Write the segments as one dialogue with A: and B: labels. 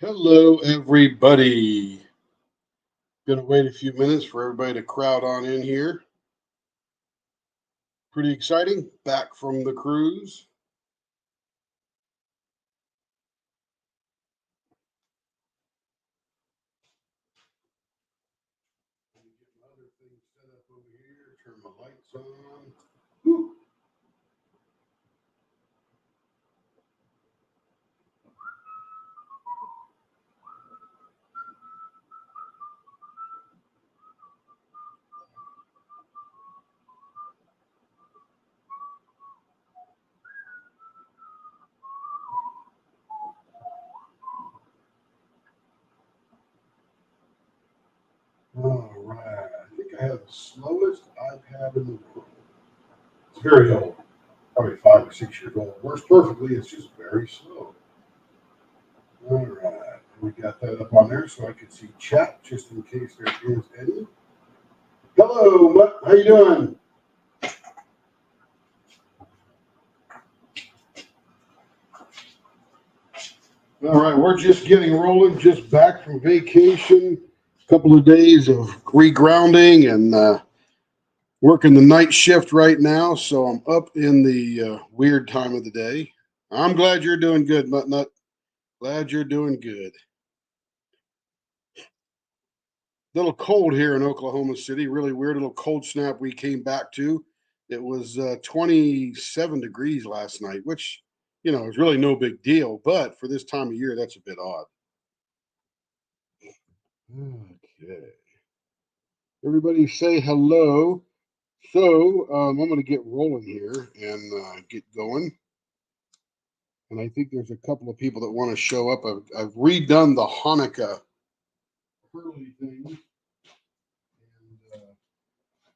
A: Hello, everybody. Gonna wait a few minutes for everybody to crowd on in here. Pretty exciting. Back from the cruise. Let me get my other thing set up over here. Turn my lights on. Whew. All right. I think I have the slowest iPad in the world. It's very old. Probably 5 or 6 years old. Works perfectly. It's just very slow. All right. We got that up on there so I can see chat just in case there is any. Hello, Mutt. How you doing? All right, we're just getting rolling, just back from vacation. A couple of days of regrounding and working the night shift right now. So I'm up in the weird time of the day. I'm glad you're doing good, Nut Nut. Glad you're doing good. Little cold here in Oklahoma City. Really weird little cold snap we came back to. It was 27 degrees last night, which, is really no big deal. But for this time of year, that's a bit odd. Okay. Everybody say hello. So I'm going to get rolling here and get going. And I think there's a couple of people that want to show up. I've redone the Hanukkah Hurley thing. And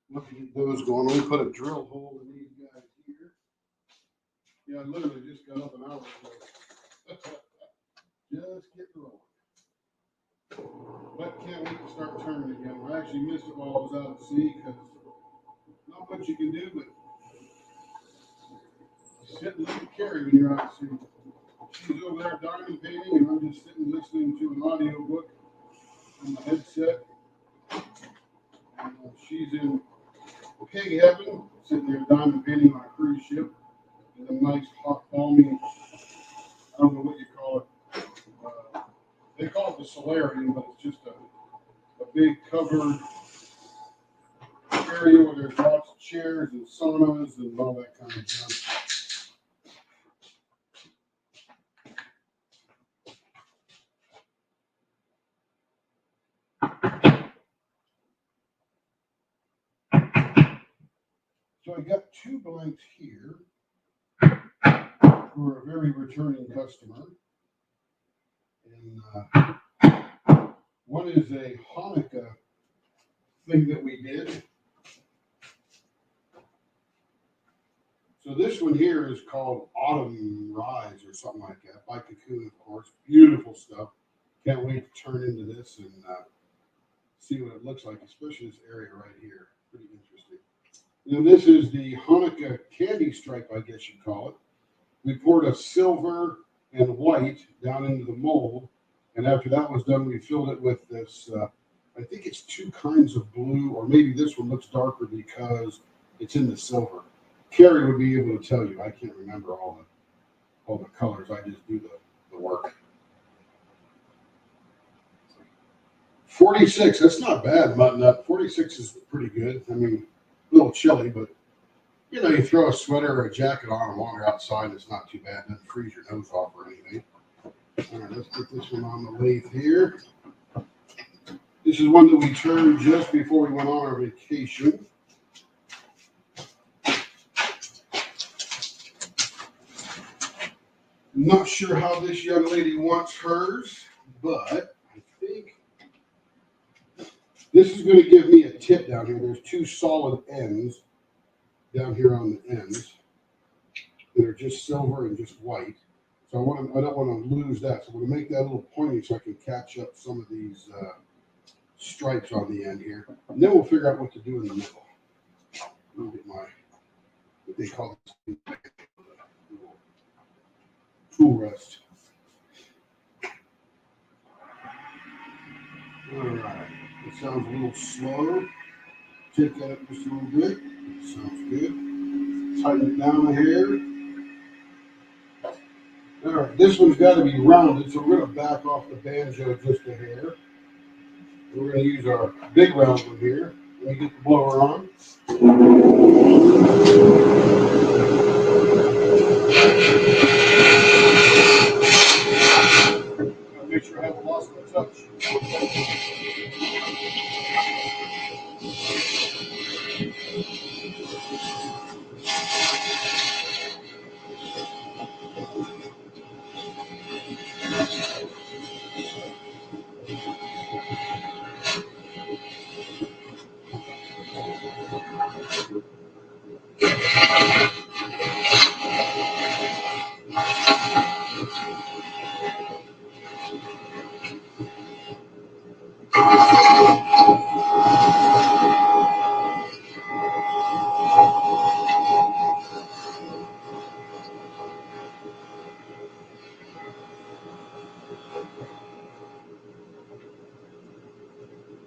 A: want to get those going. Let me put a drill hole in these guys here. Yeah, I literally just got up an hour ago. Just getting rolling. But can't wait to start turning again. I actually missed it while I was out at sea because not much you can do but sit and look at Carrie when you're out at sea. She's over there diamond painting, and I'm just sitting listening to an audio book on the headset. She's in pig heaven, sitting there diamond painting on a cruise ship in a nice, hot, balmy, I don't know what you call it. They call it the solarium, but it's just a big covered area where there's lots of chairs and saunas and all that kind of stuff. So I got two blanks here for a very returning customer. And one is a Hanukkah thing that we did. So this one here is called Autumn Rise or something like that, by Cocoon, of course. Beautiful stuff. Can't wait to turn into this and see what it looks like, especially this area right here. Pretty interesting. And this is the Hanukkah candy stripe, I guess you'd call it. We poured a silver and white down into the mold, and after that was done, we filled it with this. I think it's two kinds of blue, or maybe this one looks darker because it's in the silver. Carrie would be able to tell you. I can't remember all the colors. I just do the work. 46. That's not bad, Mutton Up. 46 is pretty good. I mean, a little chilly, but you throw a sweater or a jacket on and wander outside. It's not too bad. It doesn't freeze your nose off or anything. All right, let's put this one on the lathe here. This is one that we turned just before we went on our vacation. Not sure how this young lady wants hers, but I think this is going to give me a tip down here. There's two solid ends down here on the ends that are just silver and just white. So I don't want to lose that. So I'm going to make that a little pointy so I can catch up some of these stripes on the end here. And then we'll figure out what to do in the middle. Let me get my, what they call this, tool rest. All right. It sounds a little slow. Take that up just a little bit. Sounds good. Tighten it down a hair. All right. This one's got to be rounded, so we're going to back off the banjo just a hair. We're going to use our big round one here. Let me get the blower on. Make sure I haven't lost my touch.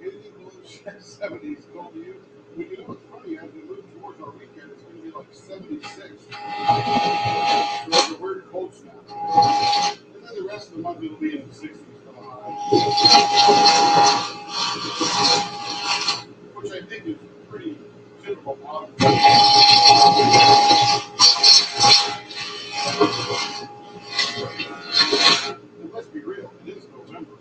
A: Anything below 70s told you. But you know what's funny? As we move towards our weekend, it's going to be like 76. So it's a weird cold snap. And then the rest of the month it'll be in the 60s. Which I think is pretty typical autumn. And let's be real, it is November.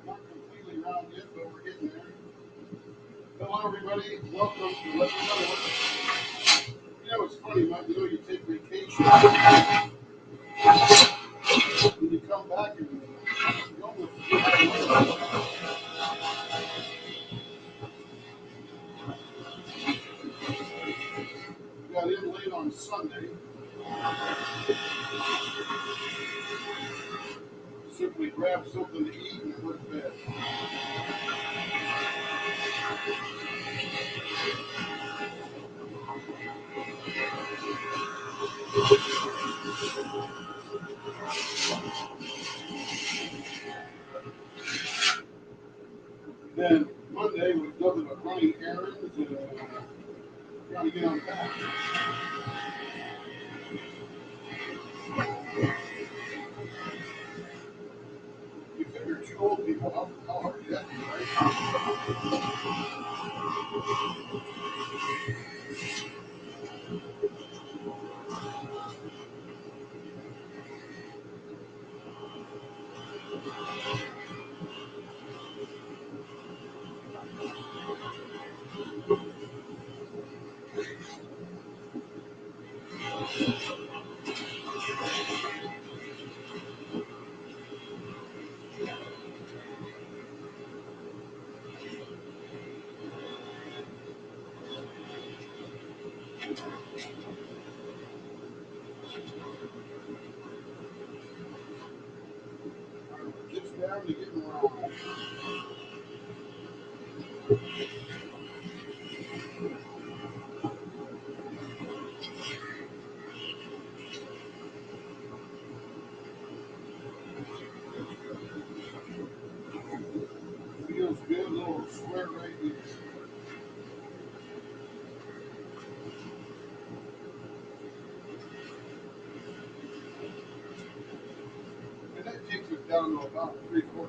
A: Not completely round yet, but we're getting there. Hello, everybody. Welcome to Let Me Know. You know, it's funny, man. You know, you take vacation and you come back and you almost got in late on Sunday. Simply grab something to eat and went to bed. Then Monday was nothing but running errands and trying to get on back. You figure two old people, how hard is that be, right? Just down to getting around. Feels good, a little sweat right here. And that takes us down to about 3/4.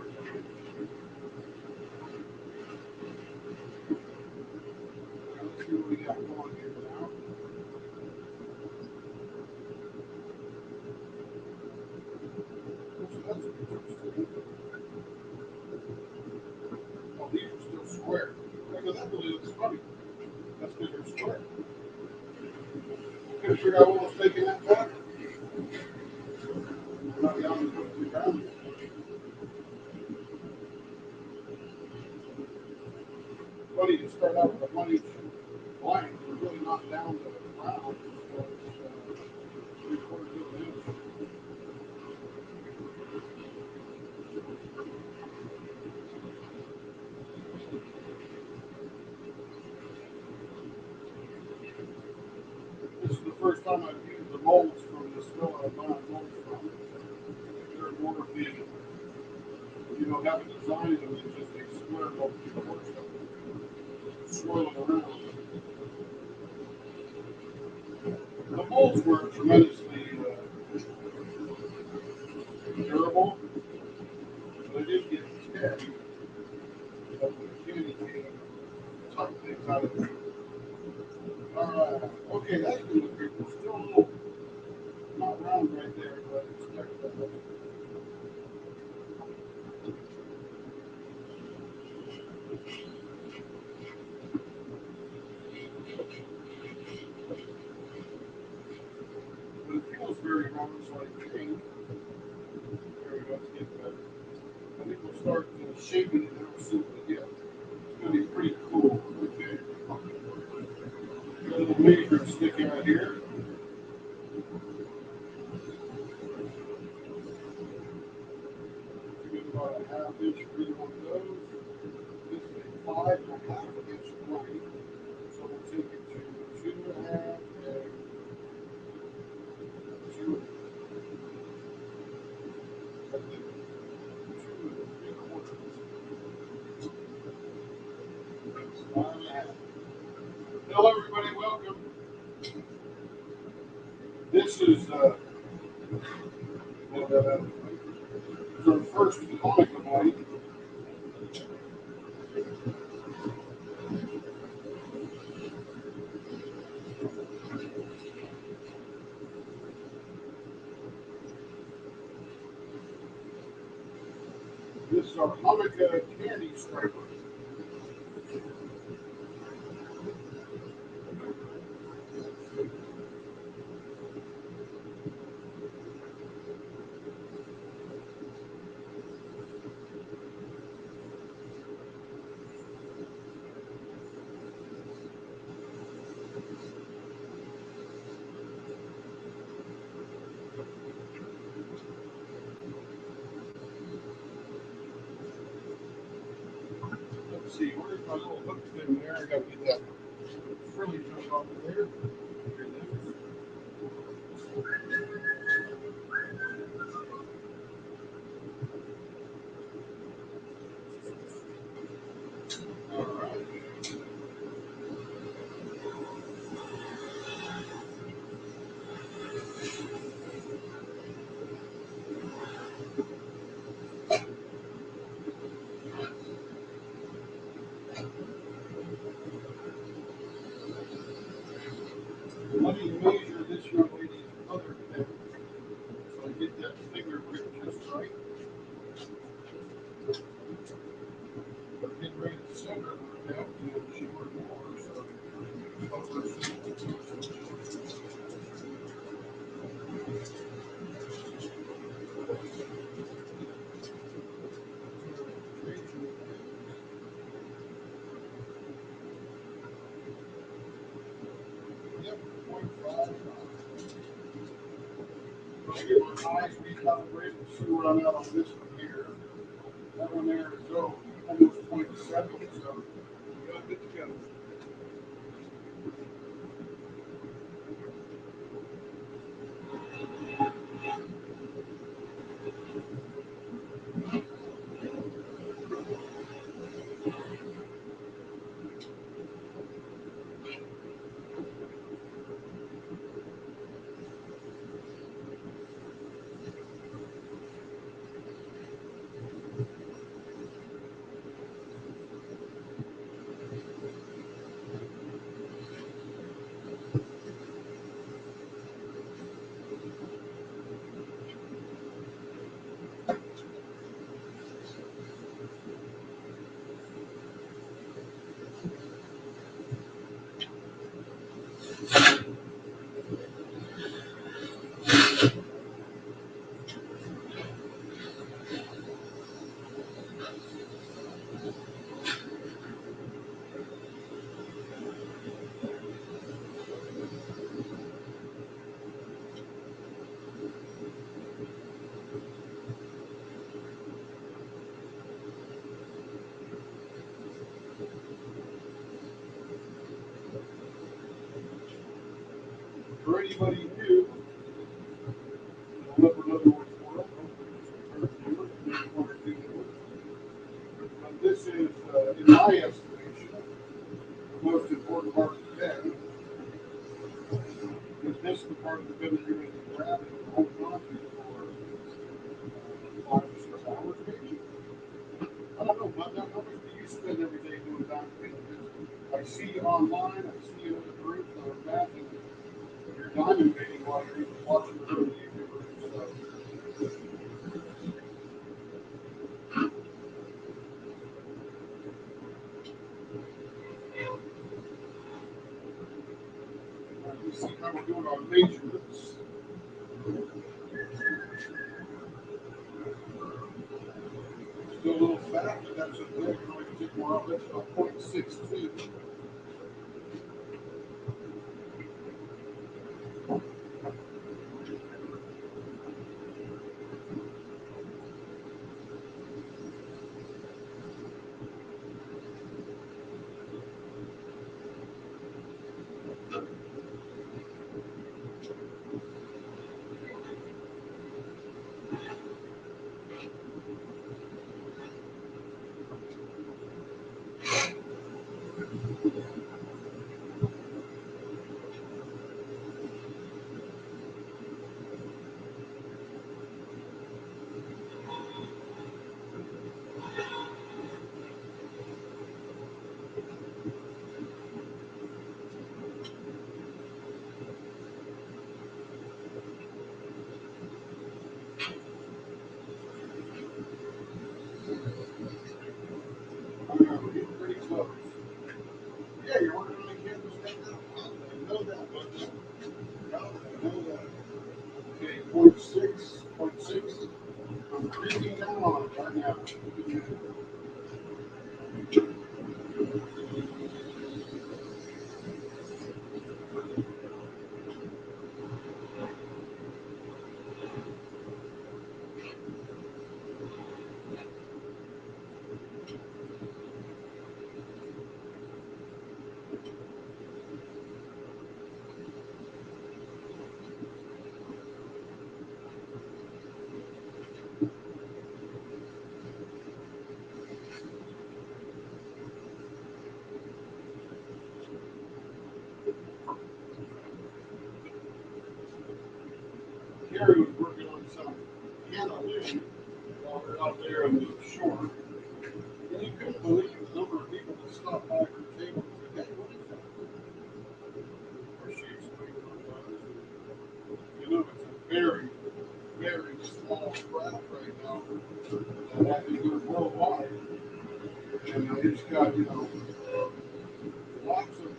A: Let's see what we got going here now. So that's interesting. not down to put the ground. Funny to start out with a 1 inch blank, we're really not down to the ground. So it's 3/4 of an inch. This is the first time I've used the molds from this villa I'm buying molds from. They're more of the, have a design and then just a square over the course swirl it around. The molds were tremendously durable, but I did get 10 of the candy cane type things out of it. Okay, that's going to look great. It's still a little not round right there, but it's expect that. But it feels very round, so I think, there we go, it's getting better. I think we'll start shaping it and we'll see what we get. It's going to be pretty cool. Okay. Got a little measure sticking out here. Get about a 1/2 inch for either one of those. This is a 5.5 inch blank. So we'll take it to 2.5 and 2 2 3/4. 5.5. Hello, everybody. Welcome. This is our first Hanukkah blank. This is our Hanukkah candy striper. Let's see, where's my little hook thing there? I got to get that frilly jump off of there. Here it is. All right. Let me measure this young lady's other pin so I get that finger grip just right. I'm getting ready to send her the pin and she ordered more, so over. Yep, 0.55. I get my eyes recalibrated and see where I'm at on this one here. That one there is almost 0.7, so we got good to go. anybody new, live another world, but this is, in my estimation, the most important part of the bed. Because this is the part of the bed that you're going to be grabbing and holding on to for 5 or 6 hours, maybe. I don't know, but how much do you spend every day doing diamond painting? I see you online, I see you in the group, so imagine you're diamond painting while you're watching the room. You see how we're doing our measurements. Still a little fat, but that's okay. You're going to take more out. That's about 0.62. Pretty close. Yeah, you're working on the campus right now. I know that, but I know that. Okay, 0.6. I'm creeping down on it right now. Gary was working on some piano while we're out there on the shore. And you couldn't believe the number of people that stopped by her table and said, hey, what is that? Or she explained what it was. You know, it's a very, very small craft right now that had to go worldwide. And it's got, lots of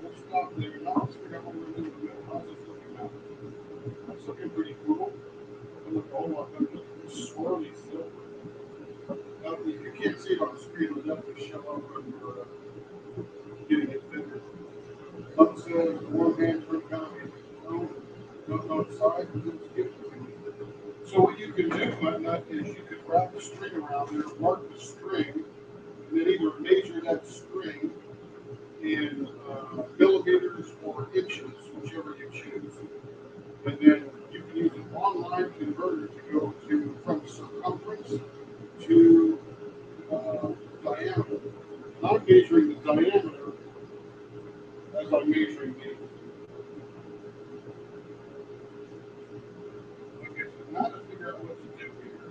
A: we'll stop there. Now let's figure out what we're going to do with it. How's this looking now? That's looking pretty cool. And look, oh, I've got this swirly silver. Now, you can't see it on the screen, it'll definitely show up when we're getting it finished. Let's one hand for kind of on the side and then skip. So what you can do on that is you could wrap the string around there, mark the string, and then either measure that string in millimeters or inches, whichever you choose. And then you can use an online converter to go from circumference to diameter. I'm measuring the diameter as I'm measuring the. Okay, so now to figure out what to do here,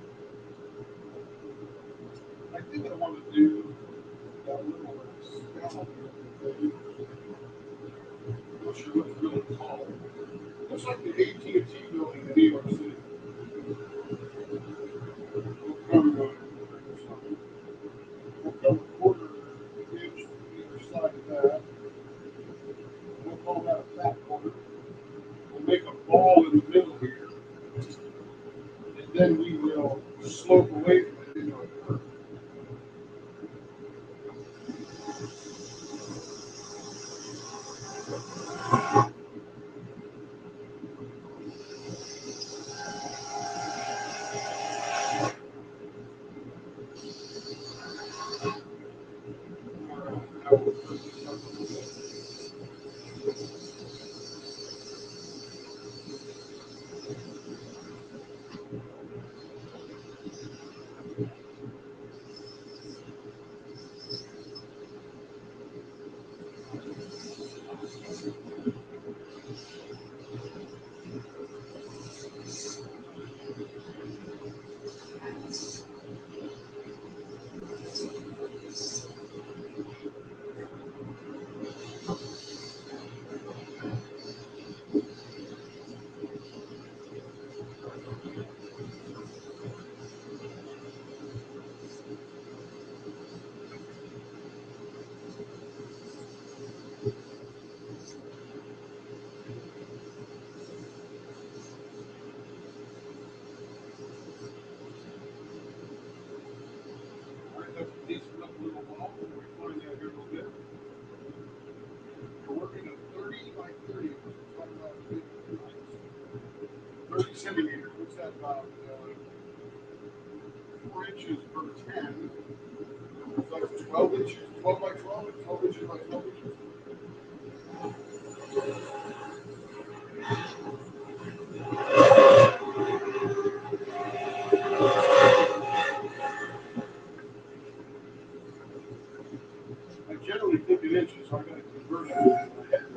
A: I think I want to do that little scallop thing. I'm not sure what it's really called. Looks like the AT&T building in New York City. We'll come, we'll come a quarter inch either side of that. We'll call that a fat quarter. We'll make a ball in the middle here, and then we will slope away from it into a curve. inches per 10. So that's 12 inches, 12 by 12, 12 inches by 12 inches. I generally think in inches, so I got to convert it in my head.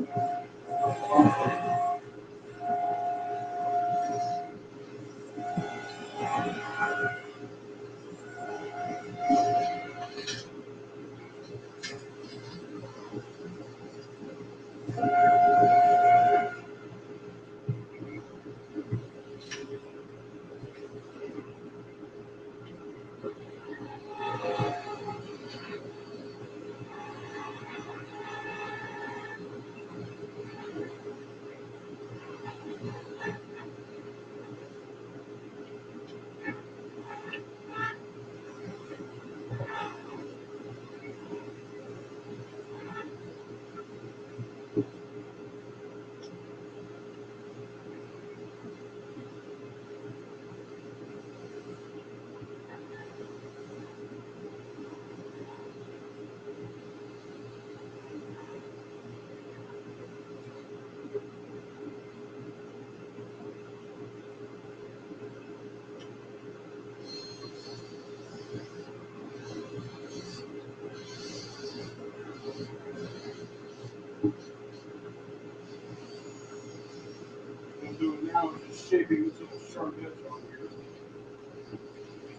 A: What I'm doing now is just shaping this little sharp edge on here.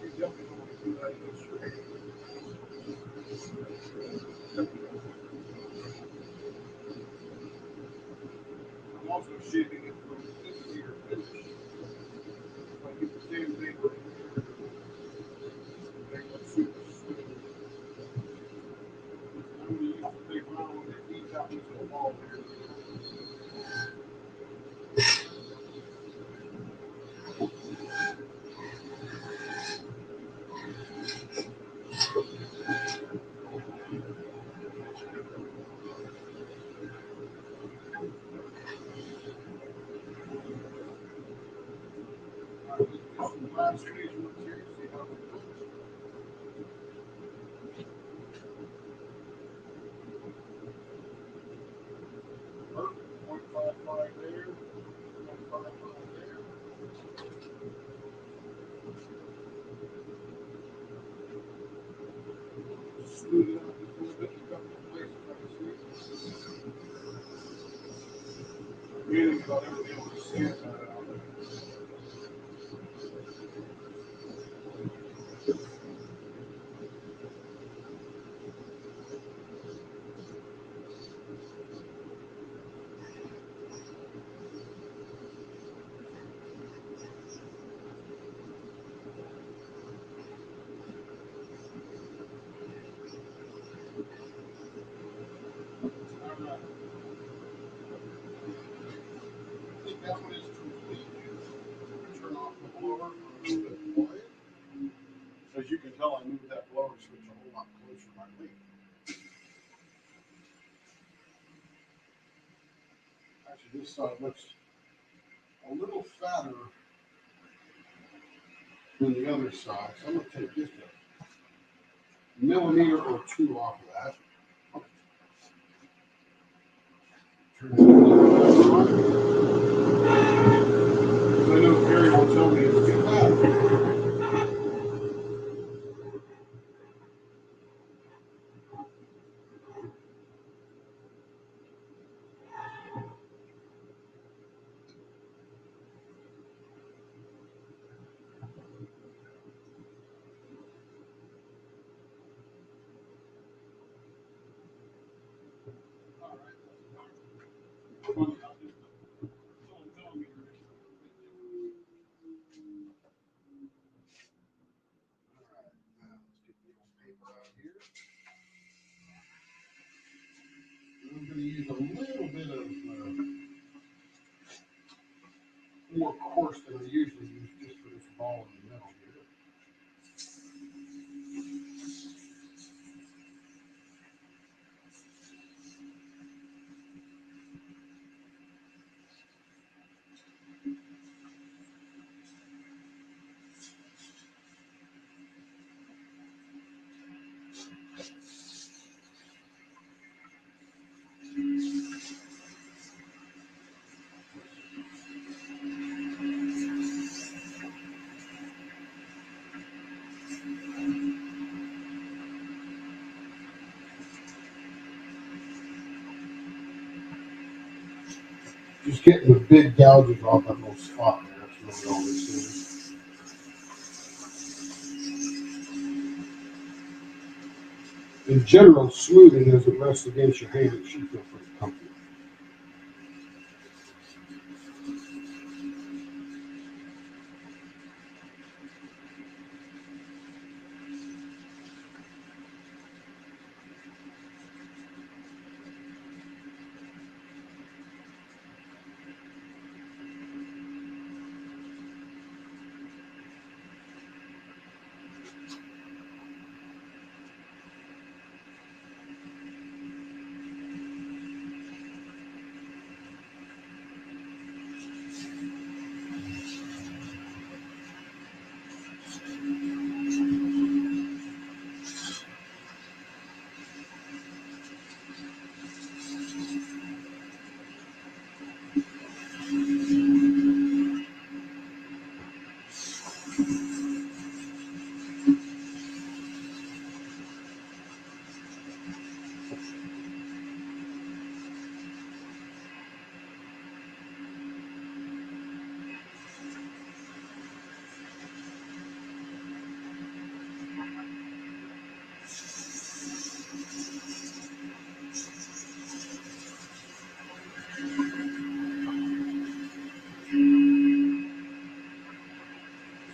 A: You definitely don't want to do that in this straight. I'm also shaping it from this here finish. So I get the same thing right here. Make that super smooth. I'm going to use the big round that feeds out this little ball here. Some last measurements here, see how it goes. Perfect. 0.55 there, 0.55 there. Smooth it out just a little bit in a couple of places I can see. Really about everything on the stamp that out. Alright. I think that one is complete. Turn off the blower for a little bit quiet. As you can tell, I moved that blower switch a whole lot closer to my leak. Actually, this side looks a little fatter than the other side, so I'm going to take just a millimeter or two off of that. Turn it on. I know Gary will tell me it's too fat. All right. Funny how just the whole millimeter makes it a little bit different. All right. Now let's get the old paper out here. I'm going to use a little bit of more coarse than I usually use just for this ball in the middle here. Just getting the big gouges off that little spot there. That's really all this is. In general, smoothing as it rests against your hand, it should feel pretty comfortable.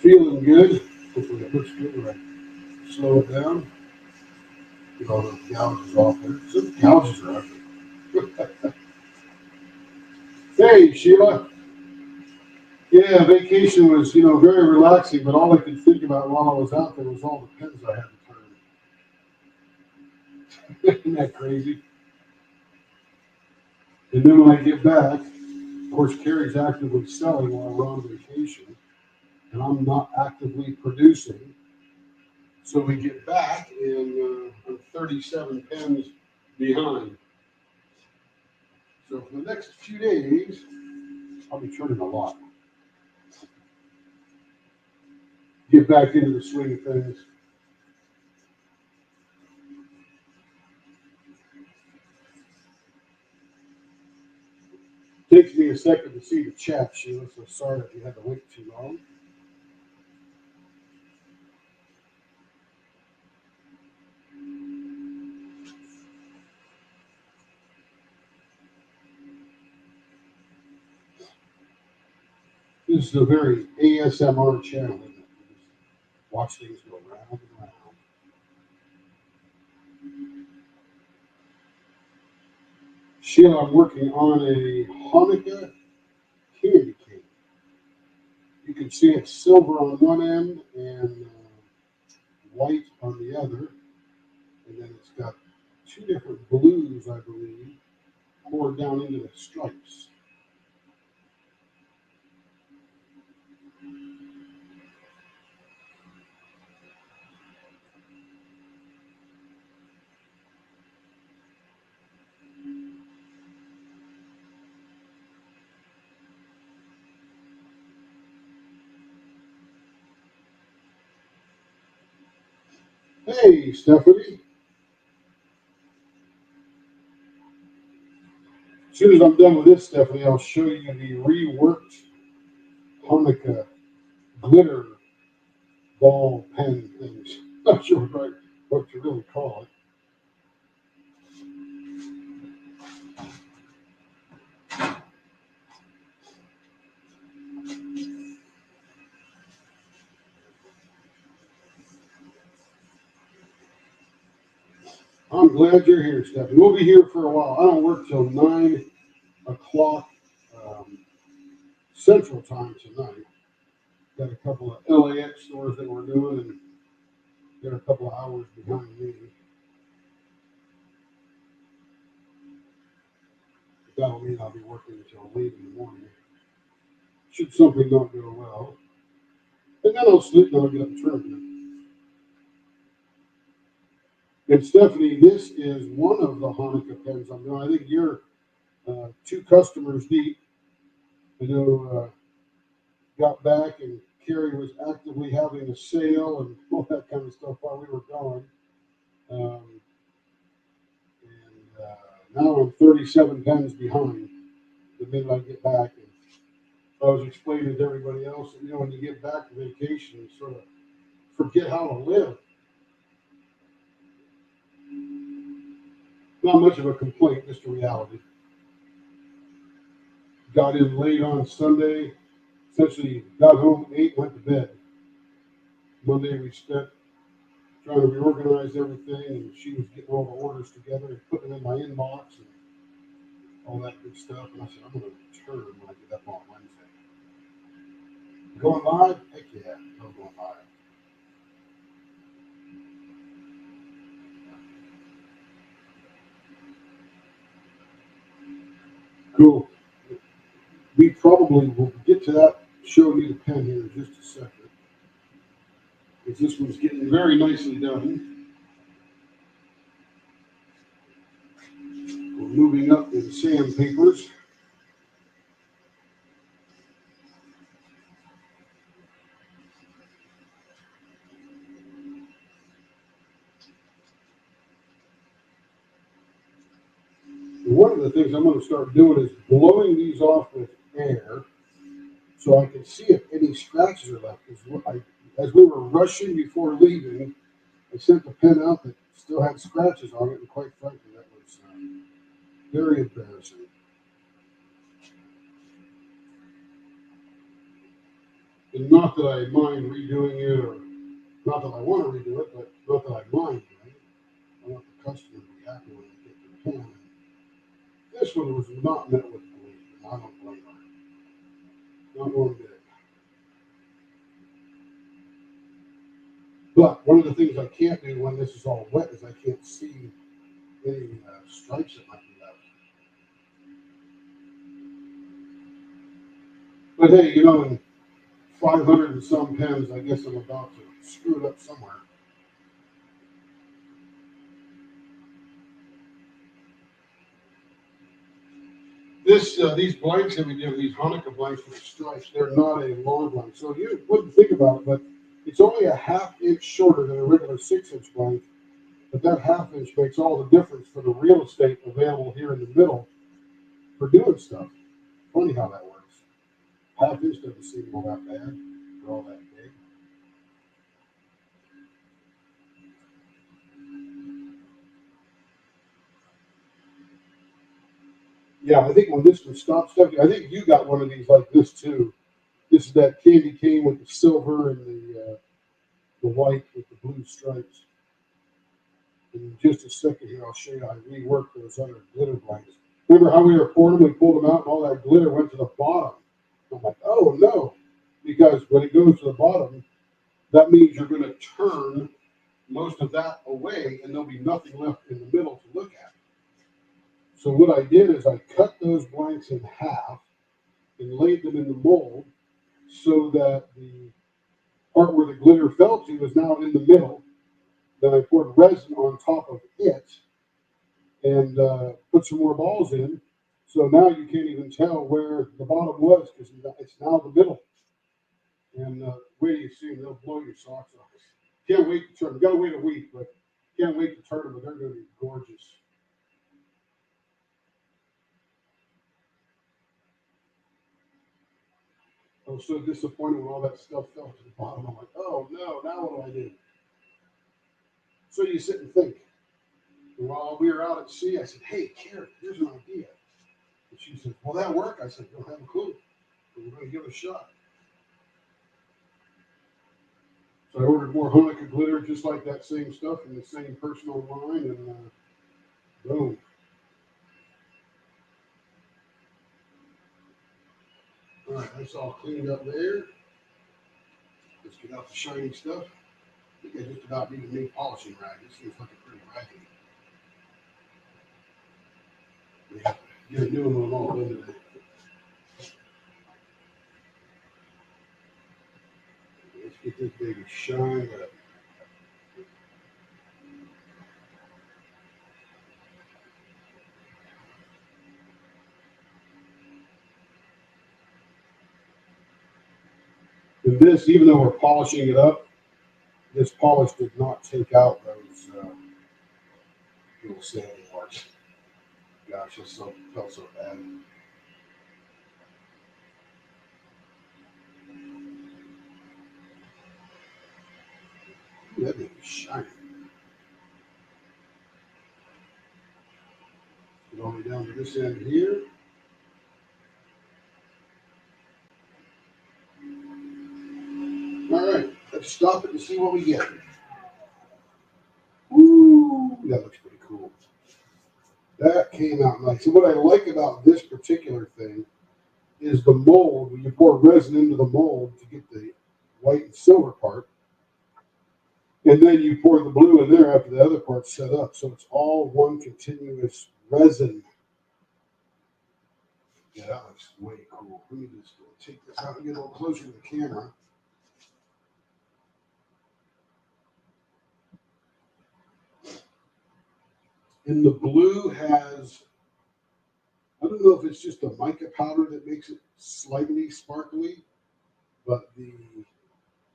A: Feeling good. Hopefully it looks good when I slow it down. Get all those gouges off there. Some gouges are ugly. Hey, Sheila. Yeah, vacation was, very relaxing, but all I could think about while I was out there was all the pins I had to turn. Isn't that crazy? And then when I get back, of course, Carrie's actively selling while we're on vacation, and I'm not actively producing. So we get back, and I'm 37 pins behind. So for the next few days, I'll be turning a lot. Get back into the swing of things. Takes me a second to see the chat, Sheila, so sorry if you had to wait too long. This is a very ASMR channel, isn't it? We just watch things go round and round. Sheila, I'm working on a Hanukkah candy cane. You can see it's silver on one end and white on the other. And then it's got two different blues, I believe, poured down into the stripes. Hey, Stephanie. As soon as I'm done with this, Stephanie, I'll show you the reworked Hanukkah glitter ball pen things. Not sure what to really call it. I'm glad you're here, Stephanie. We'll be here for a while. I don't work till 9 o'clock Central Time tonight. Got a couple of LAX stores that we're doing, and they're a couple of hours behind me. That'll mean I'll be working until late in the morning. Should something not go well. And then I'll sleep and I'll get up and turn. And Stephanie, this is one of the Hanukkah pens I'm doing. I think you're 2 customers deep. I know got back and Carrie was actively having a sale and all that kind of stuff while we were gone. And now I'm 37 pens behind. the minute I get back. And I was explaining to everybody else that, when you get back to vacation, you sort of forget how to live. Not much of a complaint, just a reality. Got in late on Sunday, essentially got home, ate, went to bed. Monday we spent trying to reorganize everything, and she was getting all the orders together and putting them in my inbox and all that good stuff. And I said, I'm going to return when I get up on Wednesday. Going live? Heck yeah, I'm going live. Cool. We probably will get to that, showing you the pen here in just a second. Because this one's getting very nicely done. We're moving up in sandpapers. One of the things I'm going to start doing is blowing these off with air so I can see if any scratches are left. As we were rushing before leaving, I sent the pen out that still had scratches on it, and quite frankly, that was very embarrassing. And not that I mind redoing it, or not that I want to redo it, but not that I mind, right? I want the customer to be happy when they get their pen. This one was not met with belief, and I don't blame her. Not one bit. But one of the things I can't do when this is all wet is I can't see any stripes that might be left. But hey, in 500 and some pens, I guess I'm about to screw it up somewhere. These blanks that we do, these Hanukkah blanks with stripes, they're not a long blank. So you wouldn't think about it, but it's only a ½ inch shorter than a regular 6-inch blank. But that ½ inch makes all the difference for the real estate available here in the middle for doing stuff. Funny how that works. ½ inch doesn't seem all that bad for all that big. Yeah, I think when this one stops stuffing, I think you got one of these like this too. This is that candy cane with the silver and the white with the blue stripes. And in just a second here, I'll show you how I reworked those other glitter blanks. Remember how we were pouring them? We pulled them out, and all that glitter went to the bottom. I'm like, oh no, because when it goes to the bottom, that means you're going to turn most of that away, and there'll be nothing left in the middle to look at. So what I did is I cut those blanks in half and laid them in the mold so that the part where the glitter fell to is now in the middle. Then I poured resin on top of it and put some more balls in. So now you can't even tell where the bottom was because it's now the middle. And wait till you see them, they'll blow your socks off. Can't wait to turn them. Got to wait a week, but can't wait to turn them, but they're going to be gorgeous. I was so disappointed when all that stuff fell to the bottom. I'm like, oh no, now what do I do? So you sit and think. And while we were out at sea, I said, hey, Karen, here's an idea. And she said, will that work? I said, I don't have a clue, but we're going to give it a shot. So I ordered more Hanukkah glitter, just like that same stuff from the same person online, and boom. All right, that's all cleaned up there. Let's get out the shiny stuff. I think I just about need a new polishing rag. This seems like a pretty raggedy. We have to get a new one all done today. Let's get this baby shined up. And this, even though we're polishing it up, this polish did not take out those little sandy marks. Gosh, this felt so bad. shiny. Get all the way down to this end here. All right, let's stop it and see what we get. Ooh, that looks pretty cool. That came out nice. And what I like about this particular thing is the mold. When you pour resin into the mold to get the white and silver part, and then you pour the blue in there after the other part's set up. So it's all one continuous resin. Yeah, that looks way cool. Let me just take this out and get a little closer to the camera. And the blue has, I don't know if it's just the mica powder that makes it slightly sparkly, but the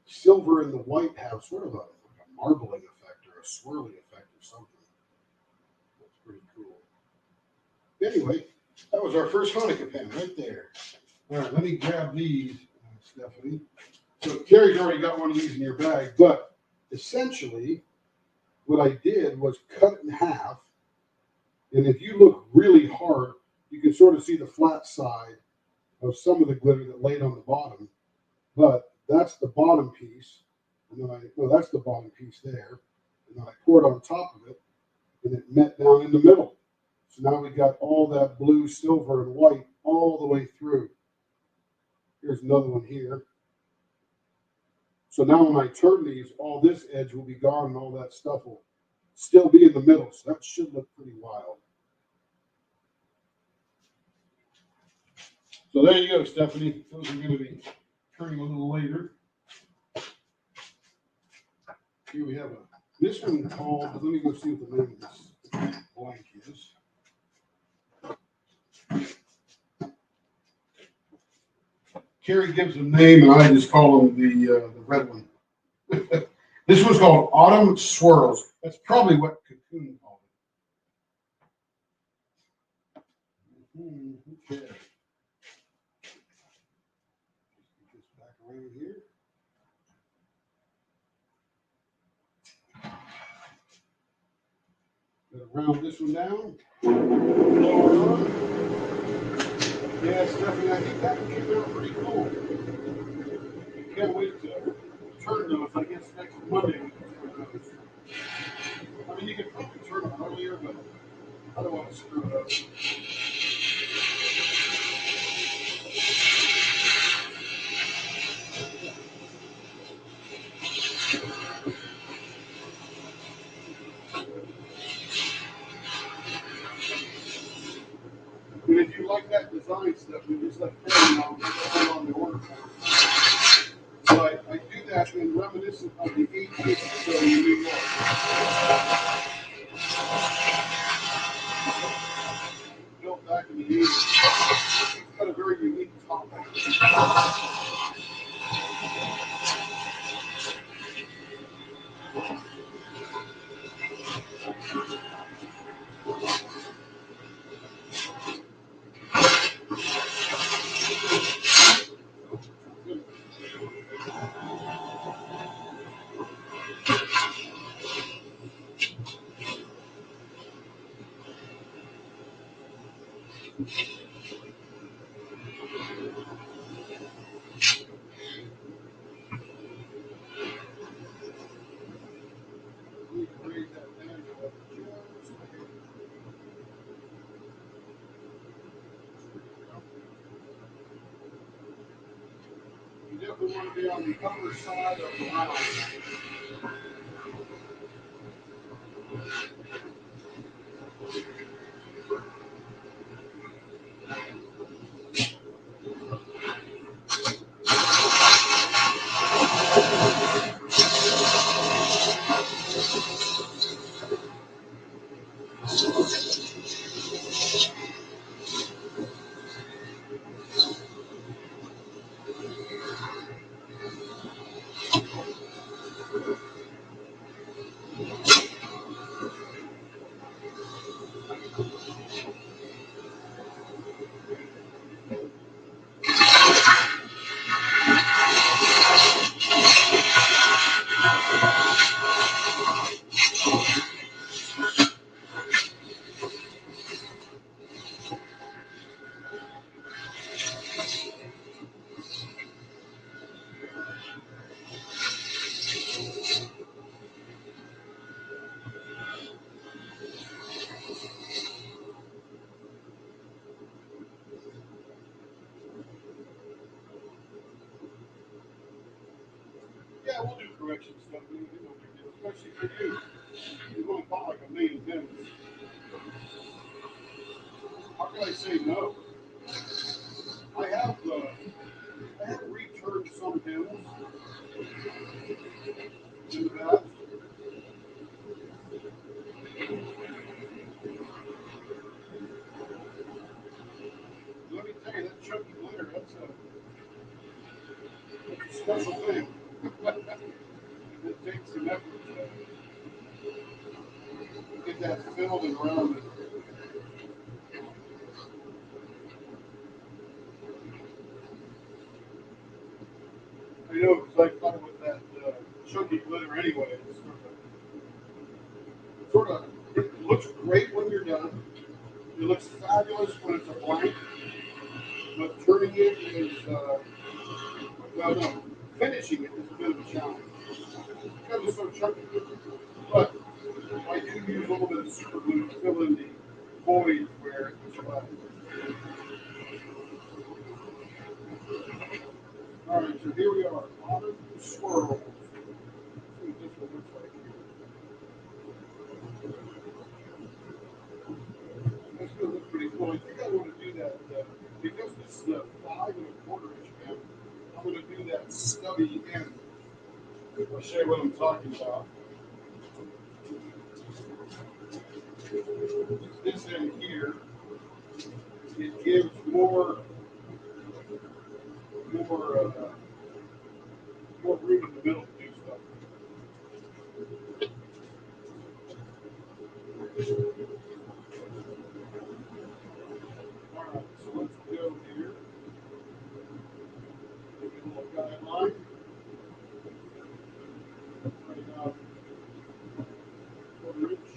A: silver and the white have sort of a marbling effect or a swirly effect or something. That's pretty cool. Anyway, that was our first Hanukkah pen right there. All right, let me grab these, Stephanie. So Carrie's already got one of these in your bag, but essentially what I did was cut it in half. And if you look really hard, you can sort of see the flat side of some of the glitter that laid on the bottom. But that's the bottom piece. And then that's the bottom piece there. And then I poured on top of it, and it met down in the middle. So now we got all that blue, silver, and white all the way through. Here's another one here. So now when I turn these, all this edge will be gone and all that stuff will still be in the middle. So that should look pretty wild. So there you go, Stephanie. Those are going to be turning a little later. Here we have this one called, let me go see what the name of this blank is. Carrie gives them a name, and I just call them the red one. This one's called Autumn Swirls. That's probably what Cocoon called it. Okay. Get this back around here. Gotta round this one down. Yeah, Stephanie, I think that one came out pretty cool. Can't wait to turn those, I guess, next Monday. I mean, you could probably turn them earlier, but I don't want to screw it up. And if you like that design stuff, you just let Carrie know on the order form. So I do that in reminiscent of the 18th facility in New York. Built back in the 80s. It's got a very unique top. You definitely want to be on the upper side of the round. Especially for you. You're going to buy like a million pins. How can I say no? I have returned some pins in the past. Let me tell you, that chunky glitter, that's a special thing. It takes some effort to get that filled and rounded. I know, because I thought with that chunky glitter anyway, it's it looks great when you're done. It looks fabulous when it's a blank, but turning it is, well, no, finishing it is a bit of a challenge because it's so chunky. But I do use a little bit of super glue to fill in the void where it's left. All right, so here we are, autumn swirls. Let's see what this one looks like here. That's going to look pretty cool. I think I want to do that because this is a 5 1/4 inch pen. I'm going to do that stubby end. I'll show you what I'm talking about. This end here, it gives more more room in the middle to do stuff. All right, so let's go here. Give me a little guideline. Right now, 1/4 inch.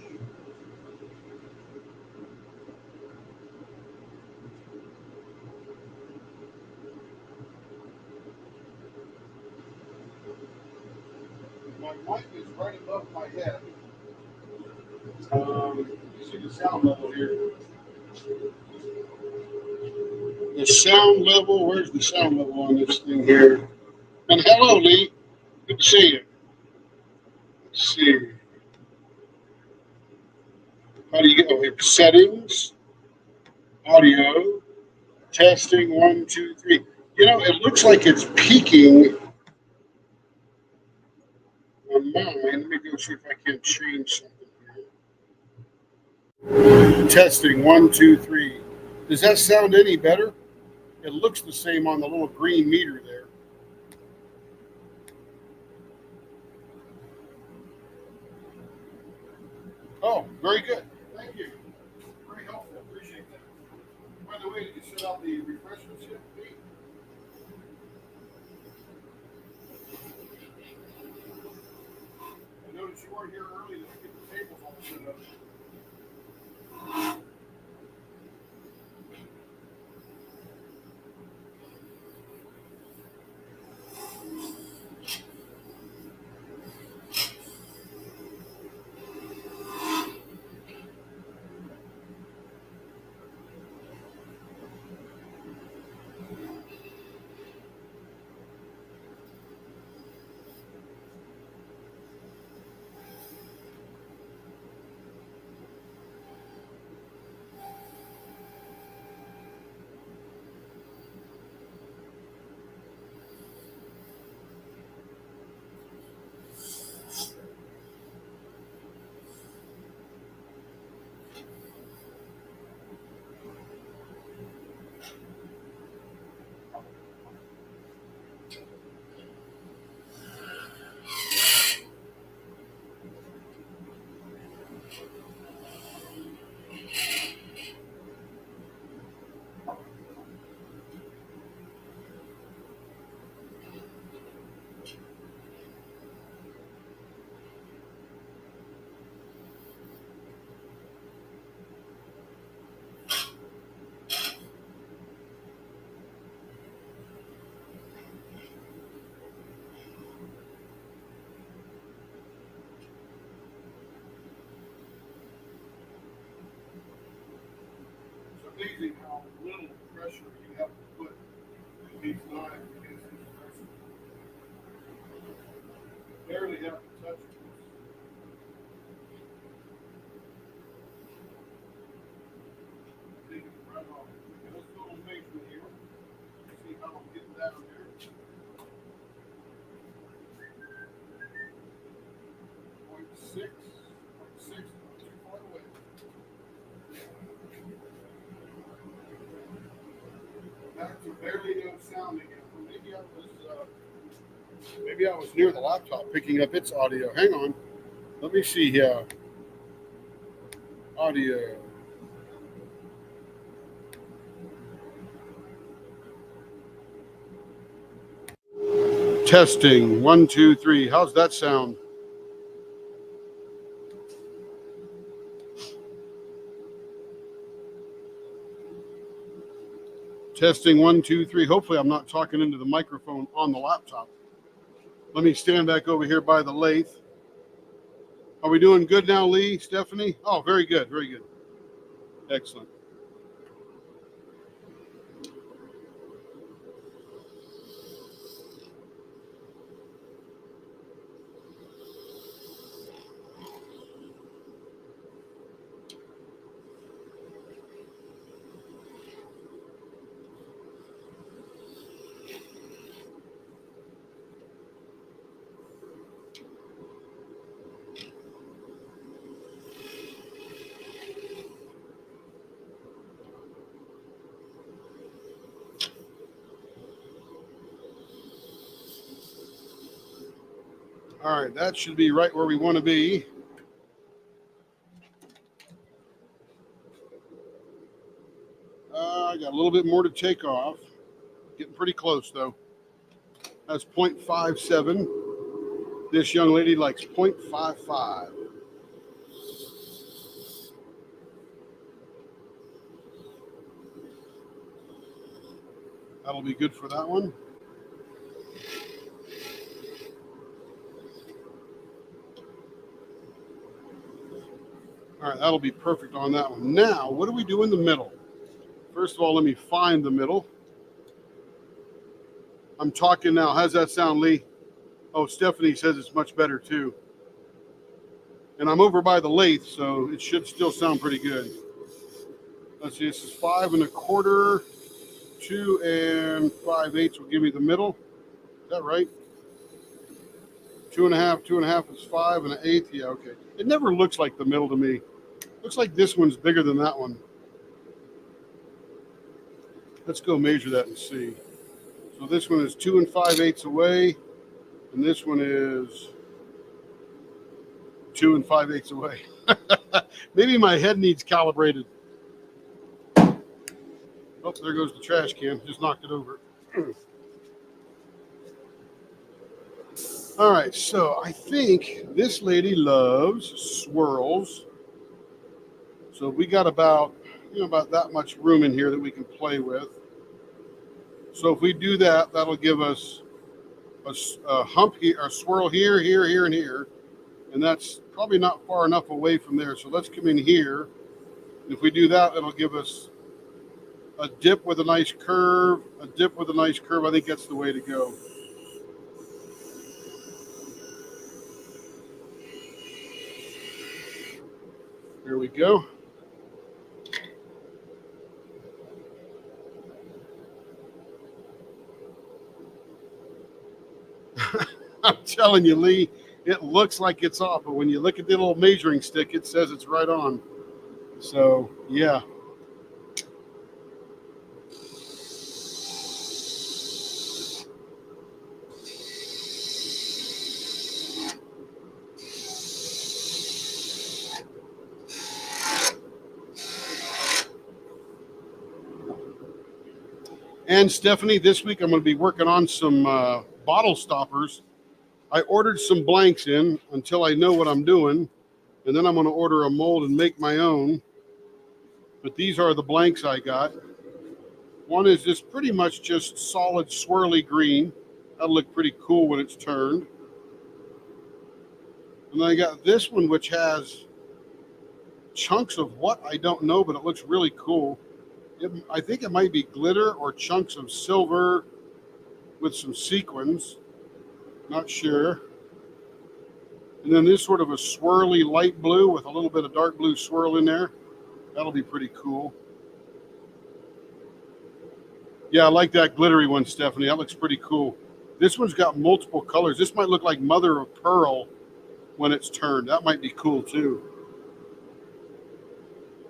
A: My mic is right above my head. You see the sound level here. The sound level, where's the sound level on this thing here? And hello, Lee. Good to see you. Let's see. How do you get over here? Settings, audio, testing, 1, 2, 3. You know, it looks like it's peaking on mine. Let me go see if I can change something here. Testing, 1, 2, 3. Does that sound any better? It looks the same on the little green meter there. Oh, very good. Thank you. Very helpful. Appreciate that. By the way, did you set out the refreshments yet? I noticed you weren't here early to get the tables all set up. It's amazing how little pressure you have to put in these knives against this pressure. Barely have to touch 6, 6, not too far away. Back to barely no sound again. Maybe I was near the laptop picking up its audio. Hang on. Let me see here. Audio. Testing. 1, 2, 3. How's that sound? Testing. 1, 2, 3. Hopefully I'm not talking into the microphone on the laptop. Let me stand back over here by the lathe. Are we doing good now, Lee, Stephanie? Oh, very good. Very good. Excellent. All right, that should be right where we want to be. I got a little bit more to take off. Getting pretty close, though. That's 0.57. This young lady likes 0.55. That'll be good for that one. All right, that'll be perfect on that one. Now, what do we do in the middle? First of all, let me find the middle. I'm talking now. How's that sound, Lee? Oh, Stephanie says it's much better, too. And I'm over by the lathe, so it should still sound pretty good. Let's see, this is 5 1/4. 2 5/8 will give me the middle. Is that right? 2 1/2. 2 1/2 is 5 1/8. Yeah, okay. It never looks like the middle to me. Looks like this one's bigger than that one. Let's go measure that and see. So this one is 2 5/8 away, and this one is 2 5/8 away. Maybe my head needs calibrated. Oh, there goes the trash can. Just knocked it over. All right, so I think this lady loves swirls. So we got about that much room in here that we can play with. So if we do that, that'll give us a hump here, a swirl here, here, and here. And that's probably not far enough away from there. So let's come in here. If we do that, it'll give us a dip with a nice curve, a dip with a nice curve. I think that's the way to go. Here we go. I'm telling you, Lee, it looks like it's off, but when you look at the little measuring stick, it says it's right on. So, yeah. And Stephanie, this week I'm going to be working on some bottle stoppers. I ordered some blanks in until I know what I'm doing, and then I'm going to order a mold and make my own. But these are the blanks I got. One is just pretty much just solid swirly green. That'll look pretty cool when it's turned. And then I got this one, which has chunks of what I don't know, but it looks really cool. I think it might be glitter or chunks of silver with some sequins. Not sure. And then this sort of a swirly light blue with a little bit of dark blue swirl in there. That'll be pretty cool. Yeah, I like that glittery one, Stephanie. That looks pretty cool. This one's got multiple colors. This might look like mother of pearl when it's turned. That might be cool too.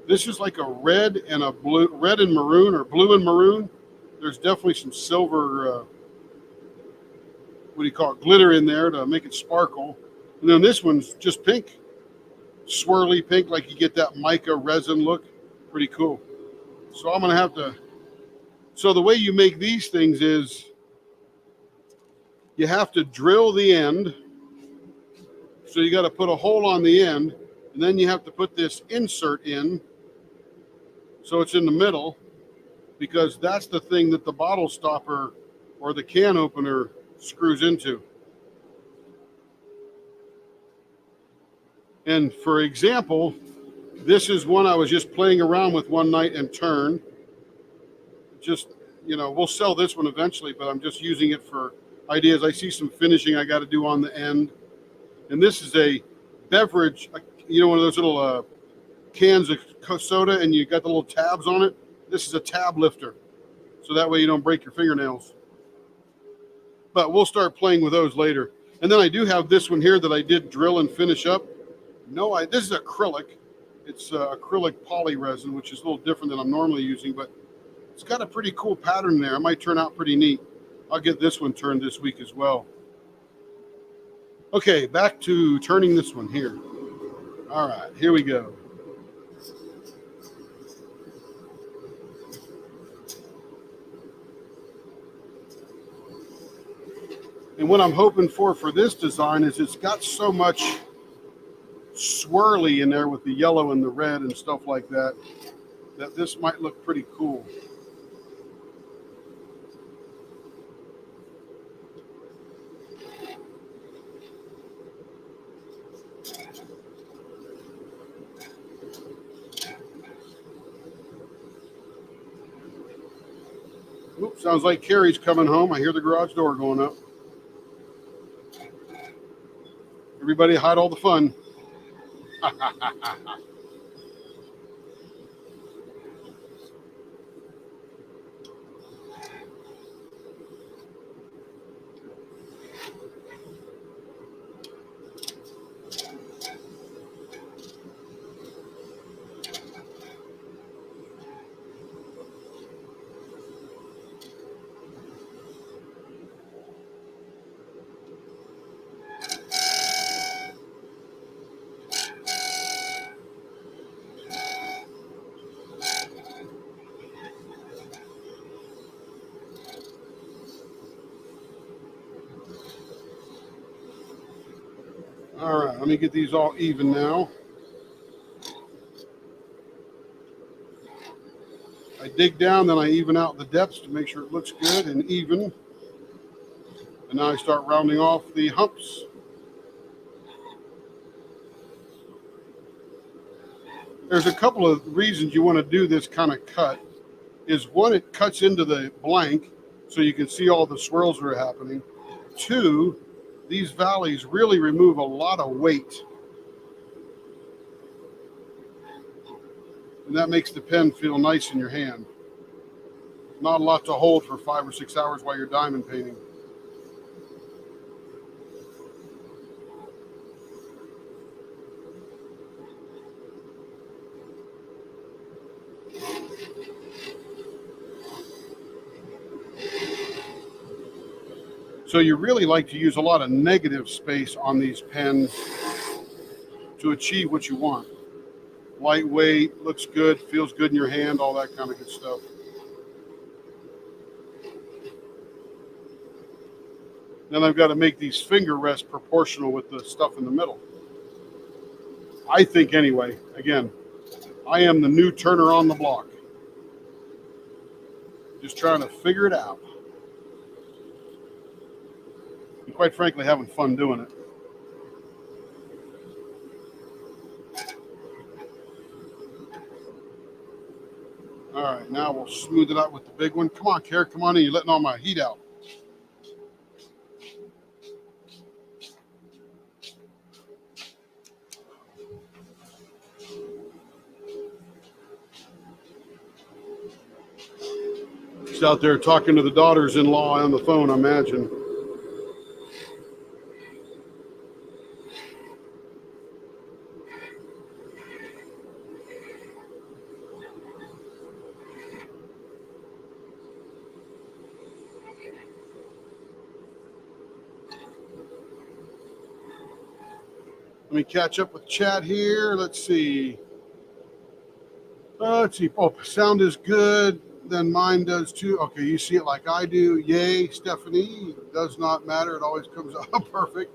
A: This is like a red and a blue, red and maroon, or blue and maroon. There's definitely some silver, what do you call it, glitter in there to make it sparkle. And then this one's just pink, swirly pink, like you get that mica resin look. Pretty cool. So I'm going to have to, so the way you make these things is you have to drill the end. So you got to put a hole on the end, and then you have to put this insert in so it's in the middle, because that's the thing that the bottle stopper or the can opener screws into. And for example, this is one I was just playing around with one night and turned. Just, you know, we'll sell this one eventually, but I'm just using it for ideas. I see some finishing I got to do on the end. And this is a beverage, you know, one of those little cans of soda, and you got the little tabs on it. This is a tab lifter, so that way you don't break your fingernails. But we'll start playing with those later. And then I do have this one here that I did drill and finish up. This is acrylic. It's acrylic poly resin, which is a little different than I'm normally using, but it's got a pretty cool pattern there. It might turn out pretty neat. I'll get this one turned this week as well. Okay, back to turning this one here. All right, here we go. And what I'm hoping for this design is it's got so much swirly in there with the yellow and the red and stuff like that, that this might look pretty cool. Oops, sounds like Carrie's coming home. I hear the garage door going up. Everybody hide all the fun. All right, let me get these all even now. I dig down, then I even out the depths to make sure it looks good and even. And now I start rounding off the humps. There's a couple of reasons you want to do this kind of cut. Is one, it cuts into the blank so you can see all the swirls that are happening. Two, these valleys really remove a lot of weight. And that makes the pen feel nice in your hand. Not a lot to hold for 5 or 6 hours while you're diamond painting. So you really like to use a lot of negative space on these pens to achieve what you want. Lightweight, looks good, feels good in your hand, all that kind of good stuff. Then I've got to make these finger rests proportional with the stuff in the middle. I think anyway, again, I am the new turner on the block. Just trying to figure it out. And quite frankly, having fun doing it. All right, now we'll smooth it out with the big one. Come on, Carrie, come on in. You're letting all my heat out. She's out there talking to the daughters-in-law on the phone, I imagine. me catch up with chat here. Let's see. Oh, sound is good. Then mine does too. Okay, you see it like I do. Yay, Stephanie. Does not matter. It always comes out perfect.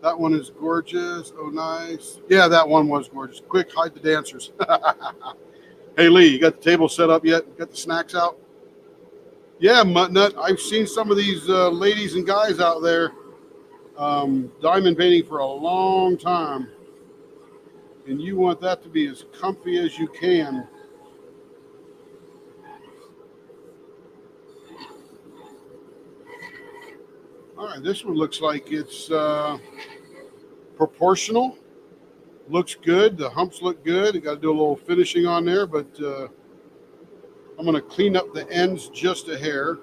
A: That one is gorgeous. Oh, nice. Yeah, that one was gorgeous. Quick, hide the dancers. Hey, Lee, you got the table set up yet? Got the snacks out? Yeah, Muttnut. I've seen some of these ladies and guys out there diamond painting for a long time. And you want that to be as comfy as you can. All right, this one looks like it's proportional. Looks good. The humps look good. I got to do a little finishing on there, but I'm going to clean up the ends just a hair.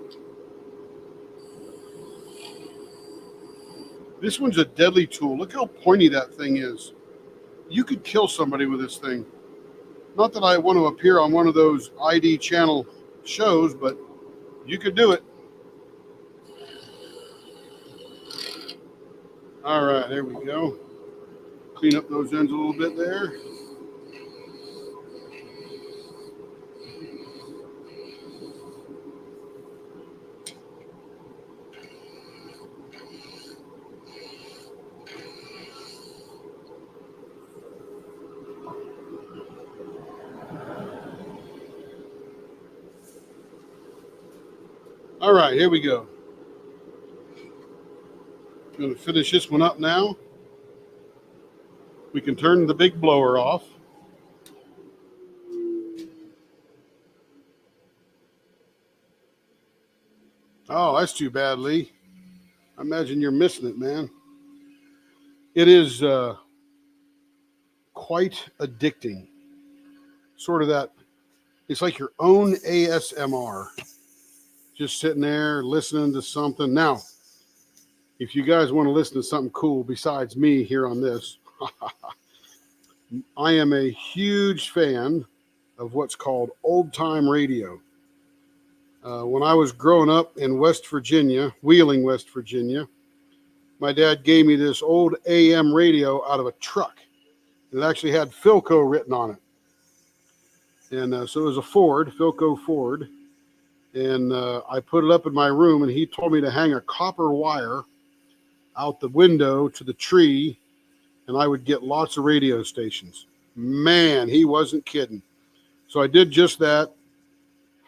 A: This one's a deadly tool. Look how pointy that thing is. You could kill somebody with this thing. Not that I want to appear on one of those ID channel shows, but you could do it. All right, there we go. Clean up those ends a little bit there. All right, here we go. I'm going to finish this one up now. We can turn the big blower off. Oh, that's too bad, Lee. I imagine you're missing it, man. It is quite addicting. Sort of that, it's like your own ASMR. Just sitting there listening to something. Now, if you guys want to listen to something cool besides me here on this, I am a huge fan of what's called old time radio. When I was growing up in West Virginia, Wheeling, West Virginia, my dad gave me this old AM radio out of a truck. It actually had Philco written on it. And so it was a Ford, Philco Ford. And I put it up in my room, and he told me to hang a copper wire out the window to the tree, and I would get lots of radio stations. Man, he wasn't kidding. So I did just that.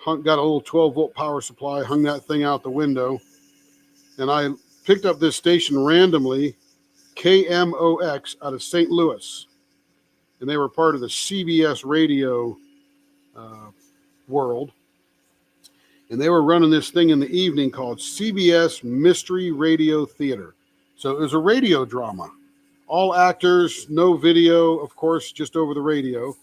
A: Got a little 12-volt power supply, hung that thing out the window, and I picked up this station randomly, KMOX, out of St. Louis. And they were part of the CBS radio world. And they were running this thing in the evening called CBS Mystery Radio Theater. So it was a radio drama. All actors, no video, of course, just over the radio.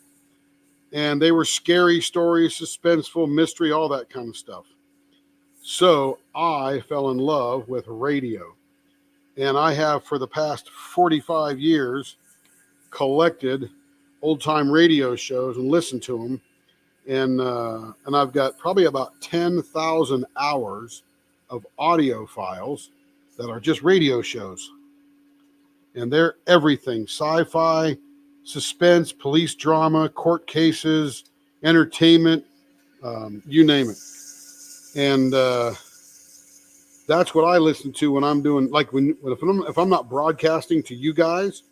A: And they were scary stories, suspenseful, mystery, all that kind of stuff. So I fell in love with radio. And I have, for the past 45 years, collected old-time radio shows and listened to them. And I've got probably about 10,000 hours of audio files that are just radio shows. And they're everything: sci-fi, suspense, police drama, court cases, entertainment, you name it. And that's what I listen to when I'm doing, like if I'm not broadcasting to you guys,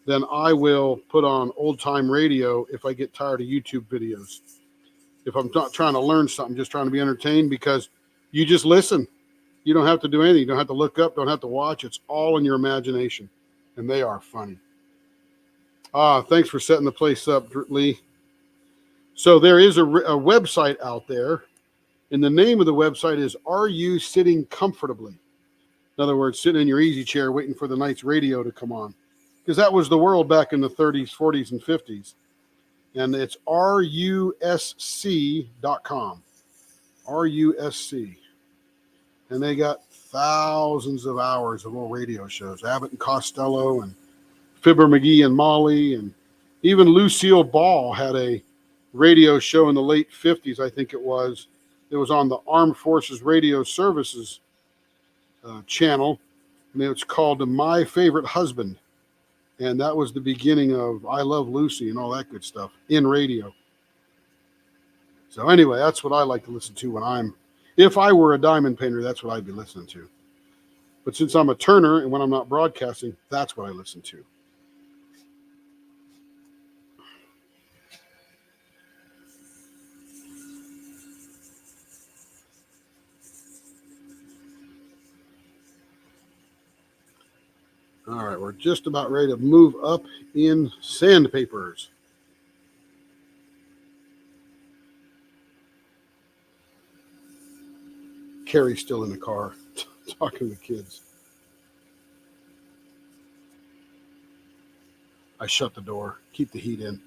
A: then I will put on old time radio if I get tired of YouTube videos. If I'm not trying to learn something, just trying to be entertained, because you just listen. You don't have to do anything. You don't have to look up, don't have to watch. It's all in your imagination. And they are funny. Thanks for setting the place up, Lee. So there is a website out there, and the name of the website is Are You Sitting Comfortably? In other words, sitting in your easy chair waiting for the night's radio to come on. Because that was the world back in the 30s, 40s, and 50s. And it's RUSC.com. RUSC. And they got thousands of hours of old radio shows. Abbott and Costello and Fibber McGee and Molly. And even Lucille Ball had a radio show in the late 50s, I think it was. It was on the Armed Forces Radio Services channel. And it was called My Favorite Husband. And that was the beginning of I Love Lucy and all that good stuff in radio. So anyway, that's what I like to listen to if I were a diamond painter, that's what I'd be listening to. But since I'm a turner and when I'm not broadcasting, that's what I listen to. All right, we're just about ready to move up in sandpapers. Carrie's still in the car talking to the kids. I shut the door, keep the heat in.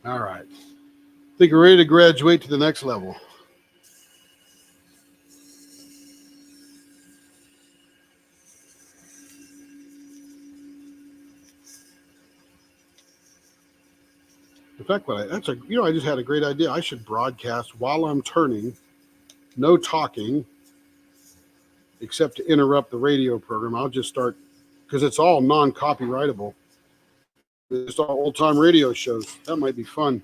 A: All right. I think we're ready to graduate to the next level. In fact, I just had a great idea. I should broadcast while I'm turning, no talking, except to interrupt the radio program. I'll just start, because it's all non-copyrightable. It's all old-time radio shows. That might be fun.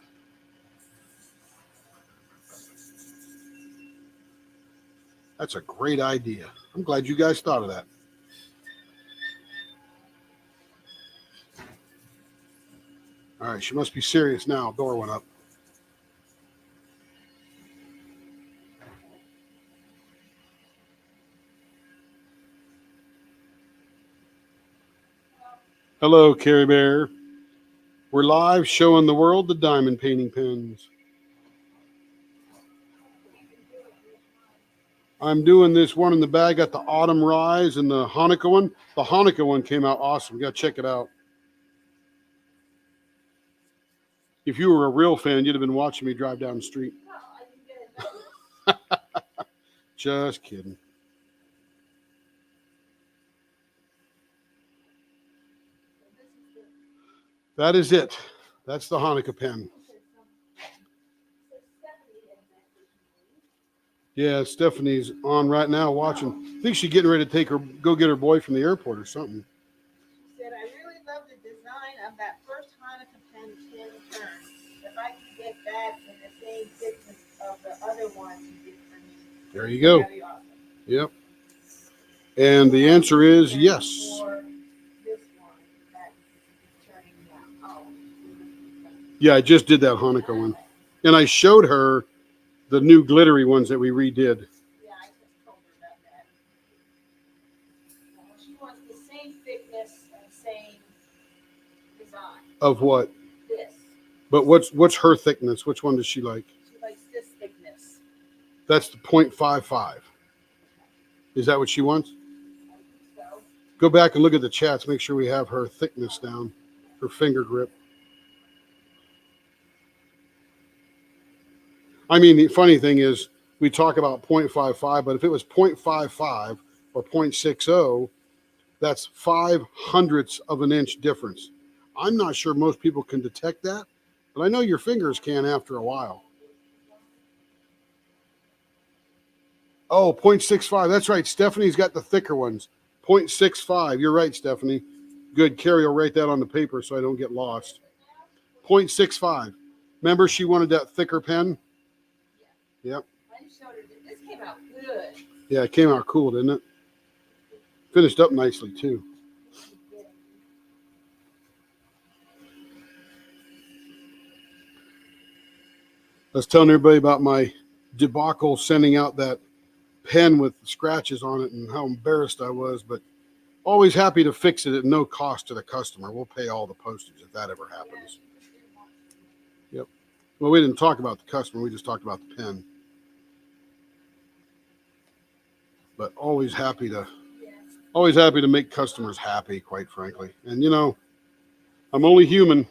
A: That's a great idea. I'm glad you guys thought of that. All right, she must be serious now. Door went up. Hello, Carrie Bear. We're live showing the world the diamond painting pens. I'm doing this one in the bag. Got the Autumn Rise and the Hanukkah one. The Hanukkah one came out awesome. You got to check it out. If you were a real fan, you'd have been watching me drive down the street. No, I didn't get it. Just kidding. That is it. That's the Hanukkah pen. Yeah, Stephanie's on right now watching. I think she's getting ready to go get her boy from the airport or something.
B: She said, I really love the design of that first Hanukkah pen tin turn. If I could get that in the same thickness of the other ones you did for me.
A: There you go.
B: That'd be awesome.
A: Yep. And the answer is yes.
B: For this one that is turning now. Oh.
A: Yeah, I just did that Hanukkah one. And I showed her the new glittery ones that we redid.
B: Yeah, I just told her about that. She wants the same thickness and same design.
A: Of what?
B: This.
A: But what's her thickness? Which one does she like?
B: She likes this thickness.
A: That's the 0.55. Is that what she wants?
B: I think so.
A: Go back and look at the chats. Make sure we have her thickness down, her finger grip. I mean, the funny thing is we talk about 0.55, but if it was 0.55 or 0.60, that's 0.05 of an inch difference. I'm not sure most people can detect that, but I know your fingers can after a while. Oh, 0.65. That's right. Stephanie's got the thicker ones. 0.65. You're right, Stephanie. Good. Carrie will write that on the paper so I don't get lost. 0.65. Remember she wanted that thicker pen? Yep.
B: I just showed her this came out good.
A: Yeah, it came out cool, didn't it? Finished up nicely, too. I was telling everybody about my debacle sending out that pen with scratches on it and how embarrassed I was, but always happy to fix it at no cost to the customer. We'll pay all the postage if that ever happens. Yep. Well, we didn't talk about the customer. We just talked about the pen. But always happy to make customers happy, quite frankly. And, you know, I'm only human.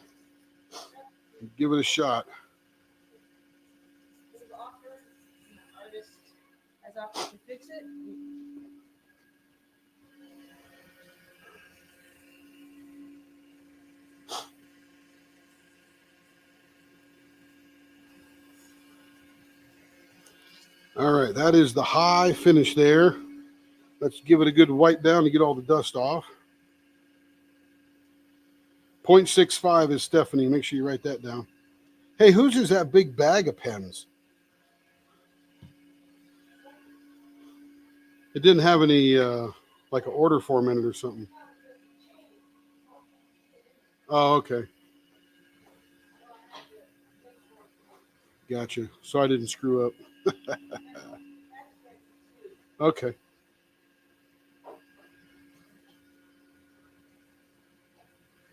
A: Give it a shot.
B: Artist has offered to fix it.
A: All right, that is the high finish there. Let's give it a good wipe down to get all the dust off. 0.65 is Stephanie. Make sure you write that down. Hey, whose is that big bag of pens? It didn't have any, like an order form in it or something. Oh, okay. Gotcha. So I didn't screw up. Okay.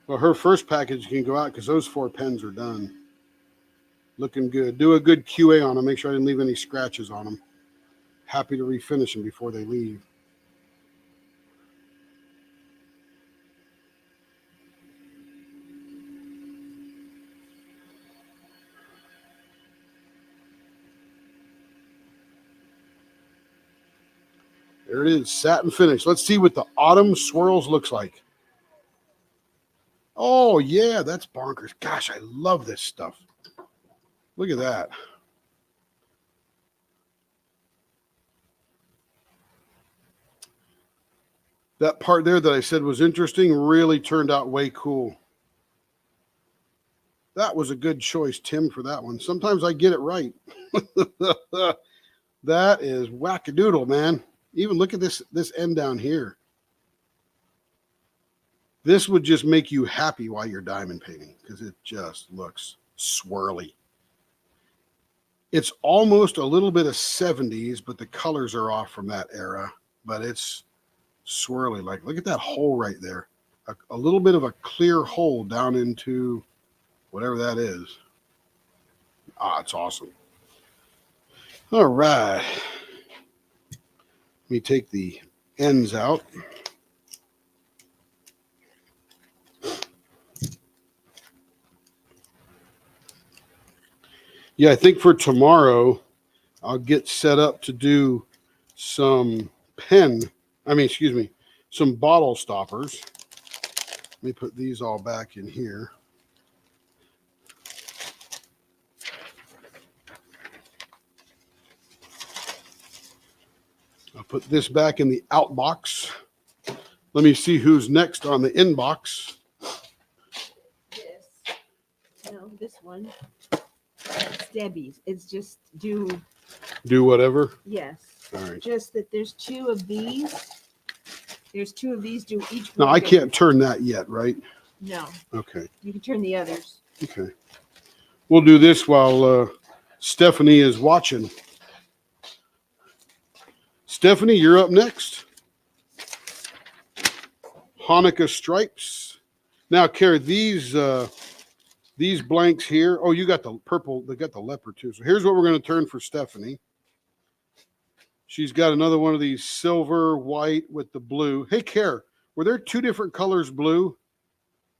A: Well, her first package can go out because those 4 pens are done. Looking good. Do a good QA on them. Make sure I didn't leave any scratches on them. Happy to refinish them before they leave. There it is, satin finish. Let's see what the autumn swirls looks like. Oh, yeah, that's bonkers. Gosh, I love this stuff. Look at that. That part there that I said was interesting really turned out way cool. That was a good choice, Tim, for that one. Sometimes I get it right. That is wackadoodle, man. Even look at this end down here. This would just make you happy while you're diamond painting because it just looks swirly. It's almost a little bit of 70s, but the colors are off from that era. But it's swirly. Like, look at that hole right there. A little bit of a clear hole down into whatever that is. Ah, it's awesome. All right. Let me take the ends out. Yeah, I think for tomorrow, I'll get set up to do some some bottle stoppers. Let me put these all back in here. I'll put this back in the out box. Let me see who's next on the inbox.
B: This one. It's Debbie's. It's just do
A: whatever.
B: Yes.
A: All right.
B: Just that there's 2 of these. There's 2 of these. Do each
A: No,
B: one.
A: I can't turn that yet, right?
B: No.
A: Okay.
B: You can turn the others.
A: Okay. We'll do this while Stephanie is watching. Stephanie, you're up next. Hanukkah stripes. Now, Kara, these blanks here. Oh, you got the purple. They got the leopard too. So here's what we're going to turn for Stephanie. She's got another one of these silver, white with the blue. Hey, Kara, were there 2 different colors blue?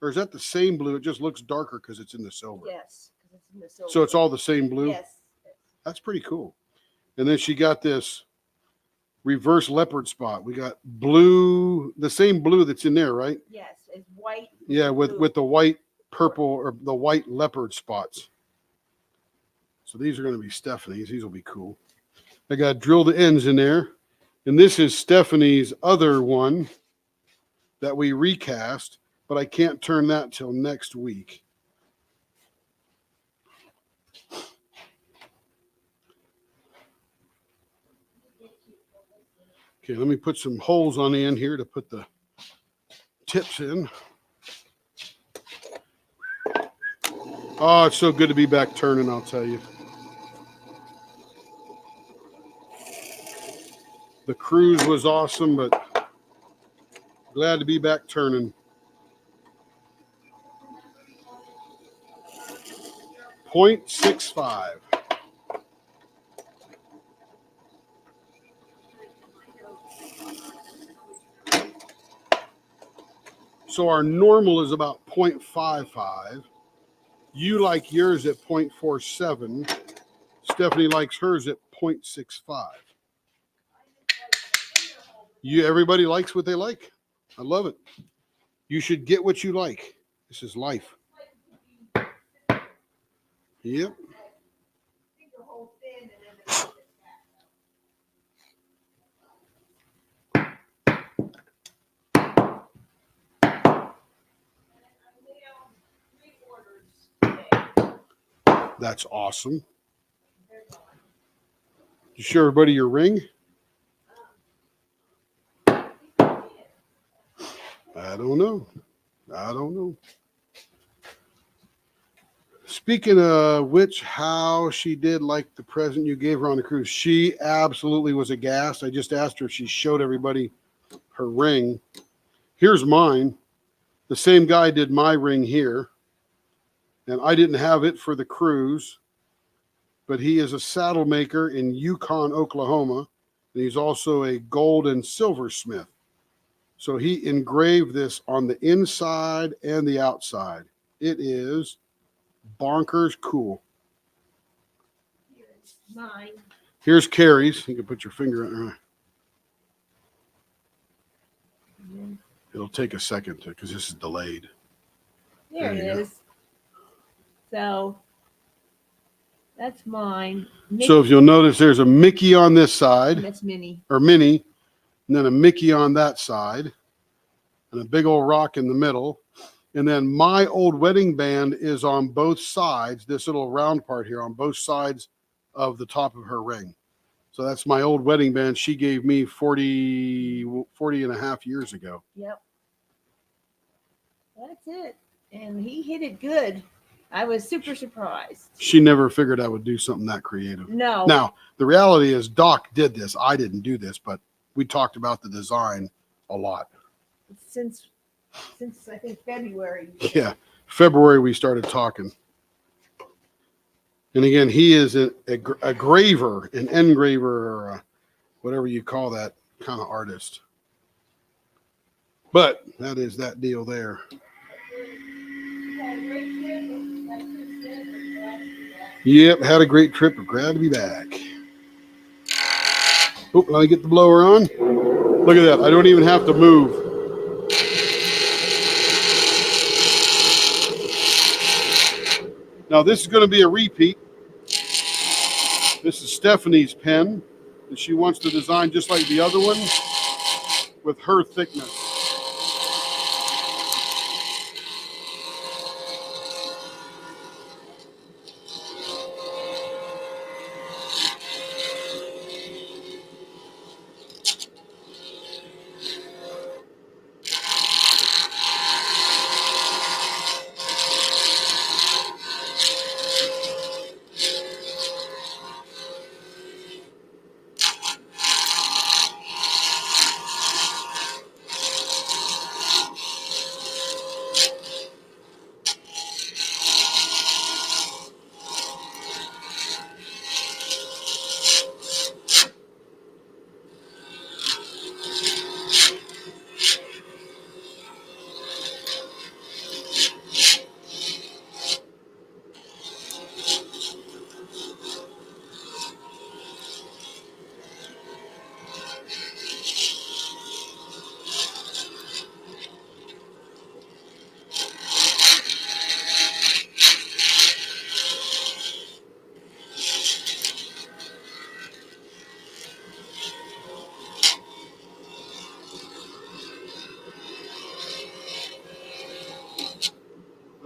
A: Or is that the same blue? It just looks darker because it's in the silver.
B: Yes, because it's in the silver.
A: So it's all the same blue?
B: Yes.
A: That's pretty cool. And then she got this reverse leopard spot. We got blue, the same blue that's in there, right?
B: Yes, it's white.
A: Yeah, with the white, purple, or the white leopard spots. So these are going to be Stephanie's. These will be cool. I got drilled ends in there. And this is Stephanie's other one that we recast, but I can't turn that till next week. Okay, let me put some holes on the end here to put the tips in. Oh, it's so good to be back turning, I'll tell you. The cruise was awesome, but glad to be back turning. 0.65. So our normal is about 0.55. You like yours at 0.47. Stephanie likes hers at 0.65. Everybody likes what they like. I love it. You should get what you like. This is life. Yep. That's awesome. You show everybody your ring? I don't know. I don't know. Speaking of which, how she did like the present you gave her on the cruise. She absolutely was aghast. I just asked her if she showed everybody her ring. Here's mine. The same guy did my ring here. And I didn't have it for the cruise, but he is a saddle maker in Yukon, Oklahoma. And he's also a gold and silver smith. So he engraved this on the inside and the outside. It is bonkers cool.
B: Here's mine.
A: Here's Carrie's. You can put your finger on there. It'll take a second because this is delayed.
B: There it
A: There you
B: is. So that's mine.
A: So if you'll notice, there's a Mickey on this side,
B: That's Minnie.
A: or Minnie, and then a Mickey on that side, and a big old rock in the middle. And then my old wedding band is on both sides, this little round part here on both sides of the top of her ring. So that's my old wedding band she gave me 40 and a half years ago.
B: Yep. That's it. And he hit it good. I was super surprised.
A: She never figured I would do something that creative.
B: No.
A: Now, the reality is Doc did this. I didn't do this, but we talked about the design a lot.
B: Since I think February.
A: Yeah, February we started talking. And again, he is a graver, an engraver, or whatever you call that kind of artist. But that is that deal there. Yep, had a great trip. We're glad to be back. Oh, let me get the blower on. Look at that. I don't even have to move. Now, this is going to be a repeat. This is Stephanie's pen, and she wants to design just like the other one with her thickness.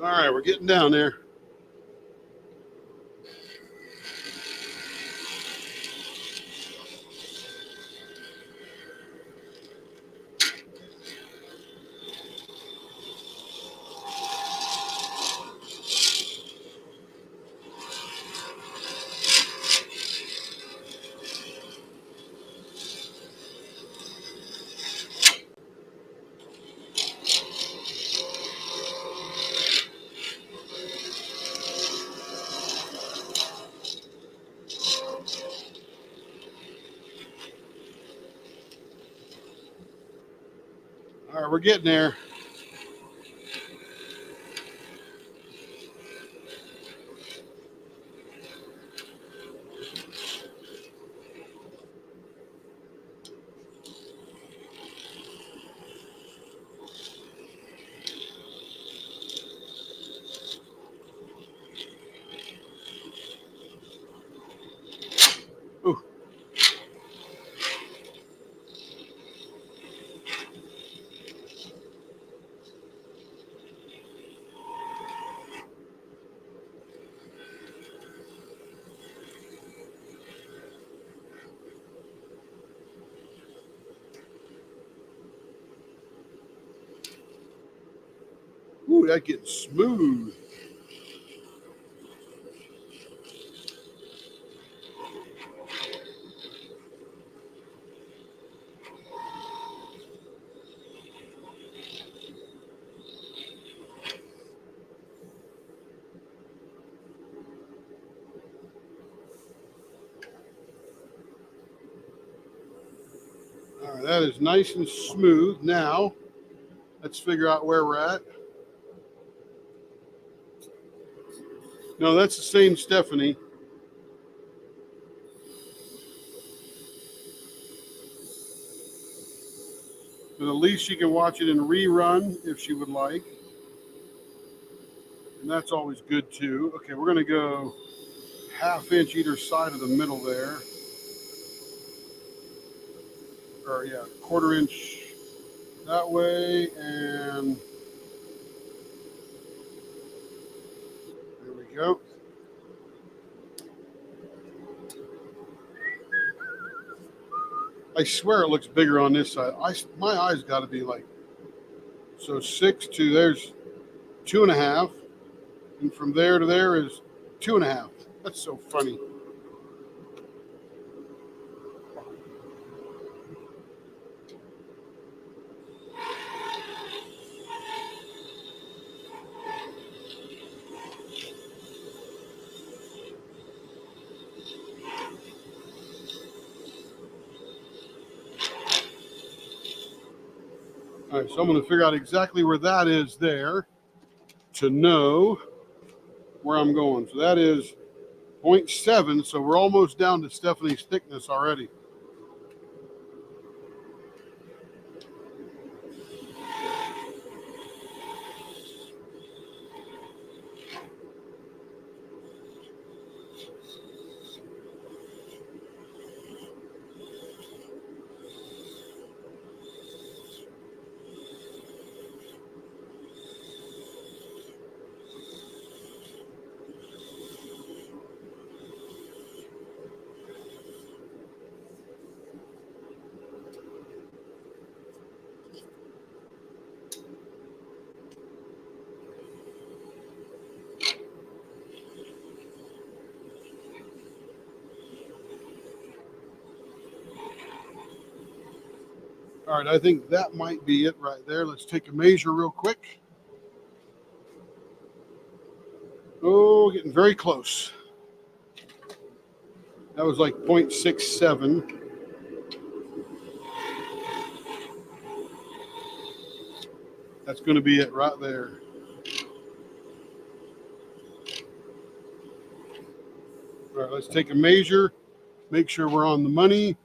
A: All right, we're getting down there. All right, we're getting there. Ooh. Ooh, that getting smooth. All right, that is nice and smooth. Now, let's figure out where we're at. No, that's the same Stephanie. But at least she can watch it in rerun if she would like. And that's always good too. Okay, we're going to go 1/2 inch either side of the middle there. Or yeah, 1/4 inch that way, and there we go. I swear it looks bigger on this side. My eyes got to be like, so 6 to there's 2.5, and from there to there is 2.5. That's so funny. All right, so I'm going to figure out exactly where that is there to know where I'm going. So that is 0.7, so we're almost down to Stephanie's thickness already. All right, I think that might be it right there. Let's take a measure real quick. Oh, getting very close. That was like 0.67. That's going to be it right there. All right, let's take a measure, make sure we're on the money.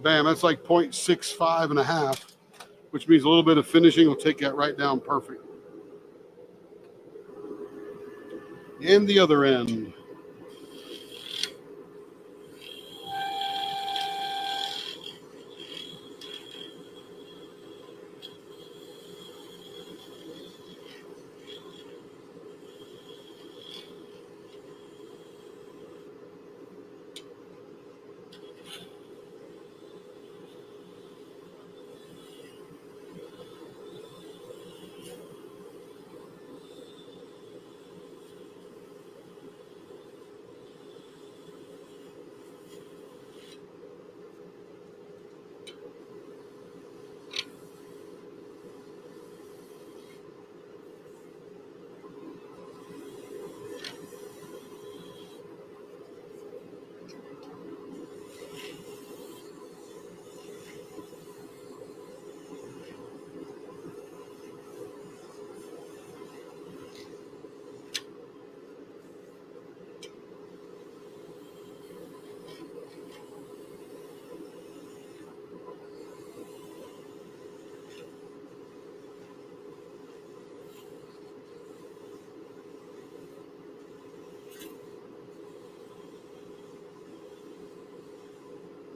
A: Bam, that's like 0.65.5, which means a little bit of finishing will take that right down perfect. And the other end.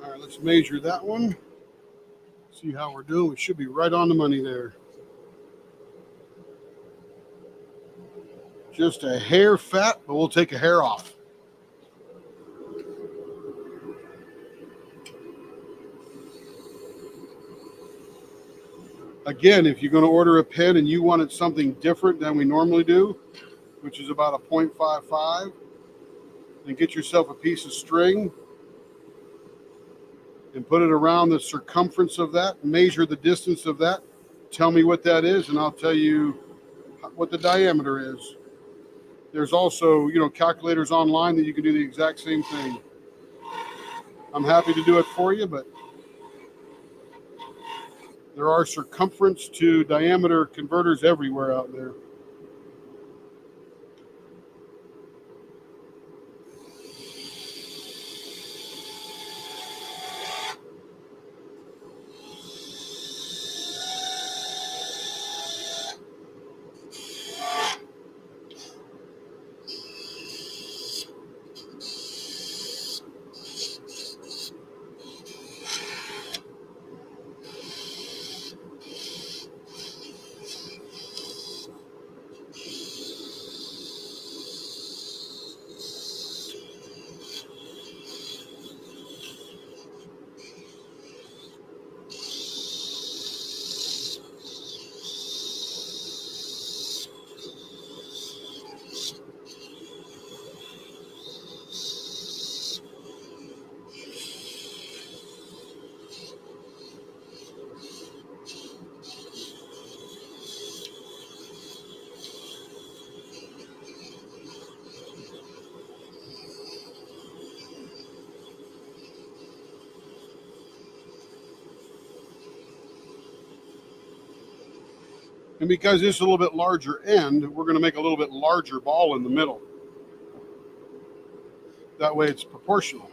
A: All right, let's measure that one. See how we're doing. We should be right on the money there. Just a hair fat, but we'll take a hair off. Again, if you're going to order a pin and you wanted something different than we normally do, which is about a 0.55, then get yourself a piece of string and put it around the circumference of that, measure the distance of that, tell me what that is, and I'll tell you what the diameter is. There's also, calculators online that you can do the exact same thing. I'm happy to do it for you, but there are circumference to diameter converters everywhere out there. And because this is a little bit larger end, we're going to make a little bit larger ball in the middle. That way it's proportional.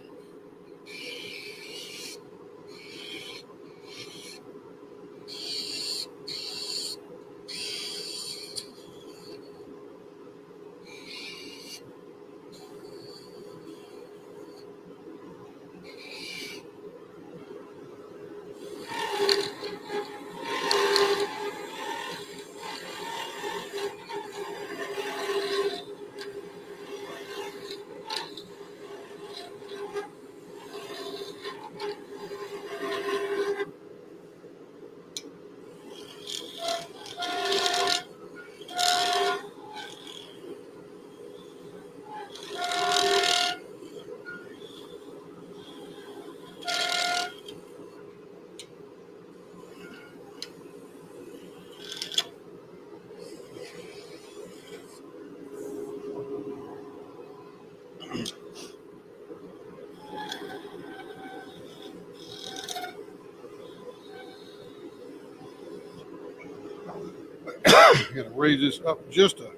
A: Got to raise this up just a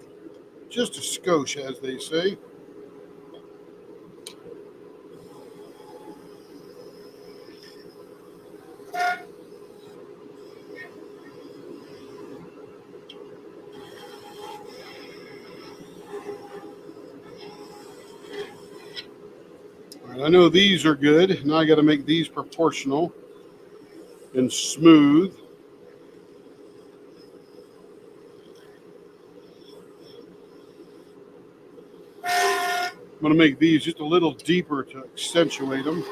A: skosh, as they say. All right, I know these are good. Now I got to make these proportional and smooth. I'm going to make these just a little deeper to accentuate them.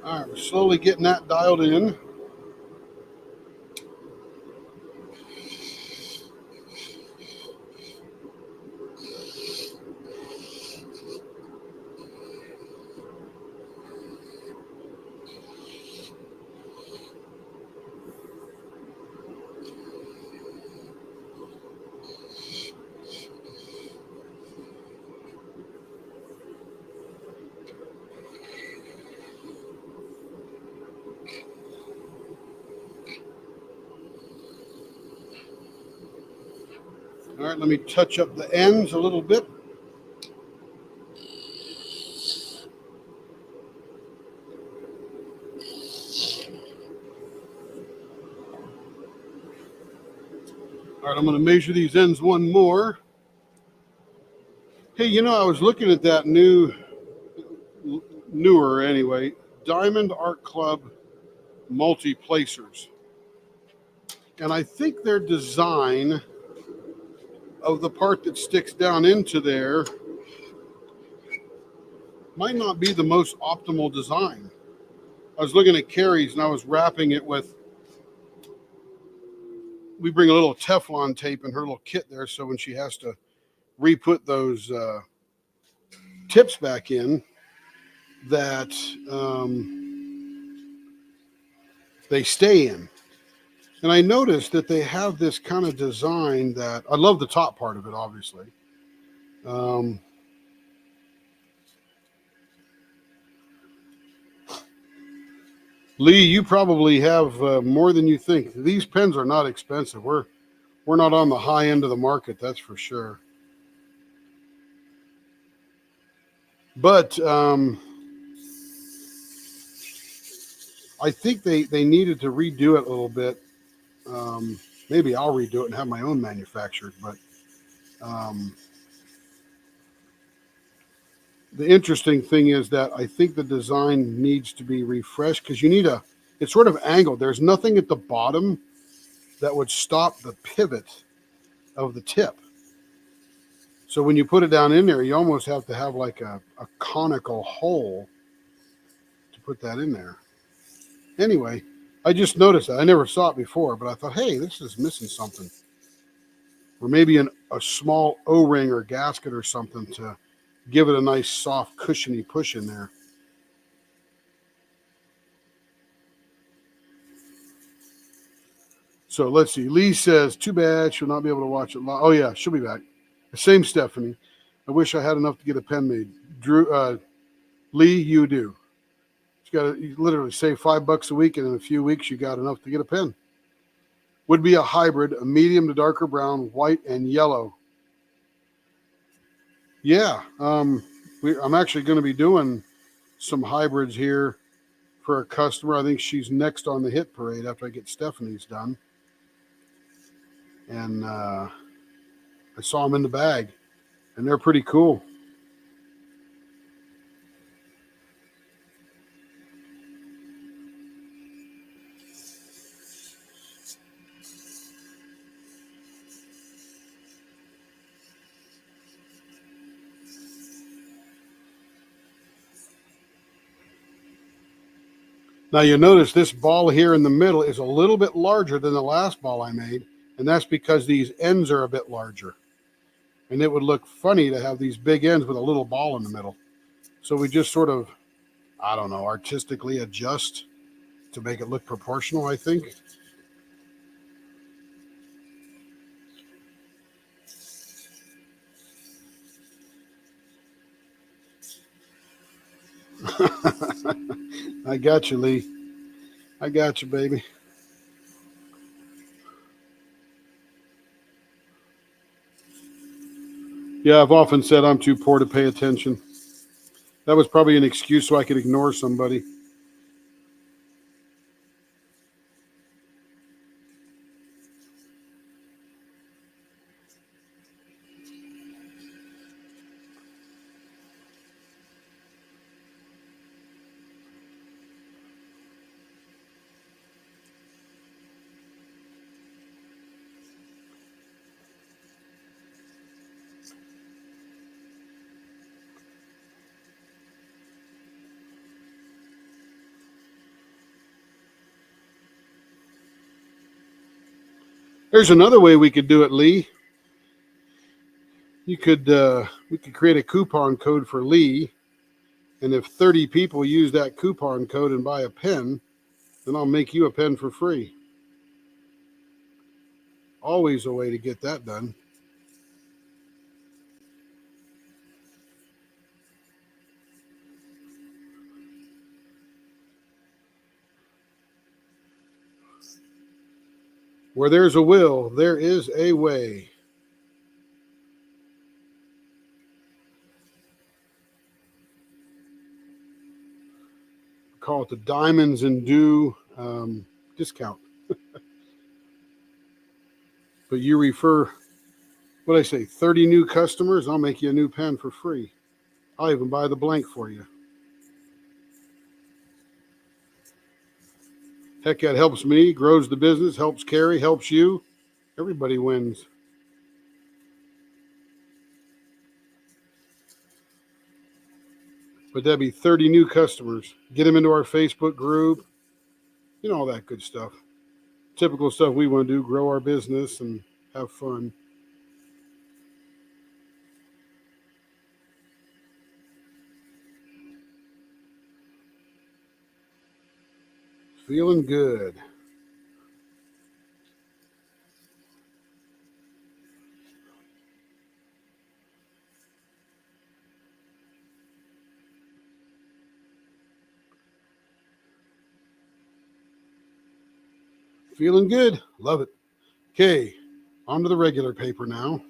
A: All right, we're slowly getting that dialed in. All right, let me touch up the ends a little bit. All right, I'm going to measure these ends one more. Hey, you know, I was looking at that newer anyway, Diamond Art Club multi-placers. And I think their design of the part that sticks down into there might not be the most optimal design. I was looking at Carrie's and I was wrapping it with, we bring a little Teflon tape in her little kit there, so when she has to re-put those tips back in, that they stay in. And I noticed that they have this kind of design that, I love the top part of it, obviously. Lee, you probably have more than you think. These pens are not expensive. We're not on the high end of the market, that's for sure. But I think they needed to redo it a little bit. Maybe I'll redo it and have my own manufactured. But the interesting thing is that I think the design needs to be refreshed because you need it's sort of angled. There's nothing at the bottom that would stop the pivot of the tip. So when you put it down in there, you almost have to have like a conical hole to put that in there. Anyway, I just noticed that. I never saw it before, but I thought, hey, this is missing something. Or maybe a small O-ring or gasket or something to give it a nice, soft, cushiony push in there. So let's see. Lee says, too bad she'll not be able to watch it live. Oh, yeah, she'll be back. The same Stephanie. I wish I had enough to get a pen made. Drew, Lee, you do. You literally save $5 a week, and in a few weeks, you got enough to get a pen. Would be a hybrid, a medium to darker brown, white, and yellow. Yeah, I'm actually going to be doing some hybrids here for a customer. I think she's next on the hit parade after I get Stephanie's done. And I saw them in the bag, and they're pretty cool. Now you'll notice this ball here in the middle is a little bit larger than the last ball I made, and that's because these ends are a bit larger. And it would look funny to have these big ends with a little ball in the middle. So we just sort of, I don't know, artistically adjust to make it look proportional, I think. I got you, Lee. I got you, baby. Yeah, I've often said I'm too poor to pay attention. That was probably an excuse so I could ignore somebody. There's another way we could do it, Lee. We could create a coupon code for Lee, and if 30 people use that coupon code and buy a pen, then I'll make you a pen for free. Always a way to get that done. Where there's a will, there is a way. call it the Diamonds and Dew discount. But you refer, what I say, 30 new customers, I'll make you a new pen for free. I'll even buy the blank for you. Heck, that helps me, grows the business, helps Carrie, helps you. Everybody wins. But that'd be 30 new customers. Get them into our Facebook group. You know, all that good stuff. Typical stuff we want to do, grow our business and have fun. Feeling good. Feeling good. Love it. Okay, on to the regular paper now.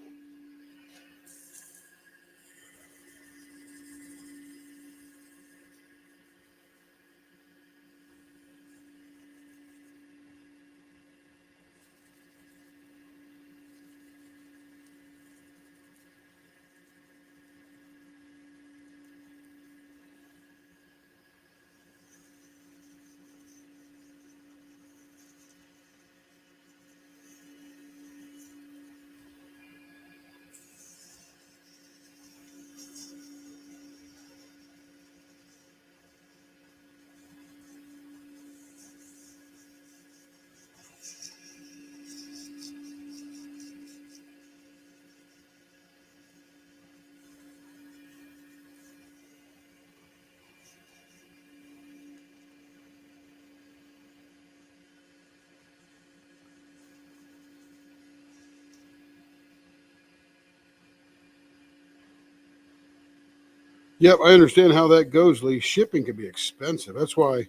A: Yep, I understand how that goes, Lee. Shipping can be expensive. That's why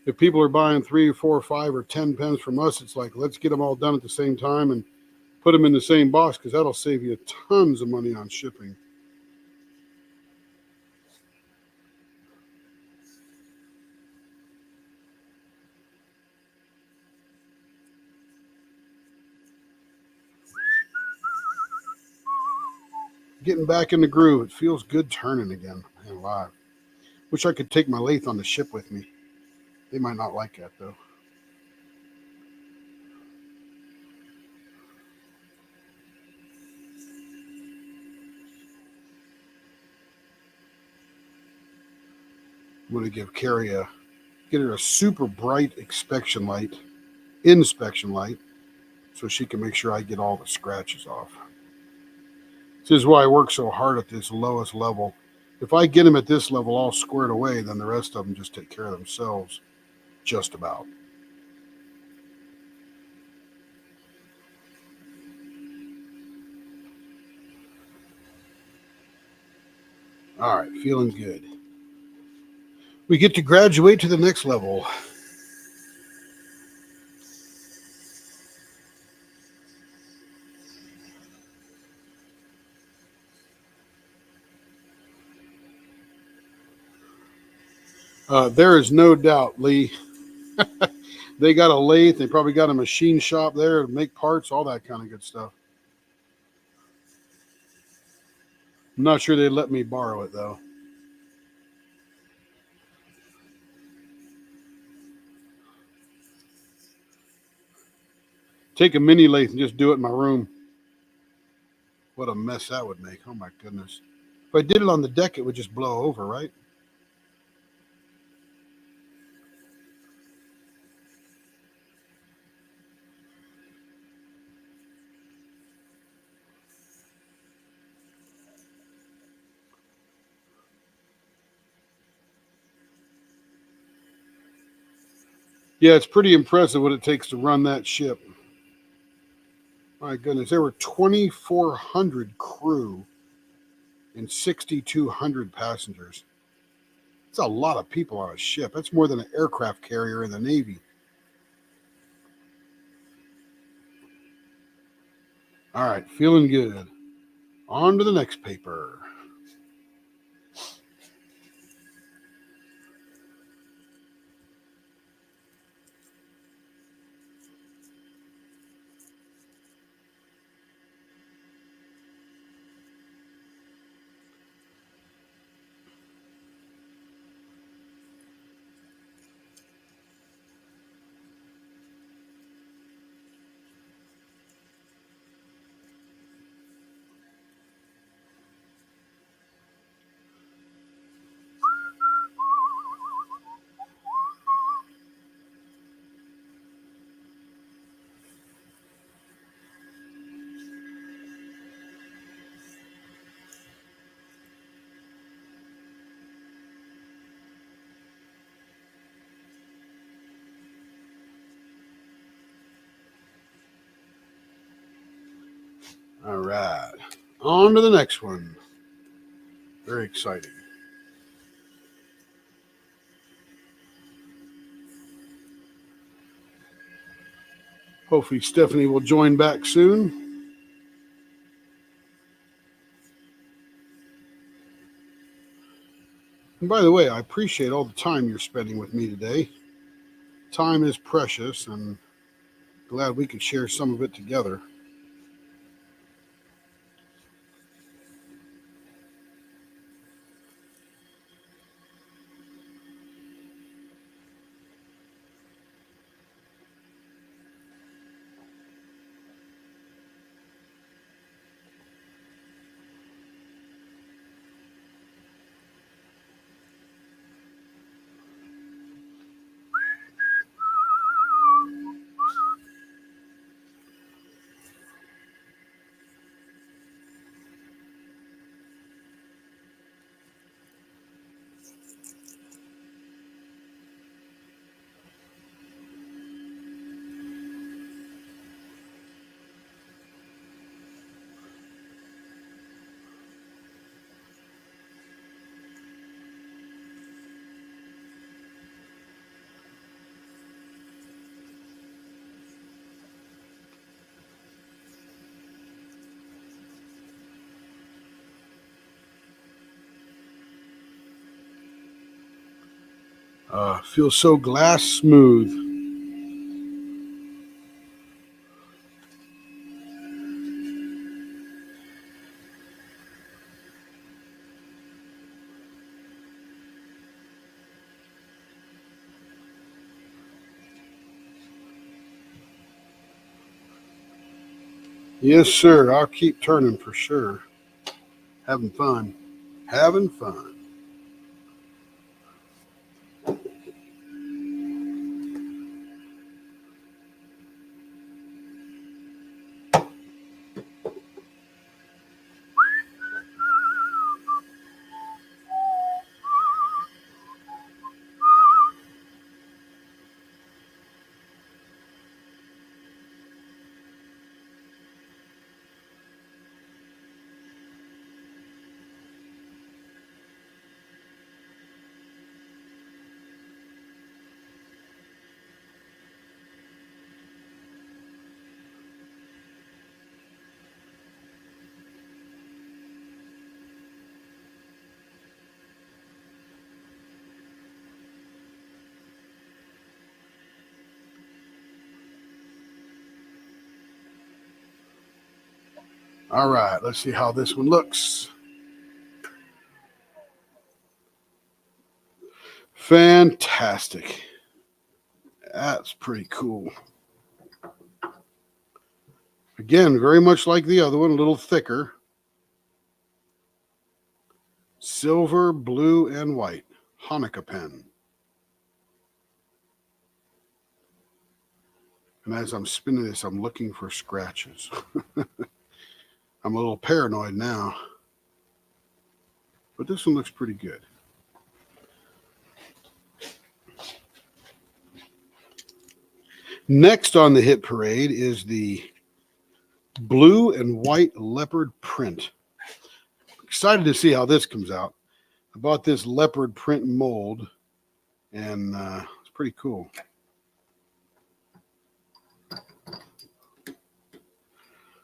A: if people are buying 3, 4, 5, or 10 pens from us, it's like, let's get them all done at the same time and put them in the same box because that'll save you tons of money on shipping. Getting back in the groove. It feels good turning again and live. Wish I could take my lathe on the ship with me. They might not like that, though. I'm going to give Carrie get her a super bright inspection light, so she can make sure I get all the scratches off. This is why I work so hard at this lowest level. If I get them at this level all squared away, then the rest of them just take care of themselves, just about. All right, feeling good. We get to graduate to the next level. There is no doubt, Lee. They got a lathe. They probably got a machine shop there to make parts, all that kind of good stuff. I'm not sure they'd let me borrow it, though. Take a mini lathe and just do it in my room. What a mess that would make. Oh, my goodness. If I did it on the deck, it would just blow over, right? Yeah, it's pretty impressive what it takes to run that ship. My goodness, there were 2,400 crew and 6,200 passengers. That's a lot of people on a ship. That's more than an aircraft carrier in the Navy. All right, feeling good. On to the next paper. All right. On to the next one. Very exciting. Hopefully Stephanie will join back soon. And by the way, I appreciate all the time you're spending with me today. Time is precious, and glad we could share some of it together. Feels so glass smooth. Yes, sir. I'll keep turning for sure. Having fun. Having fun. All right, let's see how this one looks. Fantastic. That's pretty cool. Again, very much like the other one, a little thicker. Silver, blue, and white. Hanukkah pen. And as I'm spinning this, I'm looking for scratches. I'm a little paranoid now. But this one looks pretty good. Next on the hit parade is the blue and white leopard print. Excited to see how this comes out. I bought this leopard print mold, and it's pretty cool.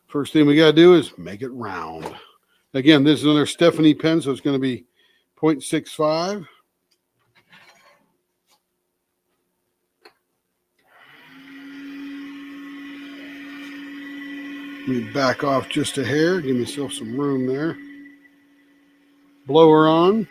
A: First thing we got to do is make it round. Again, this is another Stephanie pen, so it's going to be 0.65. Let me back off just a hair, give myself some room there. Blower on.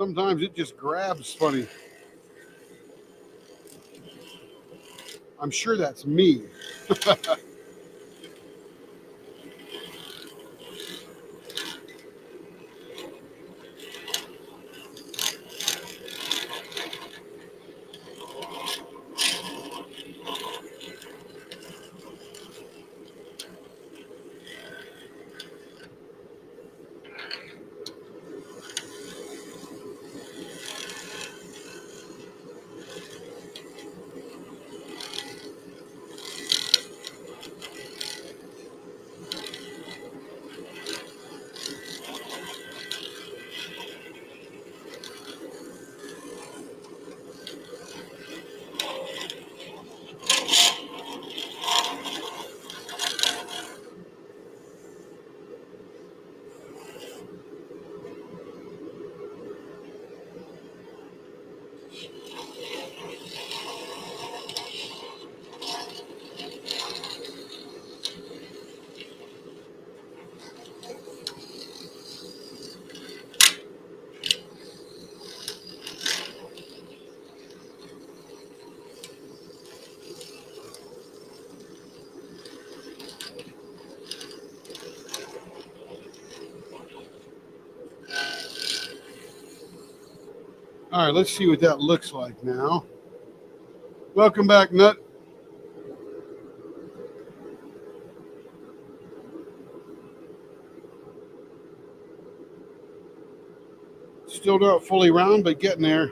A: sometimes it just grabs funny. I'm sure that's me. All right, let's see what that looks like now. Welcome back, Nut. Still not fully round, but getting there.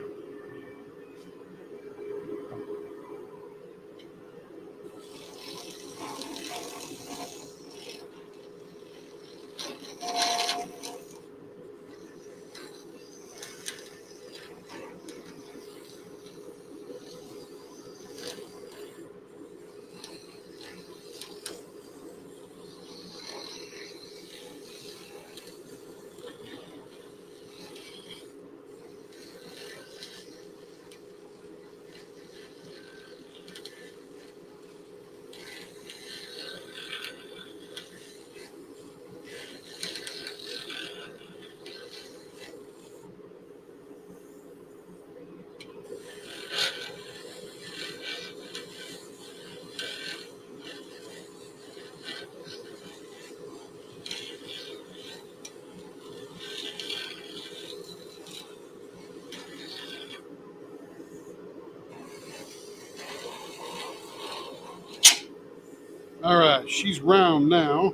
A: All right, she's round now.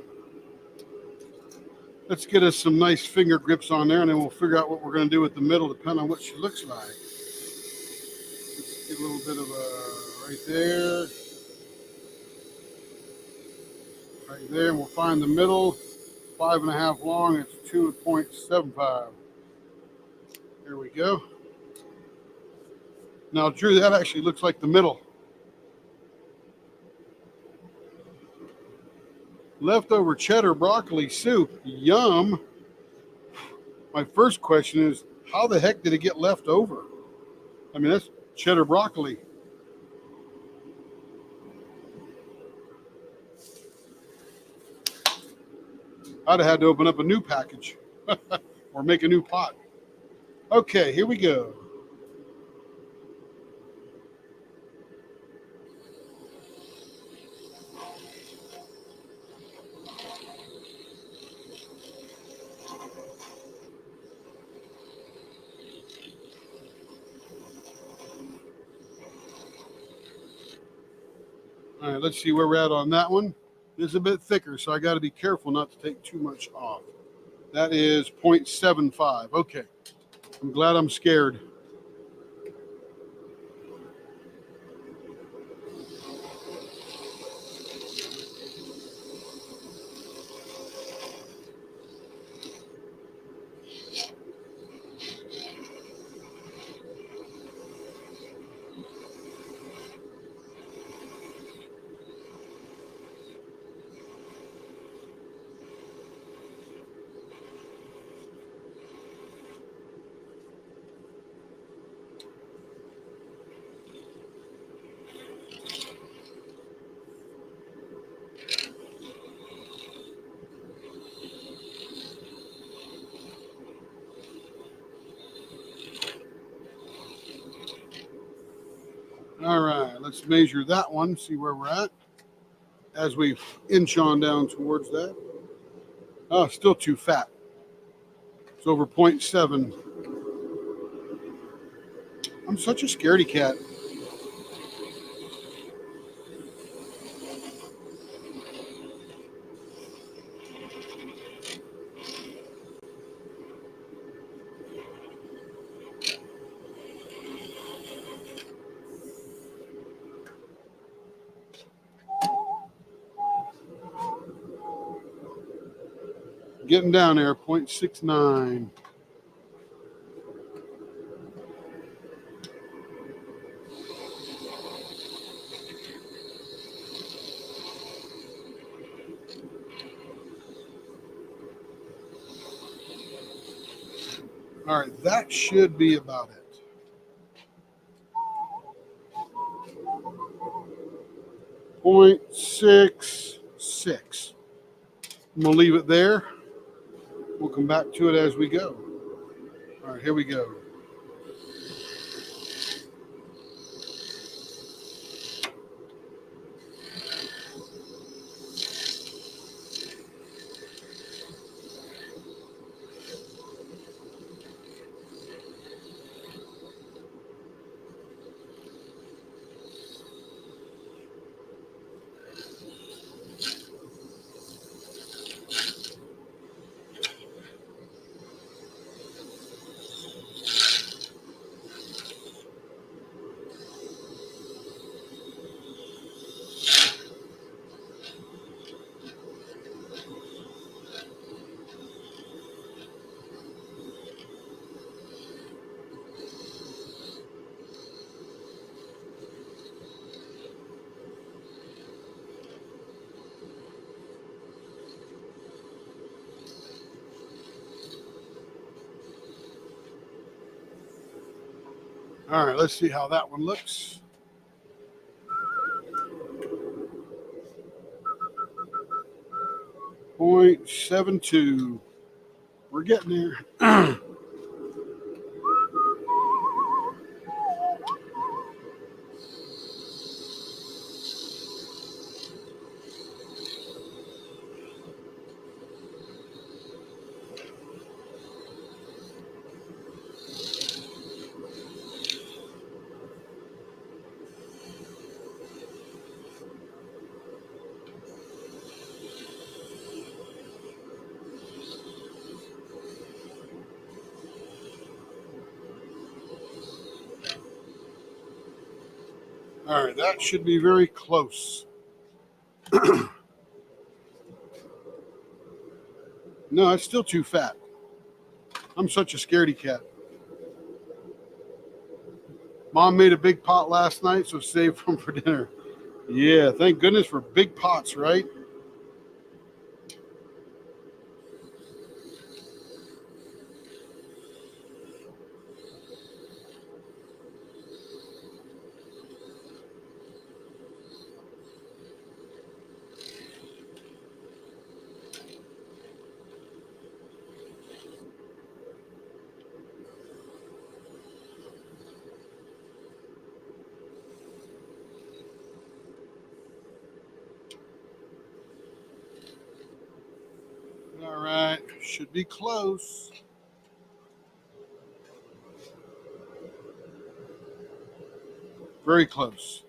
A: Let's get us some nice finger grips on there, and then we'll figure out what we're going to do with the middle, depending on what she looks like. Let's get a little bit of a right there. Right there, and we'll find the middle. 5.5 long, it's 2.75. There we go. Now, Drew, that actually looks like the middle. Leftover cheddar broccoli soup. Yum. My first question is, how the heck did it get left over? I mean, that's cheddar broccoli. I'd have had to open up a new package or make a new pot. Okay, here we go. All right, let's see where we're at on that one. This is a bit thicker, so I got to be careful not to take too much off. That is 0.75. Okay, I'm glad I'm scared. let's measure that one, see where we're at as we inch on down towards that. Oh, still too fat. It's over 0.7. I'm such a scaredy cat. Getting down there, 0.69. All right, that should be about it. 0.66. I'm gonna leave it there. We'll come back to it as we go. All right, here we go. All right, let's see how that one looks. .72. We're getting there. All right, that should be very close. No, it's still too fat. I'm such a scaredy cat. Mom made a big pot last night, so saved them for dinner. Yeah, thank goodness for big pots, right? All right, should be close. Very close.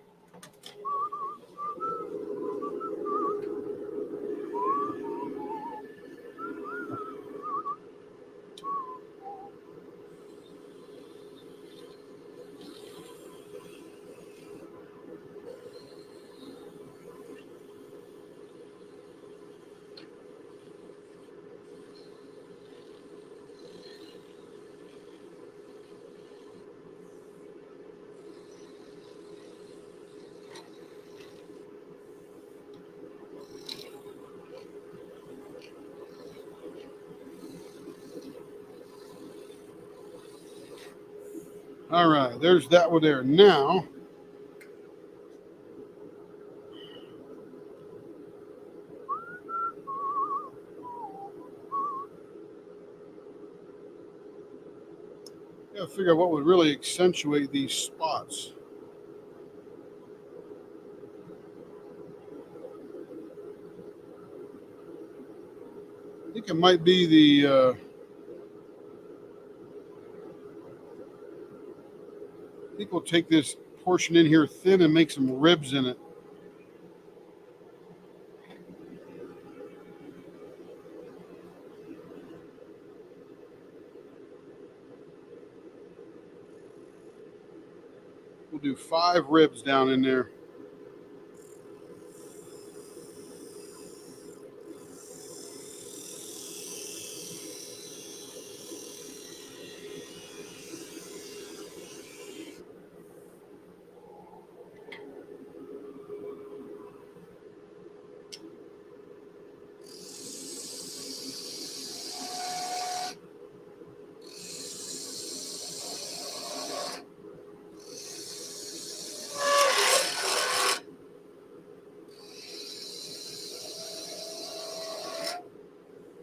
A: All right, there's that one there. Now, gotta figure out what would really accentuate these spots. think it might be the, I think we'll take this portion in here thin and make some ribs in it. We'll do 5 ribs down in there.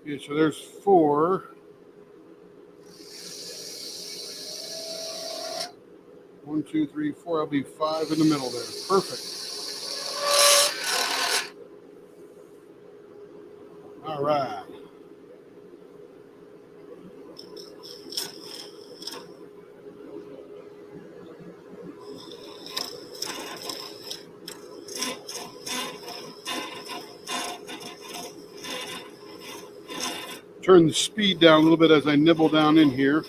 A: Okay, so there's 4. 1, 2, 3, 4. I'll be 5 in the middle there. Perfect. All right. Turn the speed down a little bit as I nibble down in here.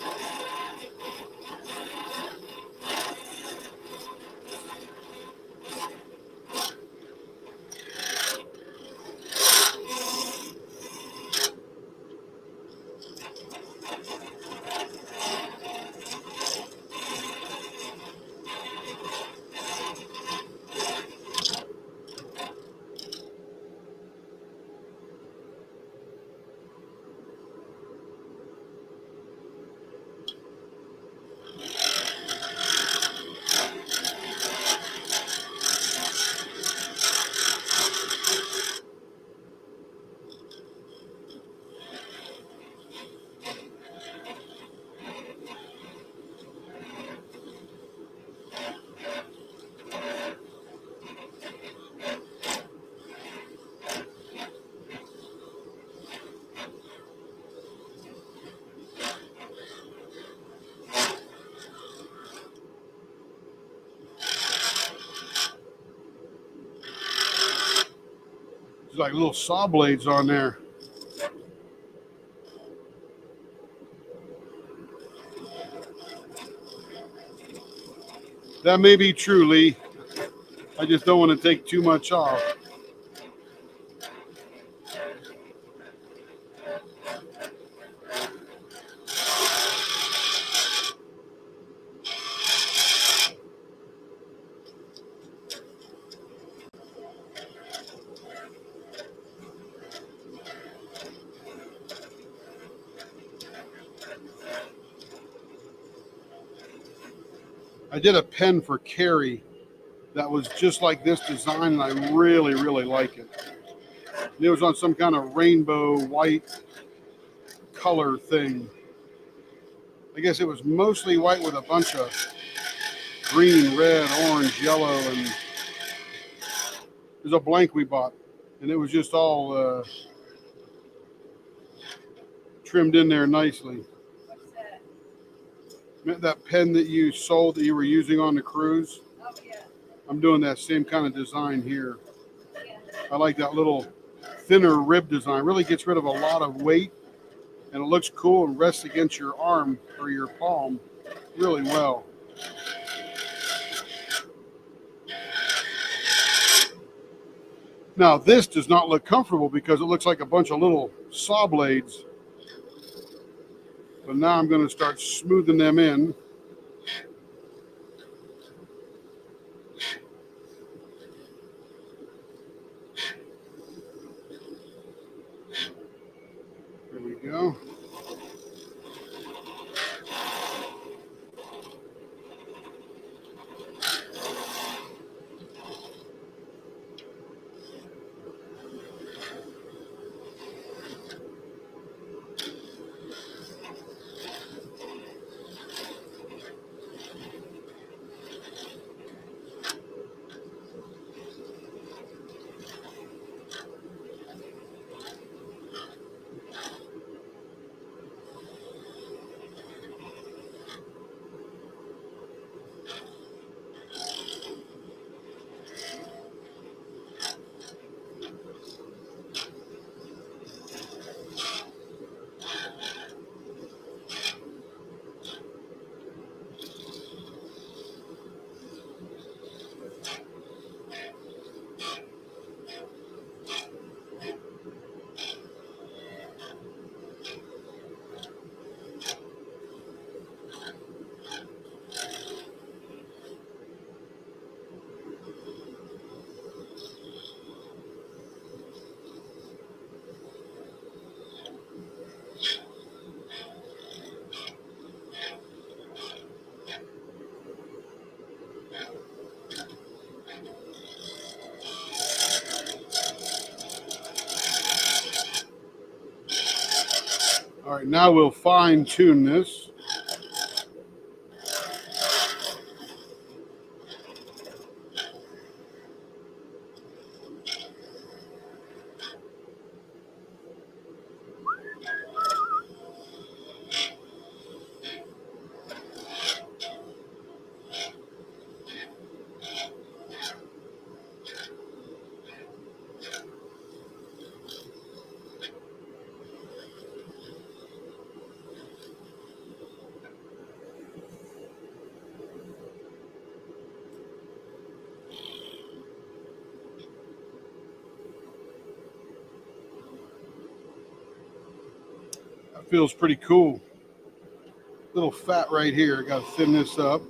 A: There's like little saw blades on there. That may be true, Lee. I just don't want to take too much off. I did a pen for Carrie that was just like this design, and I really, really like it. And it was on some kind of rainbow white color thing. I guess it was mostly white with a bunch of green, red, orange, yellow, and there's a blank we bought, and it was just all trimmed in there nicely.
B: What's that?
A: That pen that you sold that you were using on the cruise,
B: Oh, yeah.
A: I'm doing that same kind of design here.
B: Yeah.
A: I like that little thinner rib design. Really gets rid of a lot of weight, and it looks cool and rests against your arm or your palm really well. Now this does not look comfortable because it looks like a bunch of little saw blades. But now I'm going to start smoothing them in. There we go. right, now we'll fine tune this. That feels pretty cool. Little fat right here. Got to thin this up.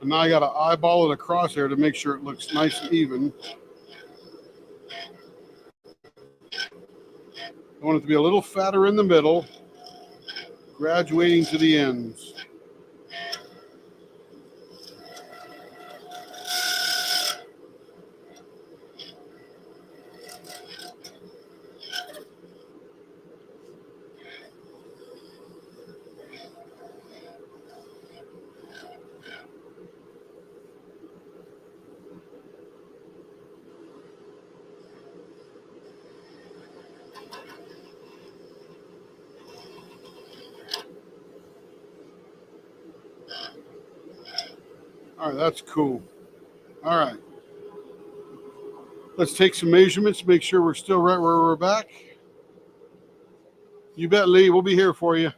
A: And now I got to eyeball it across there to make sure it looks nice and even. I want it to be a little fatter in the middle, graduating to the ends. All right, that's cool. All right. Let's take some measurements, make sure we're still right where we're back. You bet, Lee. We'll be here for you.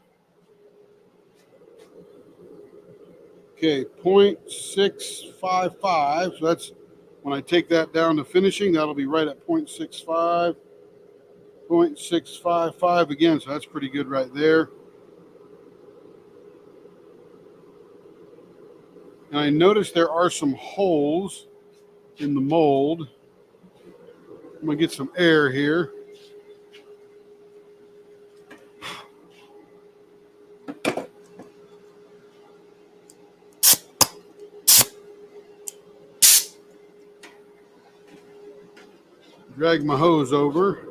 A: Okay, 0.655. So that's when I take that down to finishing, that'll be right at 0.65. 0.655 again, so that's pretty good right there. And I noticed there are some holes in the mold. I'm going to get some air here. Drag my hose over.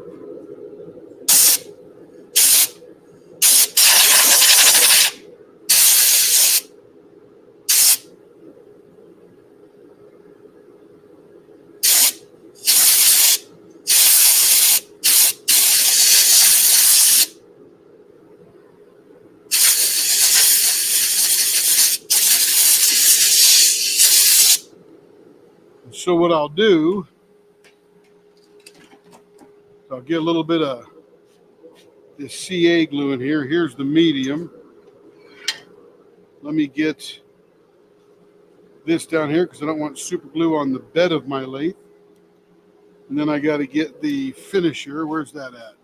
A: So what I'll do is I'll get a little bit of this CA glue in here. Here's the medium. Let me get this down here because I don't want super glue on the bed of my lathe. And then I got to get the finisher. Where's that at?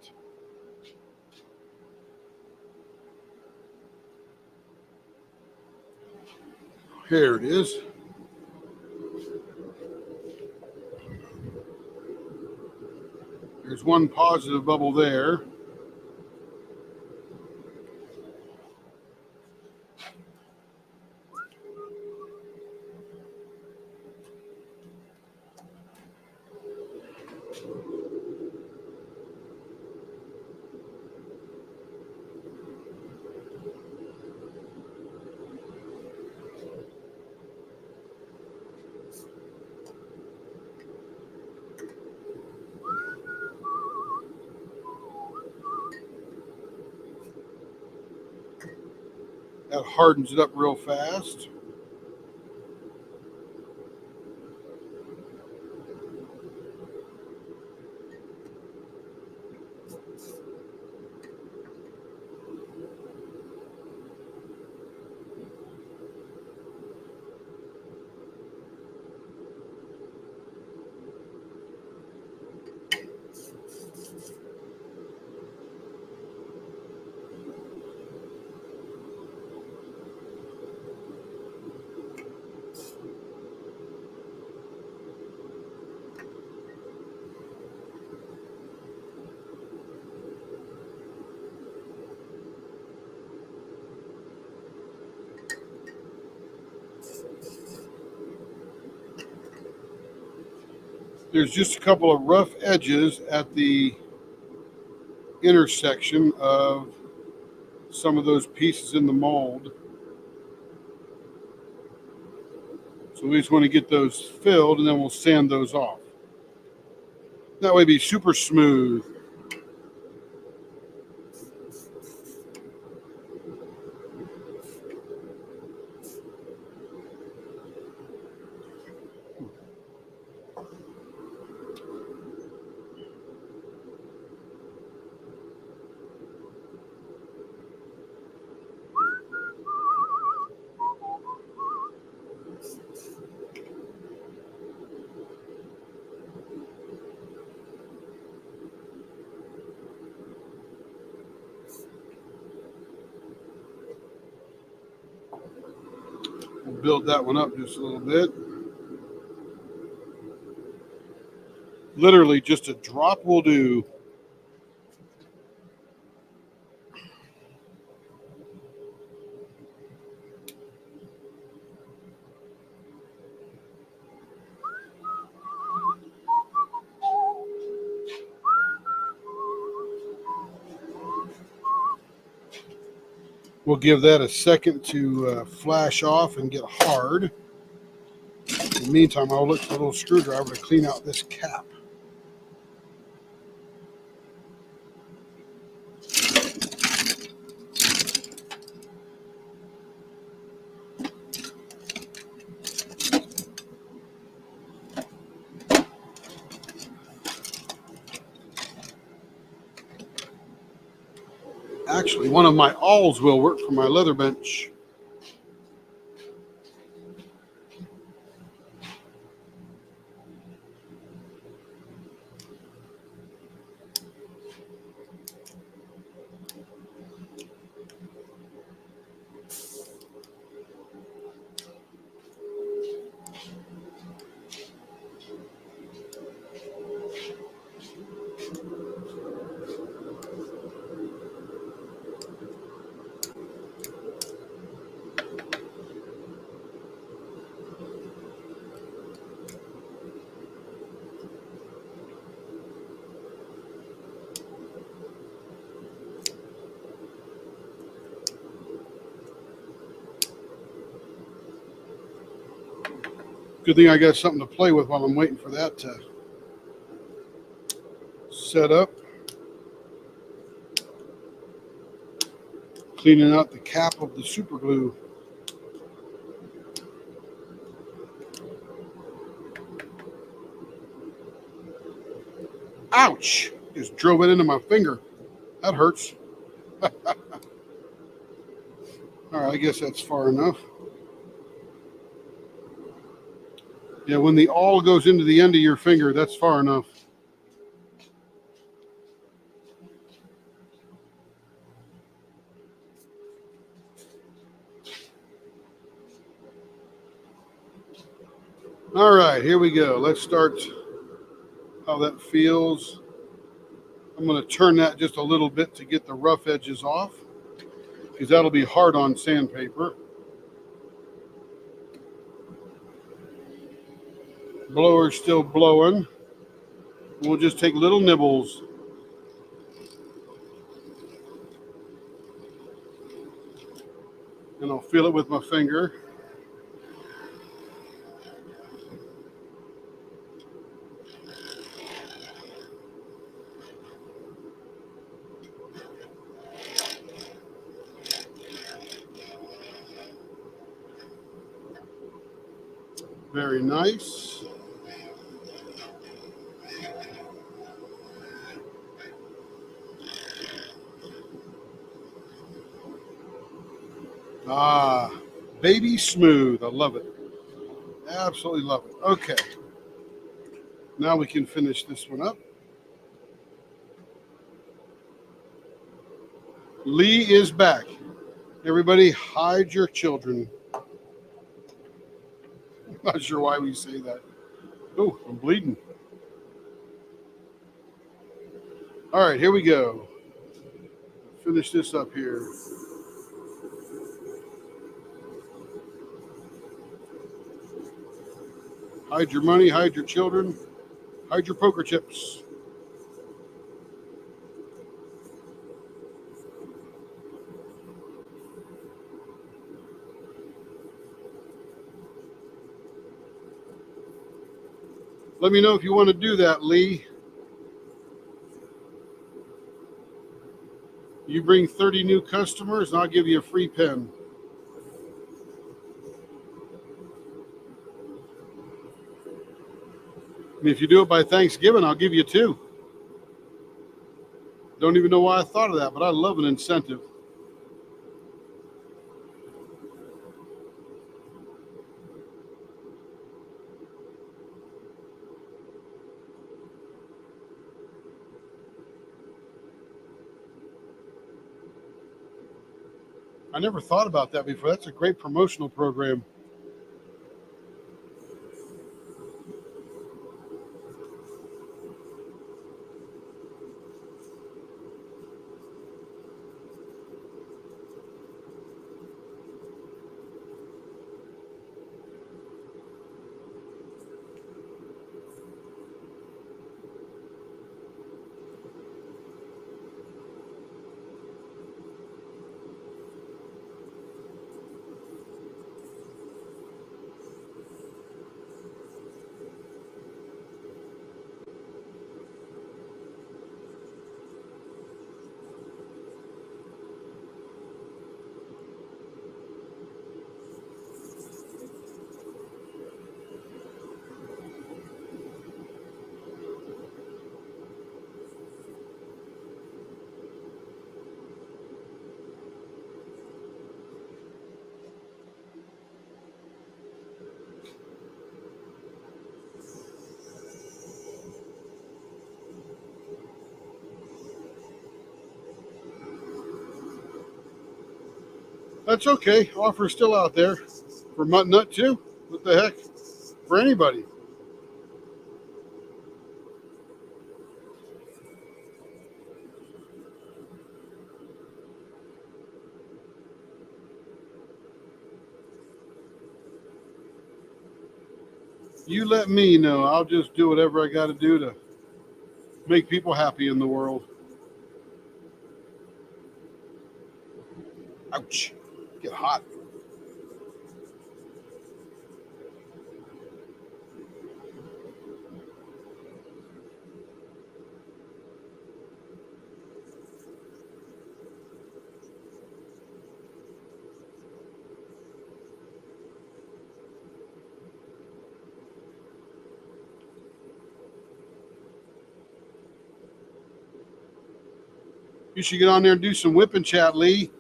A: Here it is. There's one positive bubble there. That hardens it up real fast. There's just a couple of rough edges at the intersection of some of those pieces in the mold. So we just want to get those filled, and then we'll sand those off. That way, be super smooth. We'll build that one up just a little bit. Literally, just a drop will do. We'll give that a second to flash off and get hard. In the meantime, I'll look for a little screwdriver to clean out this cap. Actually, one of my awls will work for my leather bench. Good thing I got something to play with while I'm waiting for that to set up. Cleaning out the cap of the super glue. Ouch! Just drove it into my finger. That hurts. All right, I guess that's far enough. Yeah, when the awl goes into the end of your finger, that's far enough. All right, here we go. Let's start how that feels. I'm going to turn that just a little bit to get the rough edges off, because that'll be hard on sandpaper. Blower's still blowing. We'll just take little nibbles. And I'll feel it with my finger. Very nice. Ah, baby smooth. I love it. Absolutely love it. Okay. Now we can finish this one up. Lee is back. Everybody hide your children. Not sure why we say that. Oh, I'm bleeding. All right, here we go. Finish this up here. Hide your money, hide your children, Hide your poker chips. Let me know if you want to do that, Lee. You bring 30 new customers, and I'll give you a free pen. And if you do it by Thanksgiving, I'll give you 2. Don't even know why I thought of that, but I love an incentive. I never thought about that before. That's a great promotional program. That's okay. Offer's still out there for Mutt Nut too. What the heck? For anybody. You let me know. I'll just do whatever I got to do to make people happy in the world. Ouch. Get hot. You should get on there and do some whipping chat, Lee.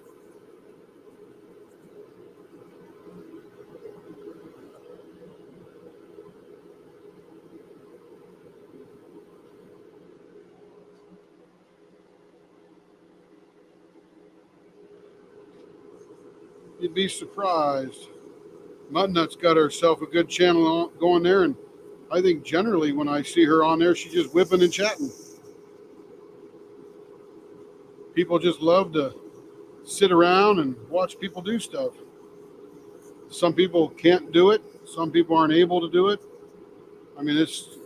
A: You'd be surprised. Mutt Nut's got herself a good channel going there, and I think generally when I see her on there, she's just whipping and chatting. People just love to sit around and watch people do stuff. Some people can't do it. Some people aren't able to do it. I mean, it's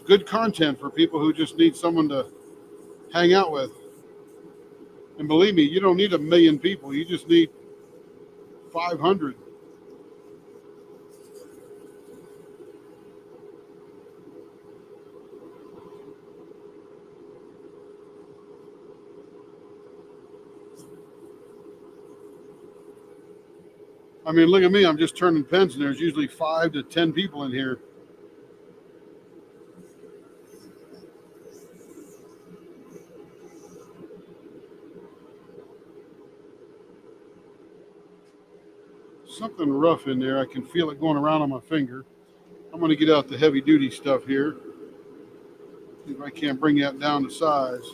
A: good content for people who just need someone to hang out with. And believe me, you don't need 1 million people. You just need 500. I mean, look at me. I'm just turning pens, and there's usually 5 to 10 people in here. Something rough in there. I can feel it going around on my finger. I'm going to get out the heavy duty stuff here. See if I can't bring that down to size.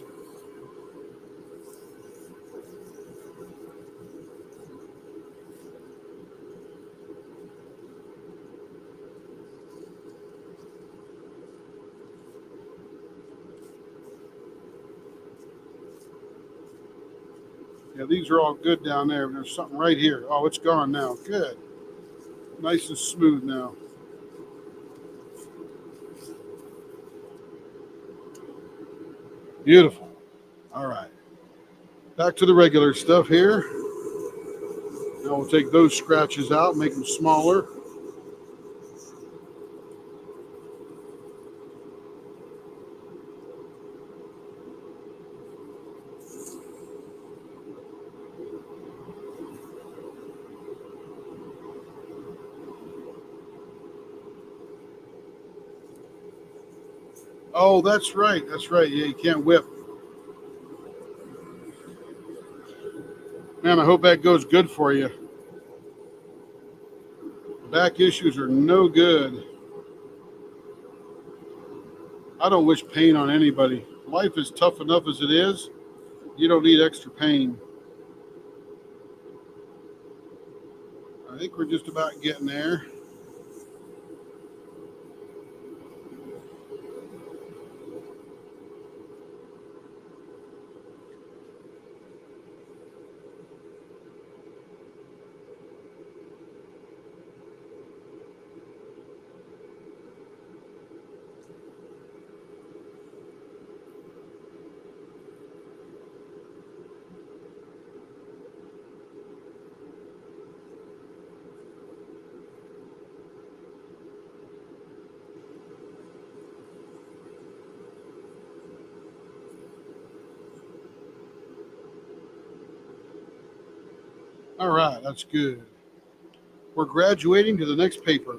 A: Yeah, these are all good down there. There's something right here. Oh, it's gone now. Good. Nice and smooth now. Beautiful. All right. Back to the regular stuff here. Now we'll take those scratches out, make them smaller. Oh, that's right. That's right. Yeah, you can't whip. Man, I hope that goes good for you. Back issues are no good. I don't wish pain on anybody. Life is tough enough as it is. You don't need extra pain. I think we're just about getting there. All right, that's good. We're graduating to the next paper.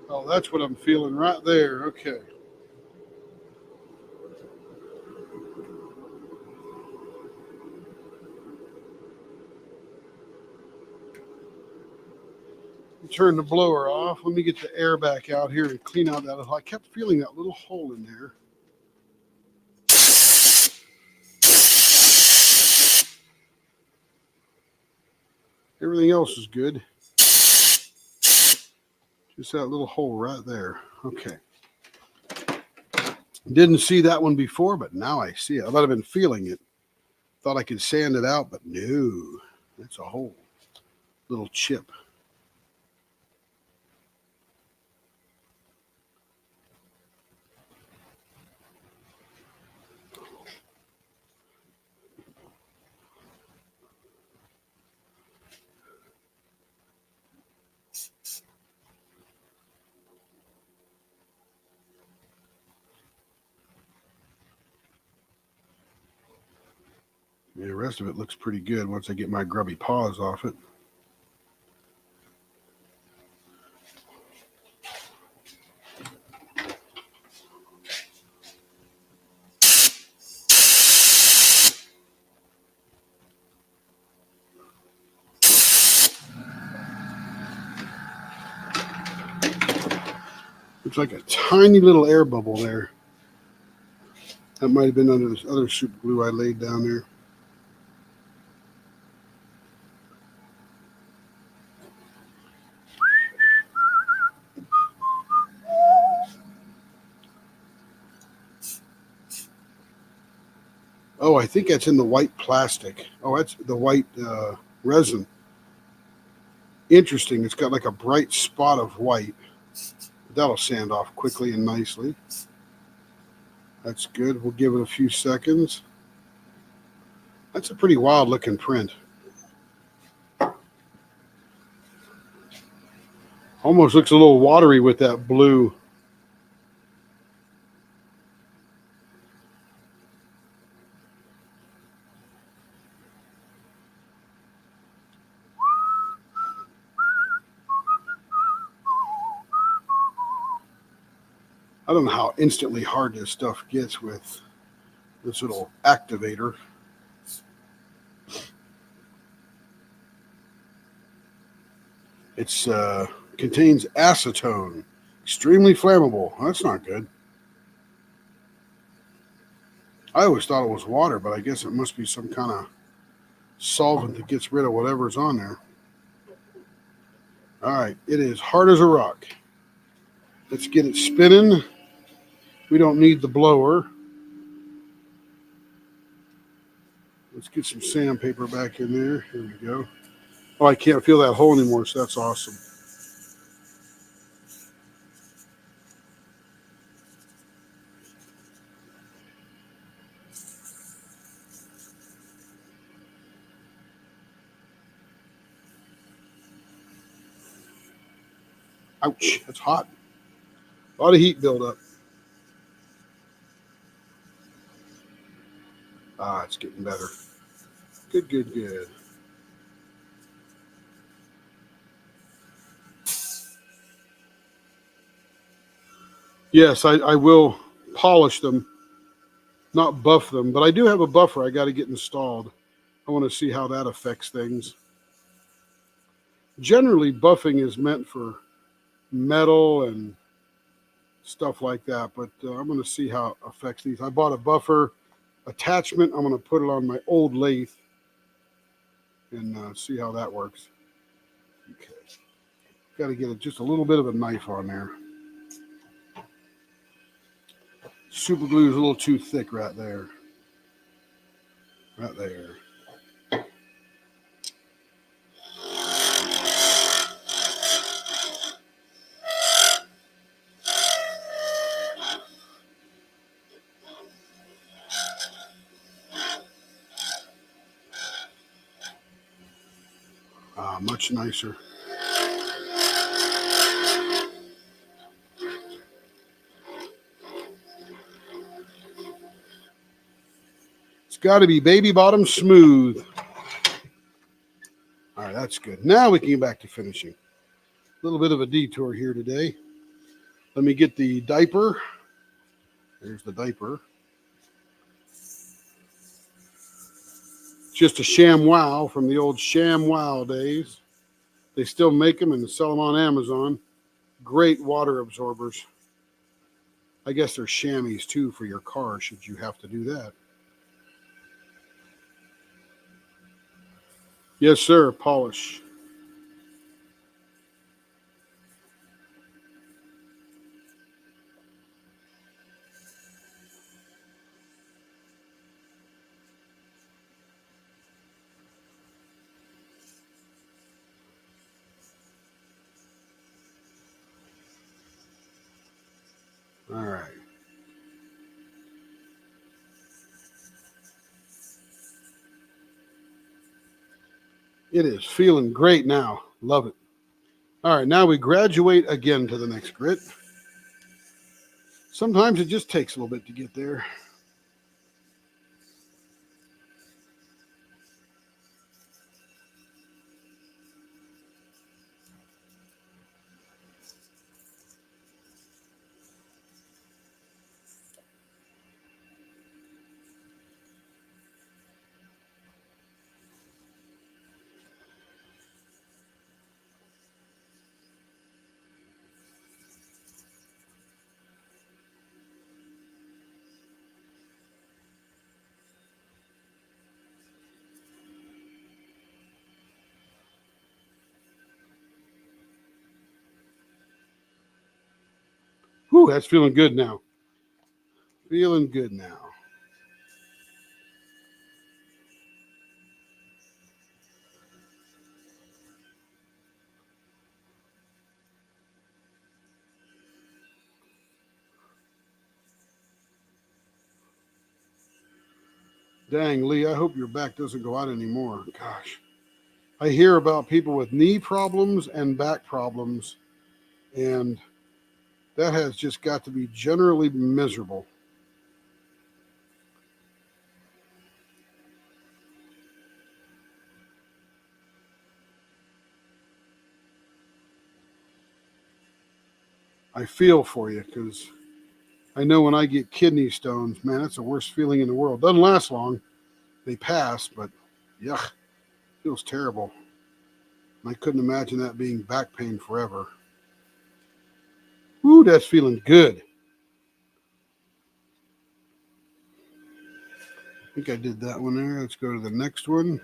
A: Oh, that's what I'm feeling right there. Okay. Turn the blower off. Let me get the air back out here and clean out that. I kept feeling that little hole in there. Everything else is good. Just that little hole right there. Okay. Didn't see that one before, but now I see it. I might have been feeling it. Thought I could sand it out, but no. That's a hole. Little chip. Yeah, the rest of it looks pretty good once I get my grubby paws off it. Looks like a tiny little air bubble there. That might have been under this other super glue I laid down there. Oh, I think that's in the white plastic. Oh, that's the white resin. Interesting. It's got like a bright spot of white. That'll sand off quickly and nicely. That's good. We'll give it a few seconds. That's a pretty wild looking print. Almost looks a little watery with that blue. I don't know how instantly hard this stuff gets with this little activator. It's contains acetone, extremely flammable. That's not good. I always thought it was water, but I guess it must be some kind of solvent that gets rid of whatever's on there. All right, it is hard as a rock. Let's get it spinning. We don't need the blower. Let's get some sandpaper back in there. Here we go. Oh, I can't feel that hole anymore, so that's awesome. Ouch, that's hot. A lot of heat buildup. Ah, it's getting better. Good, good, good. Yes, I will polish them, not buff them, but I do have a buffer I got to get installed. I want to see how that affects things. Generally, buffing is meant for metal and stuff like that, but I'm going to see how it affects these. I bought a buffer attachment. I'm going to put it on my old lathe and see how that works. Okay. Got to get just a little bit of a knife on there. Super glue is a little too thick right there. Right there. Much nicer. It's got to be baby bottom smooth. All right, that's good. Now we can get back to finishing. A little bit of a detour here today. Let me get the diaper. There's the diaper. Just a ShamWow from the old ShamWow days. They still make them and sell them on Amazon. Great water absorbers. I guess they're chamois too for your car should you have to do that. Yes, sir. Polish. All right. It is feeling great now. Love it. All right, now we graduate again to the next grit. Sometimes it just takes a little bit to get there. Whew, that's feeling good now. Feeling good now. Dang, Lee, I hope your back doesn't go out anymore. Gosh. I hear about people with knee problems and back problems, and that has just got to be generally miserable. I feel for you because I know when I get kidney stones, man, that's the worst feeling in the world. Doesn't last long. They pass, but yuck, feels terrible. I couldn't imagine that being back pain forever. Ooh, that's feeling good. I think I did that one there. Let's go to the next one.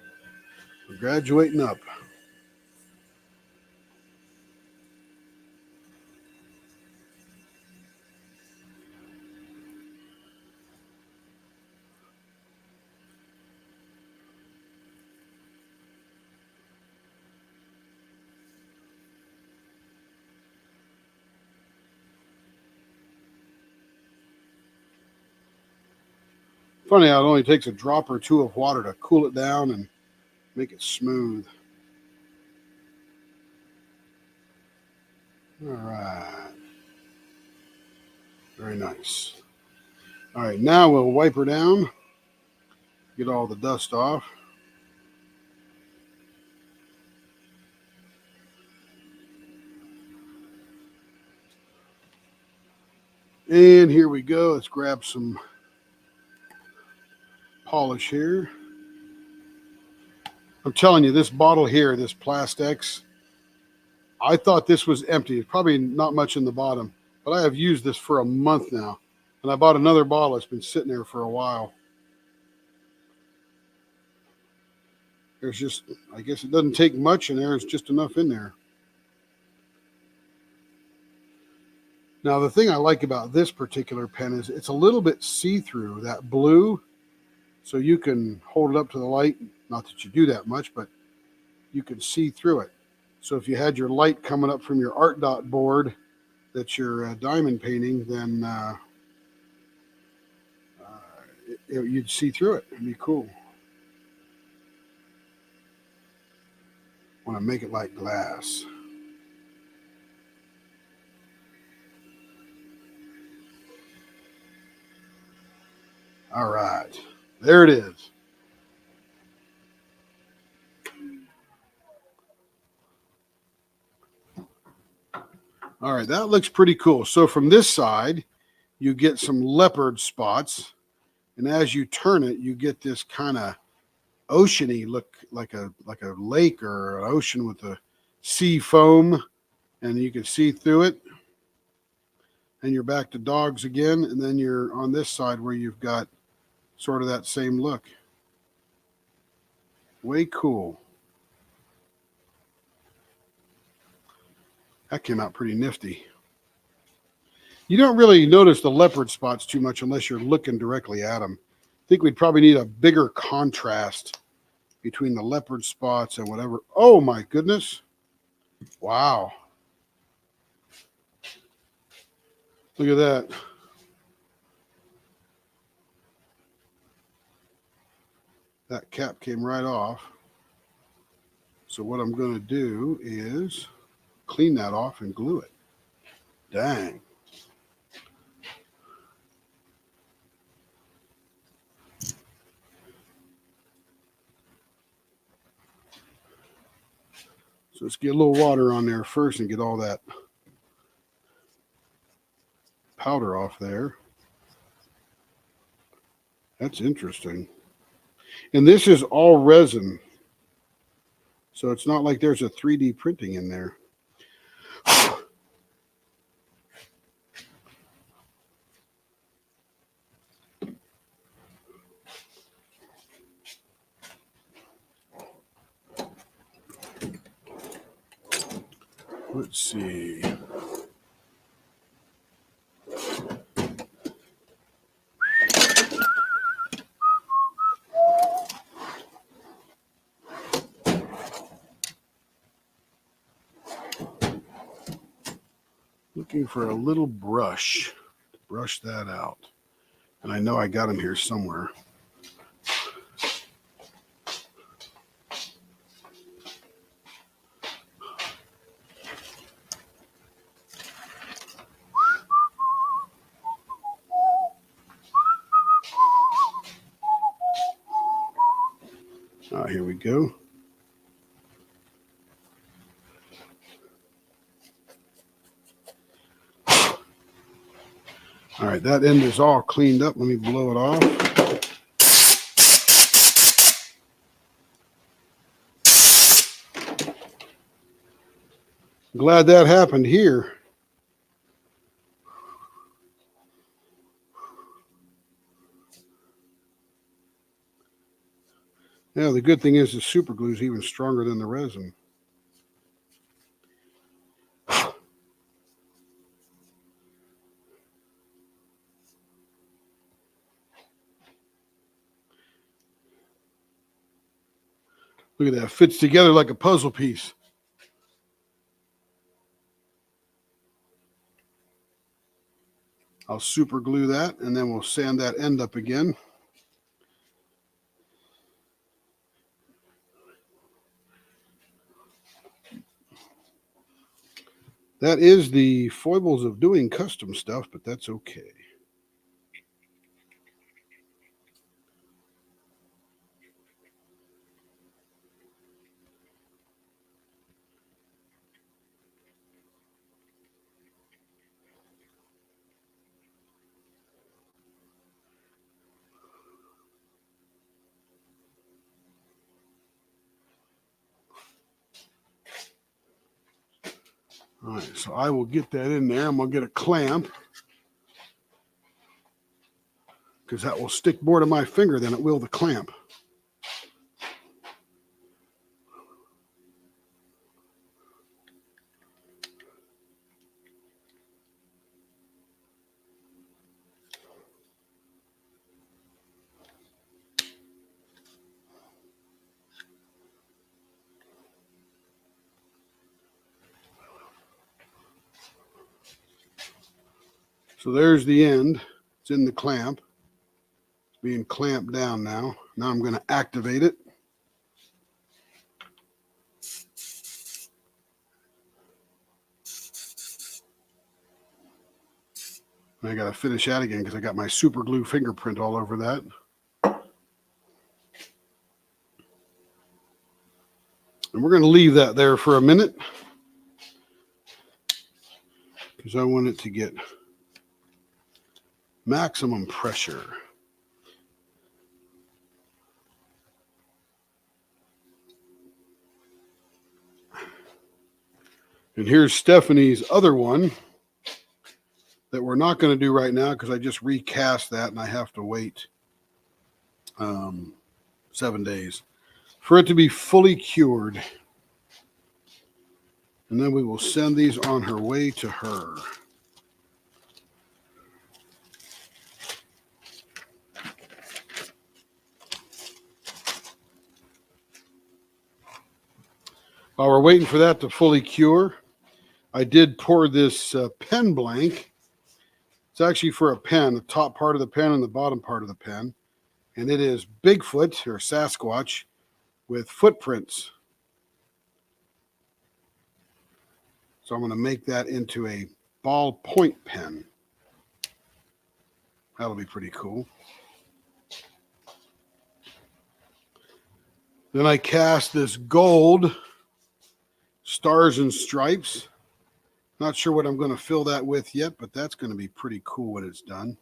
A: We're graduating up. Funny how it only takes a drop or two of water to cool it down and make it smooth. All right. Very nice. All right, now we'll wipe her down, get all the dust off. And here we go. Let's grab some polish here. I'm telling you, this bottle here, this Plastex, I thought this was empty. It's probably not much in the bottom, but I have used this for a month now. And I bought another bottle. It's been sitting there for a while. There's just, I guess it doesn't take much, and there's just enough in there. Now, the thing I like about this particular pen is it's a little bit see-through, that blue, so you can hold it up to the light. Not that you do that much, but you can see through it. So if you had your light coming up from your art dot board that you're diamond painting, then you'd see through it. It'd be cool. Want to make it like glass. All right, there it is. All right, that looks pretty cool. So from this side, you get some leopard spots, and as you turn it, you get this kind of oceany look, like a lake or an ocean with a sea foam, and you can see through it. And you're back to dogs again, and then you're on this side where you've got sort of that same look. Way cool. That came out pretty nifty. You don't really notice the leopard spots too much unless you're looking directly at them. I think we'd probably need a bigger contrast between the leopard spots and whatever. Oh my goodness. Wow. Look at that. That cap came right off. So what I'm going to do is clean that off and glue it. Dang. So let's get a little water on there first and get all that powder off there. That's interesting. And this is all resin. So it's not like there's a 3D printing in there. Let's see. Looking for a little brush to brush that out. And I know I got them here somewhere. here we go. All right, that end is all cleaned up. Let me blow it off. Glad that happened here. Yeah, the good thing is the super glue is even stronger than the resin. Look at that, fits together like a puzzle piece. I'll super glue that and then we'll sand that end up again. That is the foibles of doing custom stuff, but that's okay. All right, so I will get that in there. I'm going to get a clamp because that will stick more to my finger than it will the clamp. So there's the end. It's in the clamp. It's being clamped down now. Now I'm going to activate it. And I got to finish that again because I got my super glue fingerprint all over that. And we're going to leave that there for a minute because I want it to get maximum pressure. And here's Stephanie's other one that we're not going to do right now because I just recast that and I have to wait 7 days for it to be fully cured. And then we will send these on her way to her. While we're waiting for that to fully cure, I did pour this pen blank. It's actually for a pen, the top part of the pen and the bottom part of the pen. And it is Bigfoot or Sasquatch with footprints. So I'm going to make that into a ballpoint pen. That'll be pretty cool. Then I cast this gold Stars and Stripes. Not sure what I'm going to fill that with yet, but that's going to be pretty cool when it's done.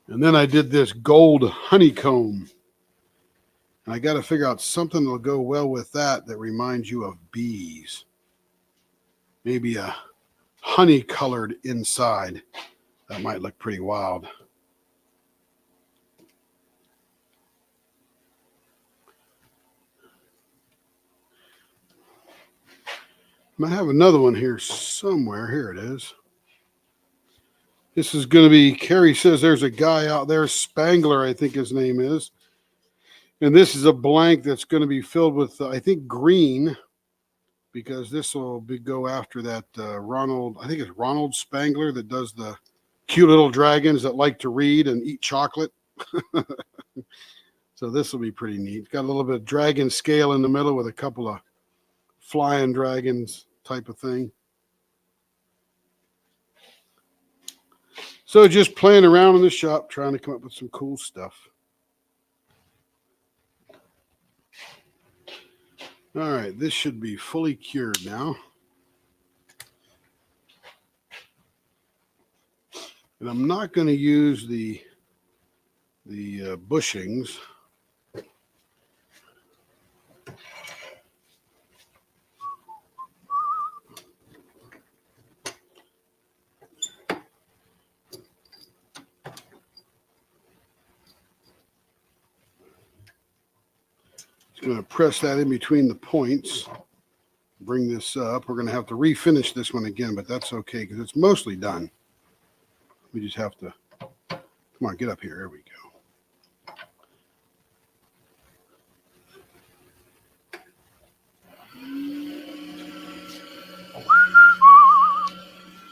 A: And then I did this gold honeycomb. And I got to figure out something that'll go well with that reminds you of bees. Maybe a honey-colored inside. That might look pretty wild. I have another one here somewhere. Here it is. This is going to be, Carrie says there's a guy out there, Spangler, I think his name is. And this is a blank that's going to be filled with, I think, green, because this will go after that Ronald, I think it's Ronald Spangler that does the cute little dragons that like to read and eat chocolate. So this will be pretty neat. It's got a little bit of dragon scale in the middle with a couple of flying dragons type of thing. So just playing around in the shop, trying to come up with some cool stuff. All right, this should be fully cured now. And I'm not going to use the bushings. Just going to press that in between the points. Bring this up. We're going to have to refinish this one again, but that's okay because it's mostly done. We just have to, come on, get up here. There we go.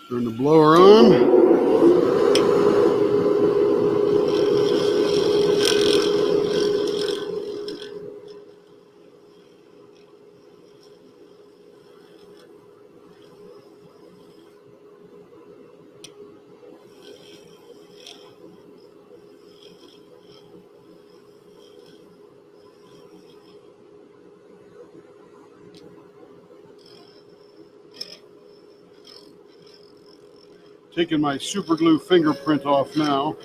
A: Turn the blower on. Taking my super glue fingerprint off now.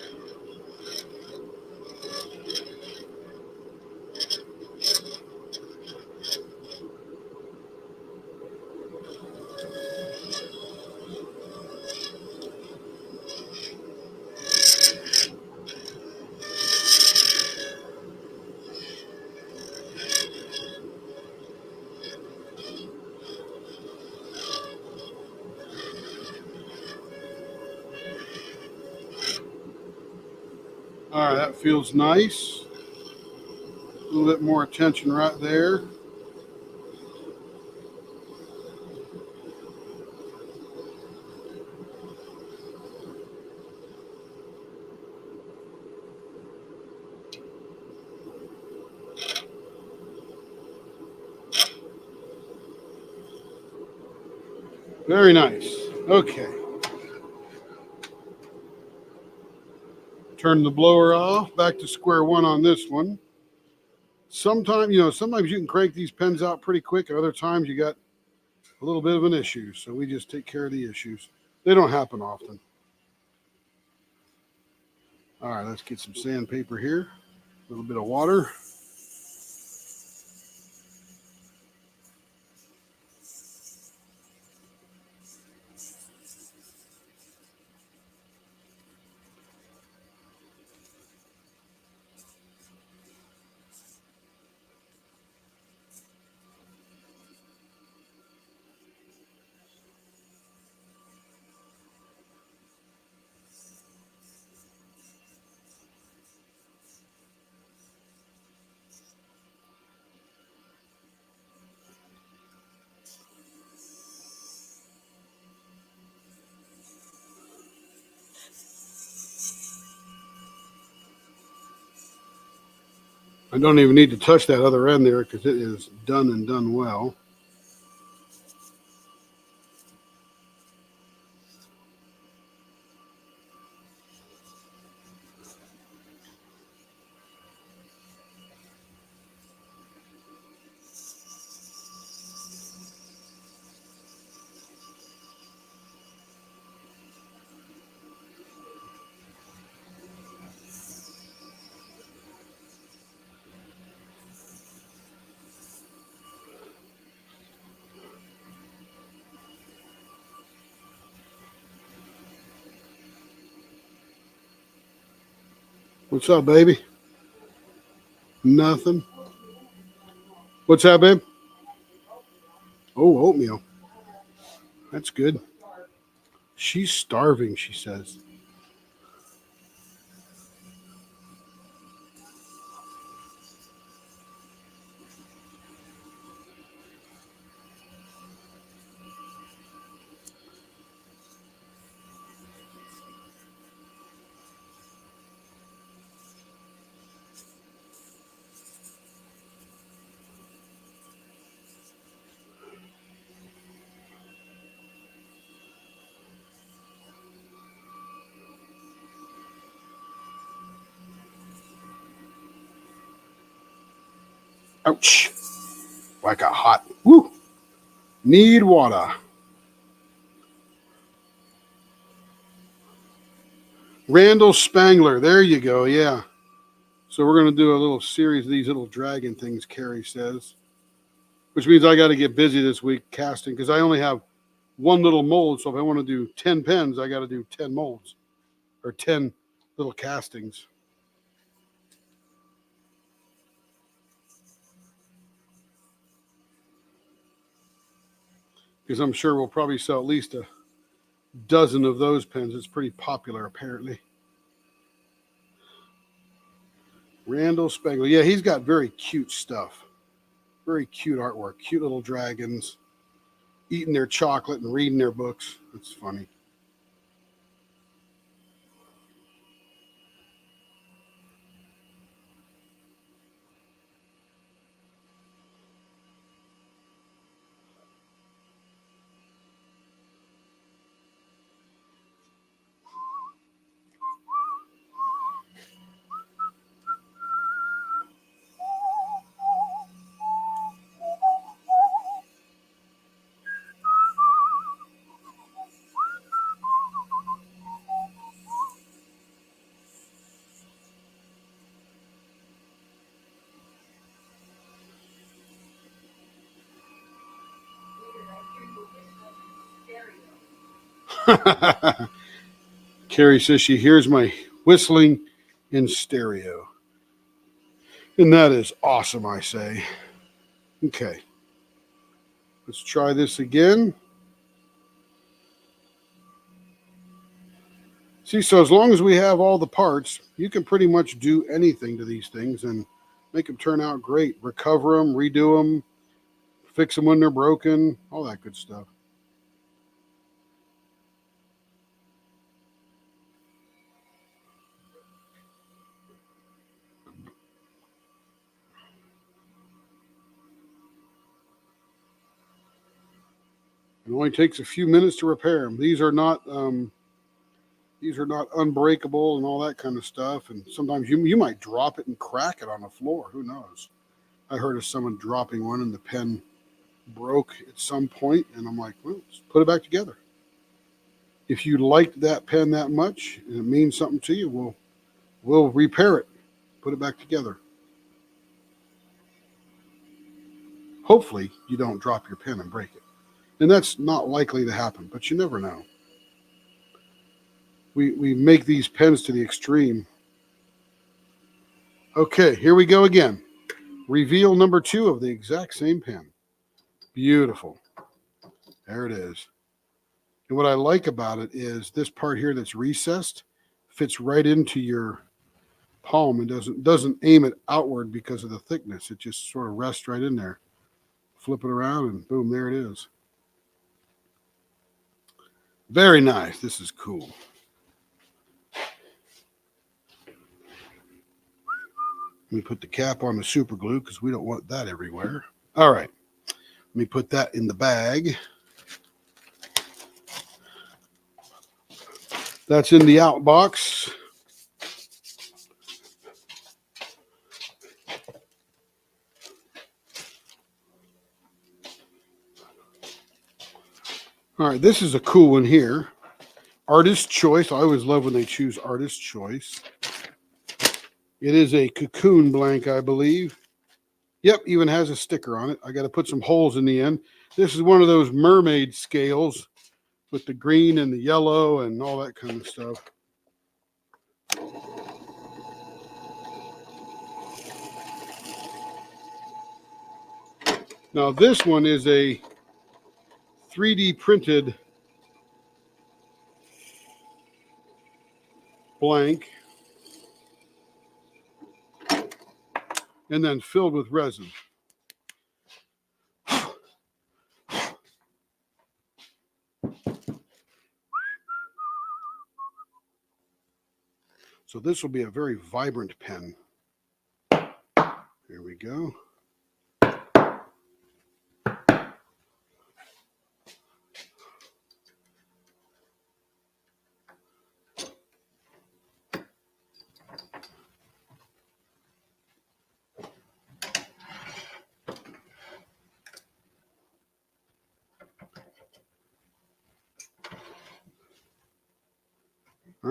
A: All right, that feels nice. A little bit more attention right there. Very nice. Okay. Turn the blower off. Back to square one on this one. Sometimes you can crank these pens out pretty quick. Other times you got a little bit of an issue. So we just take care of the issues. They don't happen often. All right, let's get some sandpaper here. A little bit of water. I don't even need to touch that other end there because it is done and done well. What's up, baby? Nothing. What's that, babe? Oh, oatmeal. That's good. She's starving, she says. Ouch. Like a hot, woo. Need water. Randall Spangler. There you go. Yeah. So we're going to do a little series of these little dragon things, Carrie says, which means I got to get busy this week casting because I only have one little mold. So if I want to do 10 pens, I got to do 10 molds or 10 little castings. Because I'm sure we'll probably sell at least a dozen of those pens. It's pretty popular, apparently. Randall Spangler. Yeah, he's got very cute stuff. Very cute artwork. Cute little dragons eating their chocolate and reading their books. It's funny. Carrie says she hears my whistling in stereo. And that is awesome, I say. Okay. Let's try this again. See, so as long as we have all the parts, you can pretty much do anything to these things and make them turn out great. Recover them, redo them, fix them when they're broken, all that good stuff. It only takes a few minutes to repair them. These are not unbreakable and all that kind of stuff. And sometimes you might drop it and crack it on the floor. Who knows? I heard of someone dropping one and the pen broke at some point, and I'm like, well, let's put it back together. If you liked that pen that much and it means something to you, we'll repair it, put it back together. Hopefully you don't drop your pen and break it. And that's not likely to happen, but you never know. We make these pens to the extreme. Okay, here we go again. Reveal number 2 of the exact same pen. Beautiful. There it is. And what I like about it is this part here that's recessed fits right into your palm and doesn't aim it outward because of the thickness. It just sort of rests right in there. Flip it around and boom, there it is. Very nice. This is cool. Let me put the cap on the super glue because we don't want that everywhere. All right. Let me put that in the bag. That's in the out box. All right, this is a cool one here. Artist Choice. I always love when they choose Artist Choice. It is a cocoon blank, I believe. Yep, even has a sticker on it. I got to put some holes in the end. This is one of those mermaid scales with the green and the yellow and all that kind of stuff. Now this one is a 3D printed blank and then filled with resin. So this will be a very vibrant pen. Here we go.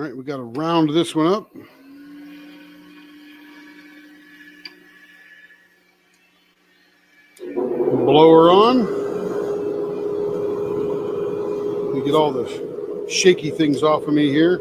A: right, we got to round this one up. Blower on. Let me get all the shaky things off of me here.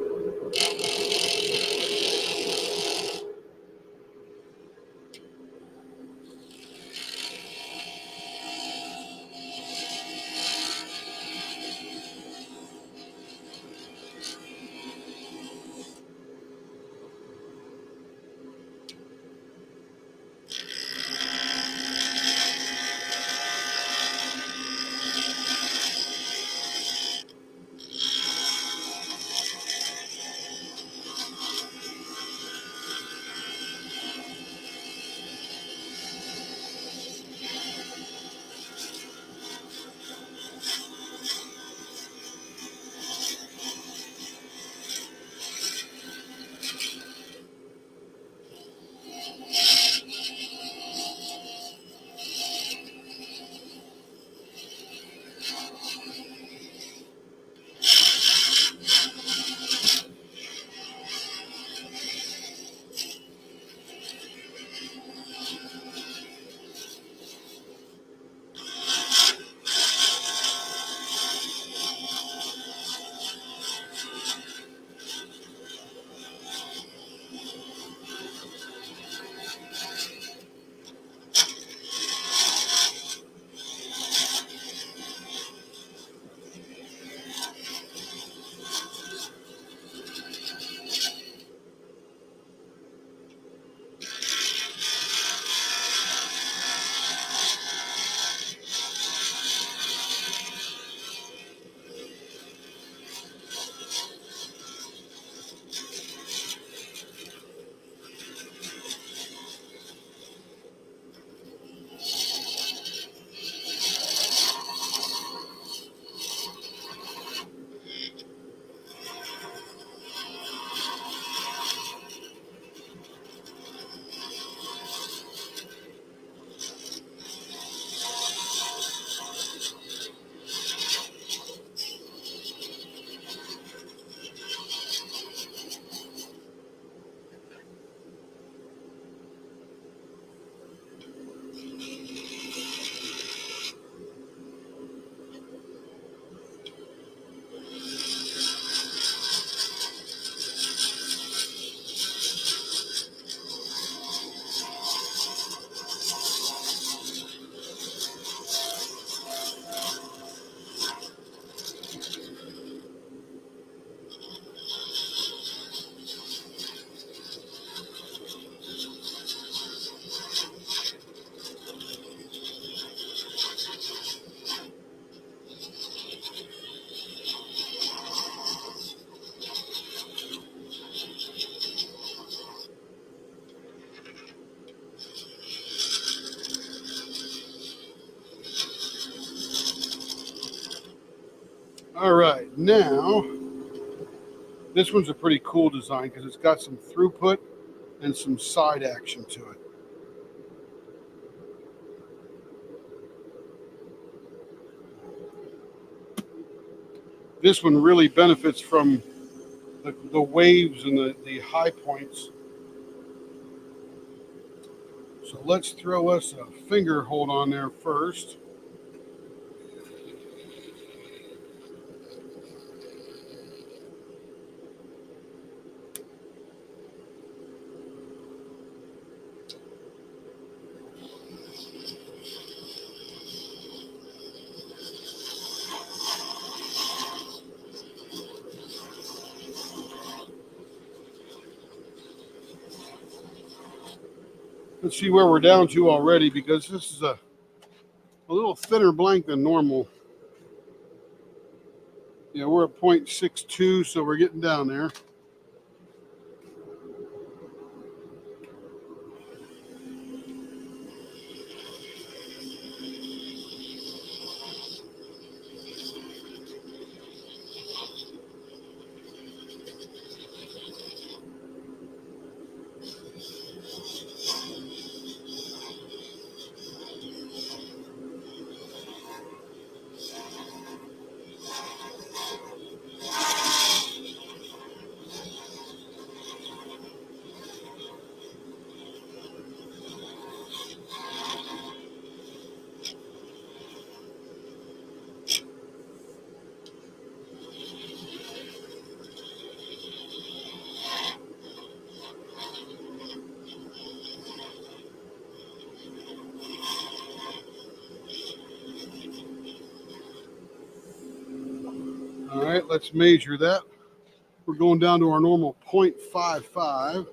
A: All right, now this one's a pretty cool design because it's got some throughput and some side action to it. This one really benefits from the waves and the high points. So let's throw us a finger hold on there first. Let's see where we're down to already because this is a little thinner blank than normal. Yeah, we're at 0.62, so we're getting down there. let's measure that. We're going down to our normal 0.55,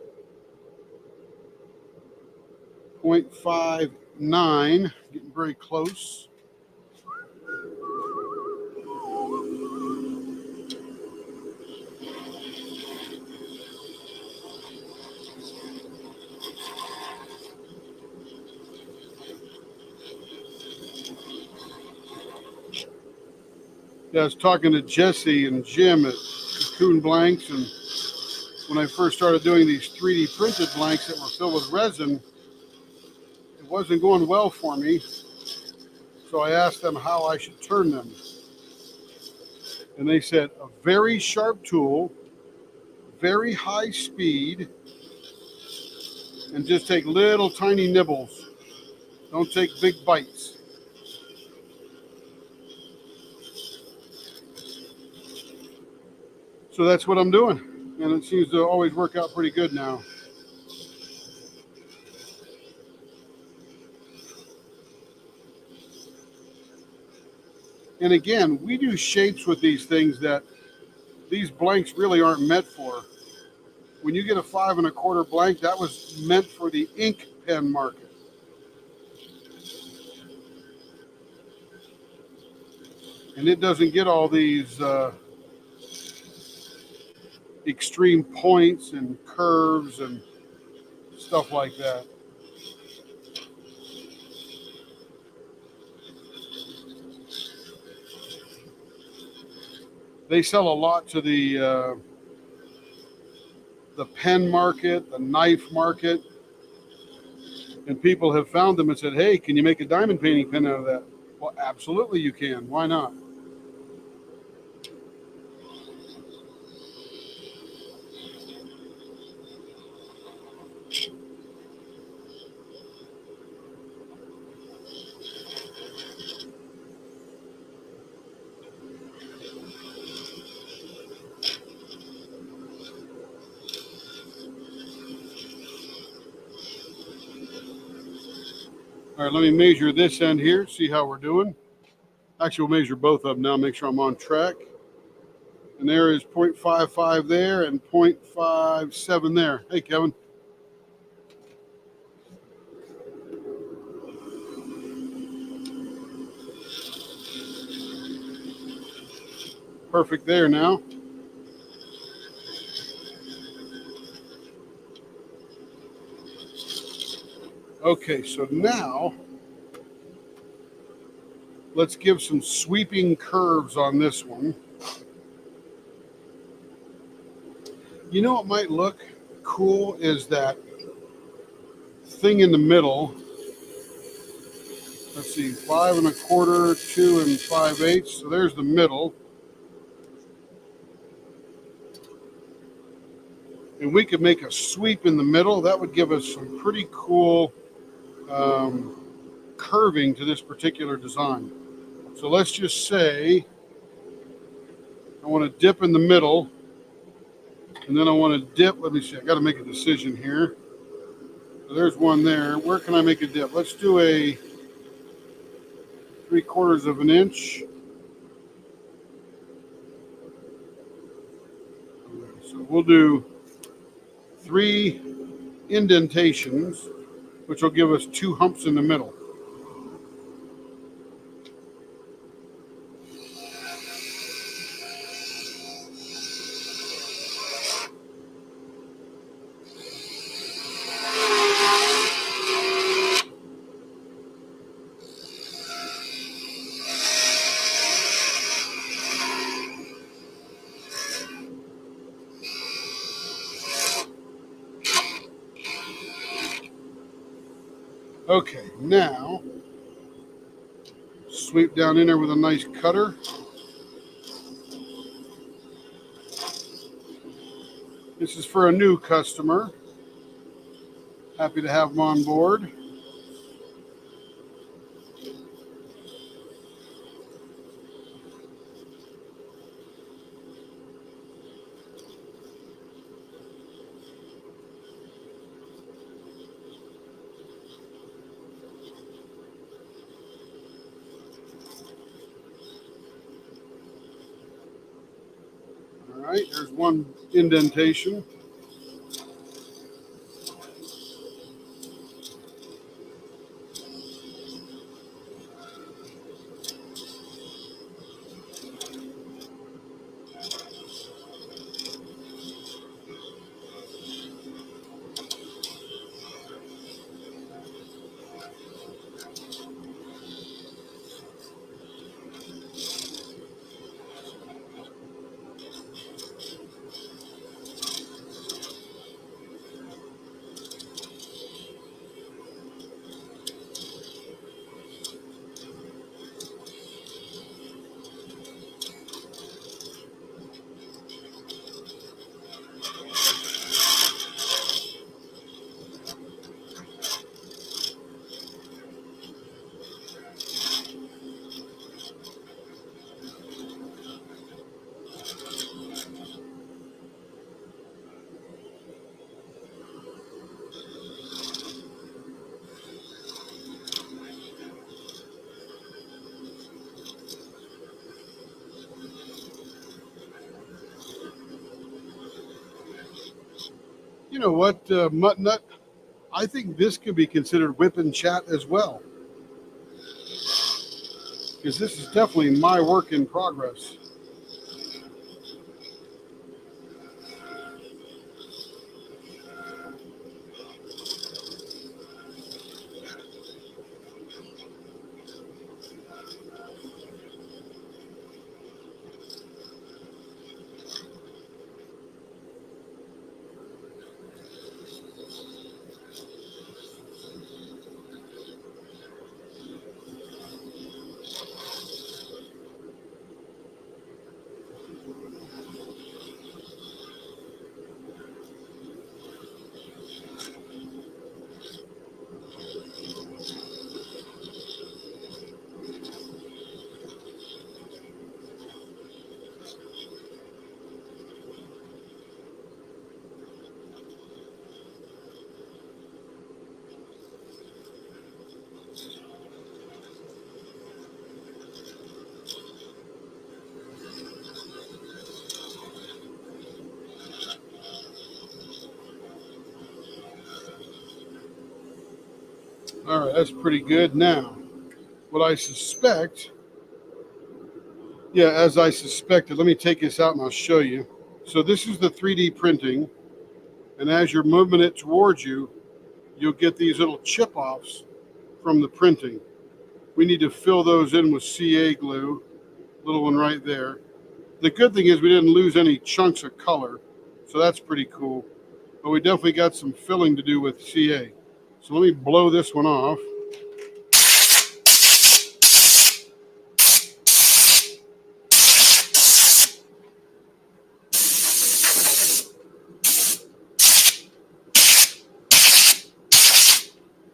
A: 0.59, getting very close. Yeah, I was talking to Jesse and Jim at Cocoon Blanks, and when I first started doing these 3D printed blanks that were filled with resin, it wasn't going well for me. So I asked them how I should turn them. And they said a very sharp tool, very high speed, and just take little tiny nibbles. Don't take big bites. So that's what I'm doing. And it seems to always work out pretty good now. And again, we do shapes with these things that these blanks really aren't meant for. When you get a 5 1/4 blank, that was meant for the ink pen market. And it doesn't get all these extreme points and curves and stuff like that. They sell a lot to the pen market, the knife market, and people have found them and said, hey, can you make a diamond painting pen out of that? Well, absolutely you can. Why not? All right, let me measure this end here, see how we're doing. Actually, we'll measure both of them now, make sure I'm on track. And there is 0.55 there and 0.57 there. Hey, Kevin. Perfect there now. Okay, so now let's give some sweeping curves on this one. You know what might look cool is that thing in the middle. Let's see, 5 1/4, 2 5/8. So there's the middle. And we could make a sweep in the middle. That would give us some pretty cool curving to this particular design. So let's just say I want to dip in the middle, and then I want to dip. Let me see, I got to make a decision here. So there's one there. Where can I make a dip? Let's do a 3/4 of an inch. So we'll do 3 indentations, which will give us 2 humps in the middle. Okay, now sweep down in there with a nice cutter. This is for a new customer. Happy to have them on board. right, there's one indentation. You know what, Mutt Nut? I think this could be considered whip and chat as well, because this is definitely my work in progress. All right, that's pretty good. Now, what I suspect, yeah, as I suspected, let me take this out and I'll show you. So this is the 3D printing, and as you're moving it towards you, you'll get these little chip-offs from the printing. We need to fill those in with CA glue, little one right there. The good thing is we didn't lose any chunks of color, so that's pretty cool. But we definitely got some filling to do with CA. So let me blow this one off.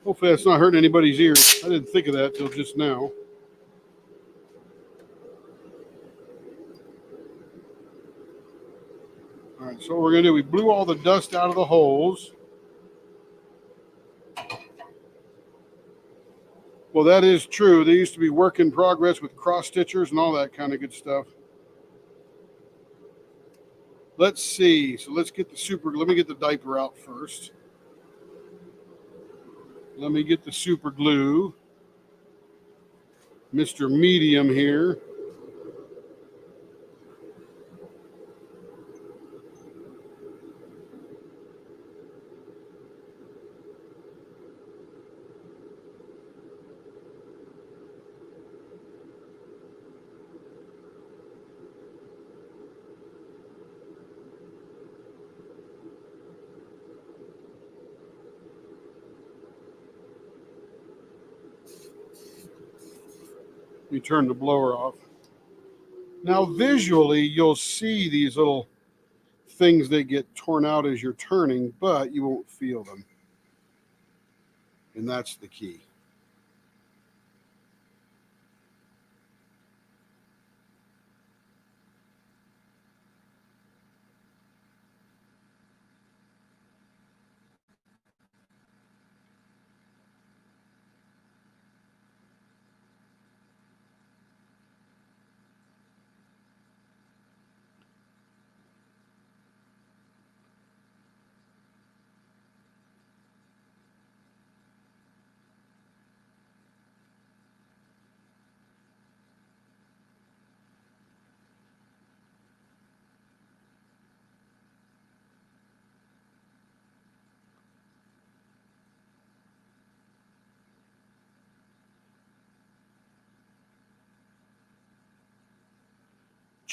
A: Hopefully that's not hurting anybody's ears. I didn't think of that till just now. All right, so what we're gonna do, we blew all the dust out of the holes. Well, that is true. They used to be work in progress with cross stitchers and all that kind of good stuff. Let's see. So let's get the let me get the diaper out first. Let me get the super glue. Mr. Medium here. Let me turn the blower off. Now visually, you'll see these little things that get torn out as you're turning, but you won't feel them. And that's the key.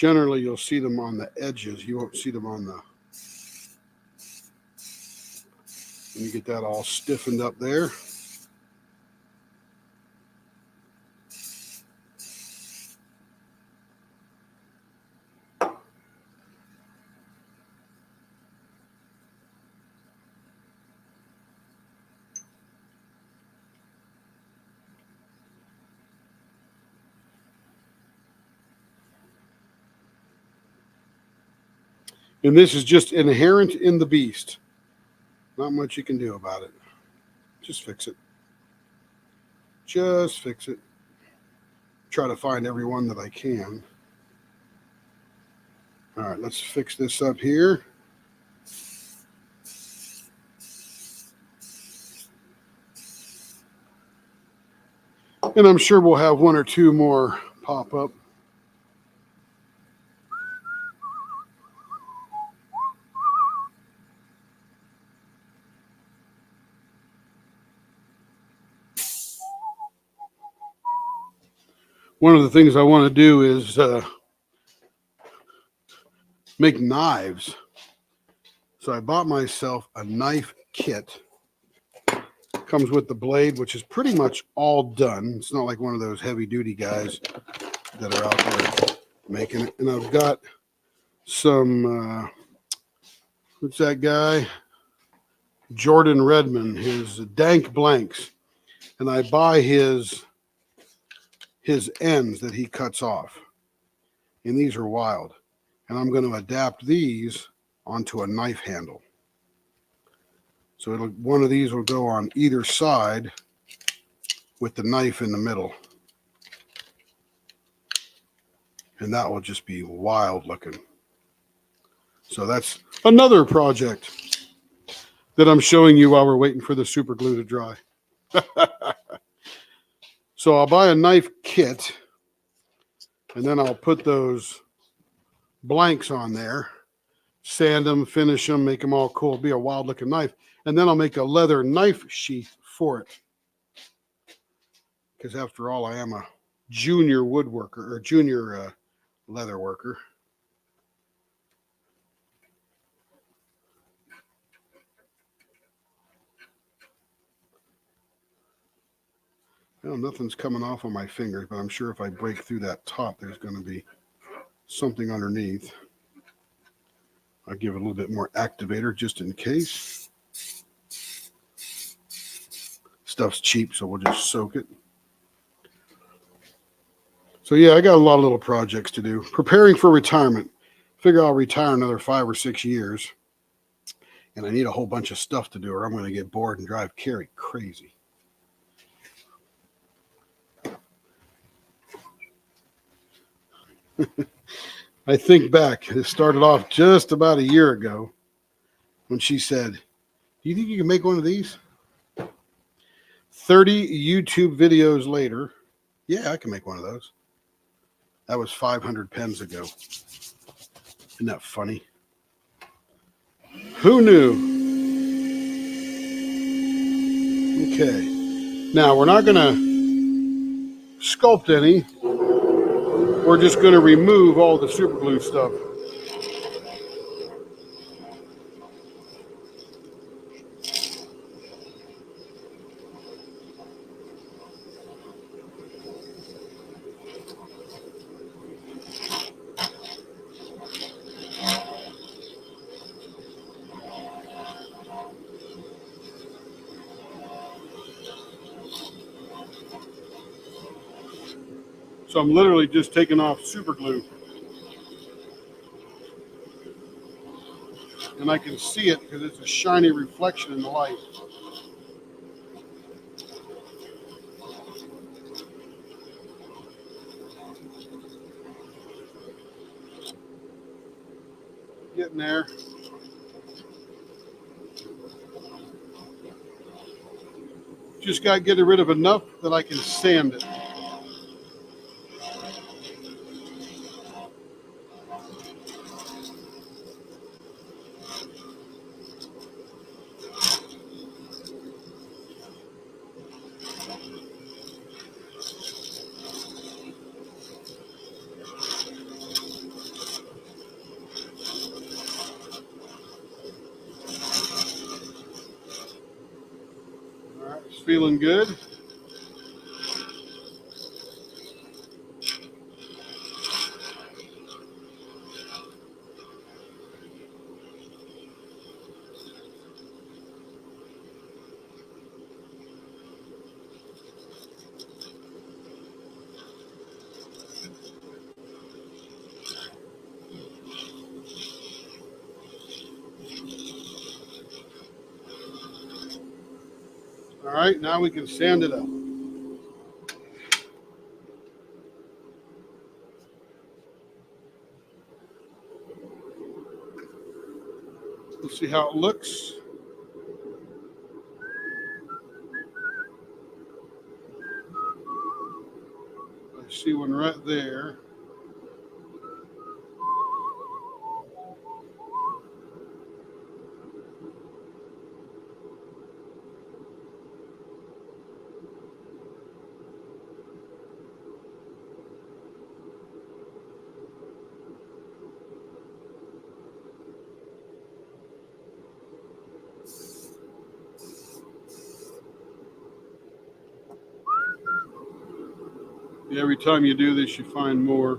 A: Generally, you'll see them on the edges. You won't see them on the... Let me get that all stiffened up there. And this is just inherent in the beast. Not much you can do about it. Just fix it. Just fix it. Try to find every one that I can. All right, let's fix this up here. And I'm sure we'll have one or two more pop up. One of the things I want to do is make knives. So I bought myself a knife kit. Comes with the blade, which is pretty much all done. It's not like one of those heavy duty guys that are out there making it. And I've got some, what's that guy? Jordan Redmond, his Dank Blanks. And I buy his ends that he cuts off. And these are wild. And I'm going to adapt these onto a knife handle. So one of these will go on either side with the knife in the middle. And that will just be wild looking. So that's another project that I'm showing you while we're waiting for the super glue to dry. So I'll buy a knife kit, and then I'll put those blanks on there, sand them, finish them, make them all cool. It'll be a wild looking knife. And then I'll make a leather knife sheath for it. Because after all, I am a junior woodworker, or junior leather worker. Well, nothing's coming off on my fingers, but I'm sure if I break through that top, there's going to be something underneath. I'll give it a little bit more activator just in case. Stuff's cheap, so we'll just soak it. So yeah, I got a lot of little projects to do. Preparing for retirement. Figure I'll retire another 5 or 6 years. And I need a whole bunch of stuff to do or I'm going to get bored and drive Carrie crazy. I think back, it started off just about a year ago when she said, do you think you can make one of these? 30 YouTube videos later, yeah, I can make one of those. That was 500 pens ago. Isn't that funny? Who knew? Okay. Now, we're not going to sculpt any. We're just going to remove all the super glue stuff. So I'm literally just taking off super glue. And I can see it because it's a shiny reflection in the light. Getting there. Just got to get rid of enough that I can sand it. feeling good. All right, now we can sand it up. Let's see how it looks. I see one right there. Every time you do this, you find more.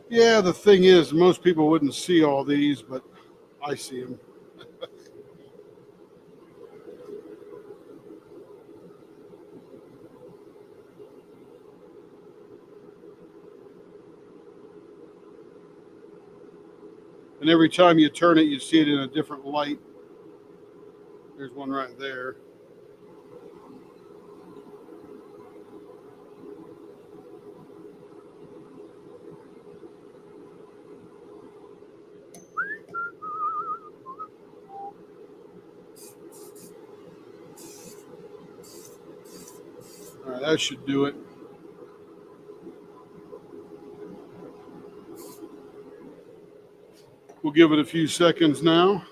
A: Yeah, the thing is, most people wouldn't see all these, but I see them. And every time you turn it, you see it in a different light. There's one right there. All right, that should do it. We'll give it a few seconds now.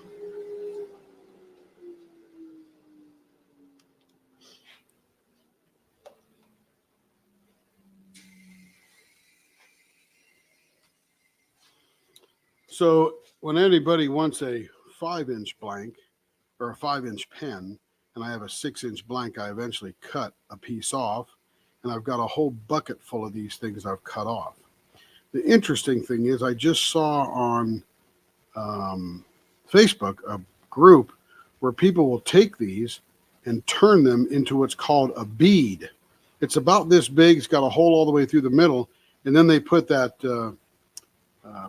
A: So when anybody wants a 5-inch blank or a 5-inch pen, and I have a 6-inch blank, I eventually cut a piece off, and I've got a whole bucket full of these things I've cut off. The interesting thing is I just saw on Facebook a group where people will take these and turn them into what's called a bead. It's about this big. It's got a hole all the way through the middle, and then they put that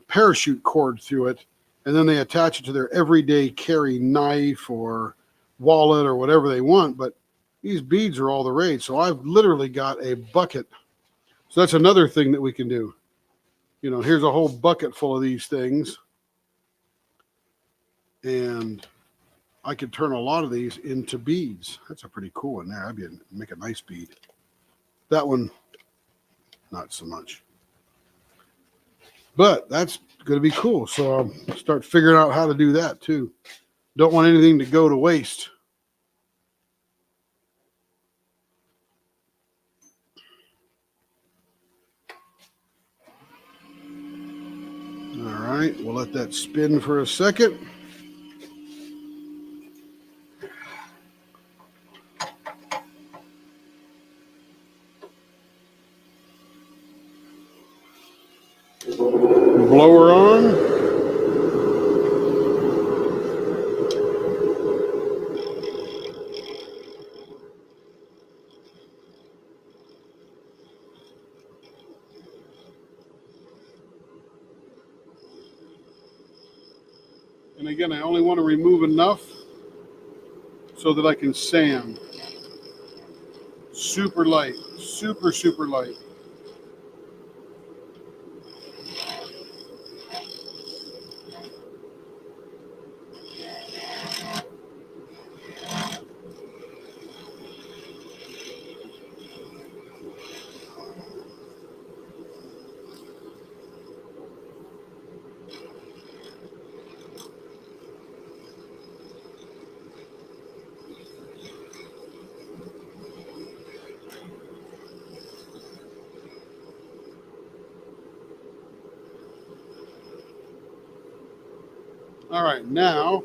A: parachute cord through it, and then they attach it to their everyday carry knife or wallet or whatever they want. But these beads are all the rage. So I've literally got a bucket. So that's another thing that we can do. You know, here's a whole bucket full of these things. And I could turn a lot of these into beads. That's a pretty cool one there. I'd make a nice bead. That one, not so much. But that's going to be cool. So I'll start figuring out how to do that too. Don't want anything to go to waste. All right, we'll let that spin for a second. Blower on. And again, I only want to remove enough so that I can sand. super light, super light. All right, now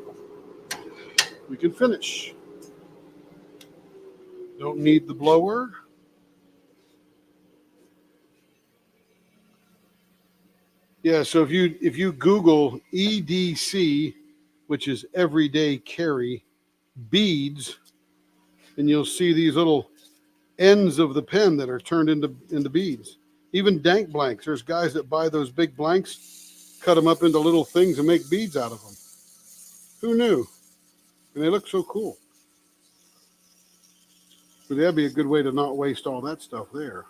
A: we can finish. Don't need the blower. Yeah, so if you Google EDC, which is everyday carry, beads, and you'll see these little ends of the pen that are turned into beads. Even dank blanks. There's guys that buy those big blanks, cut them up into little things and make beads out of them. Who knew? And they look so cool. But that'd be a good way to not waste all that stuff there,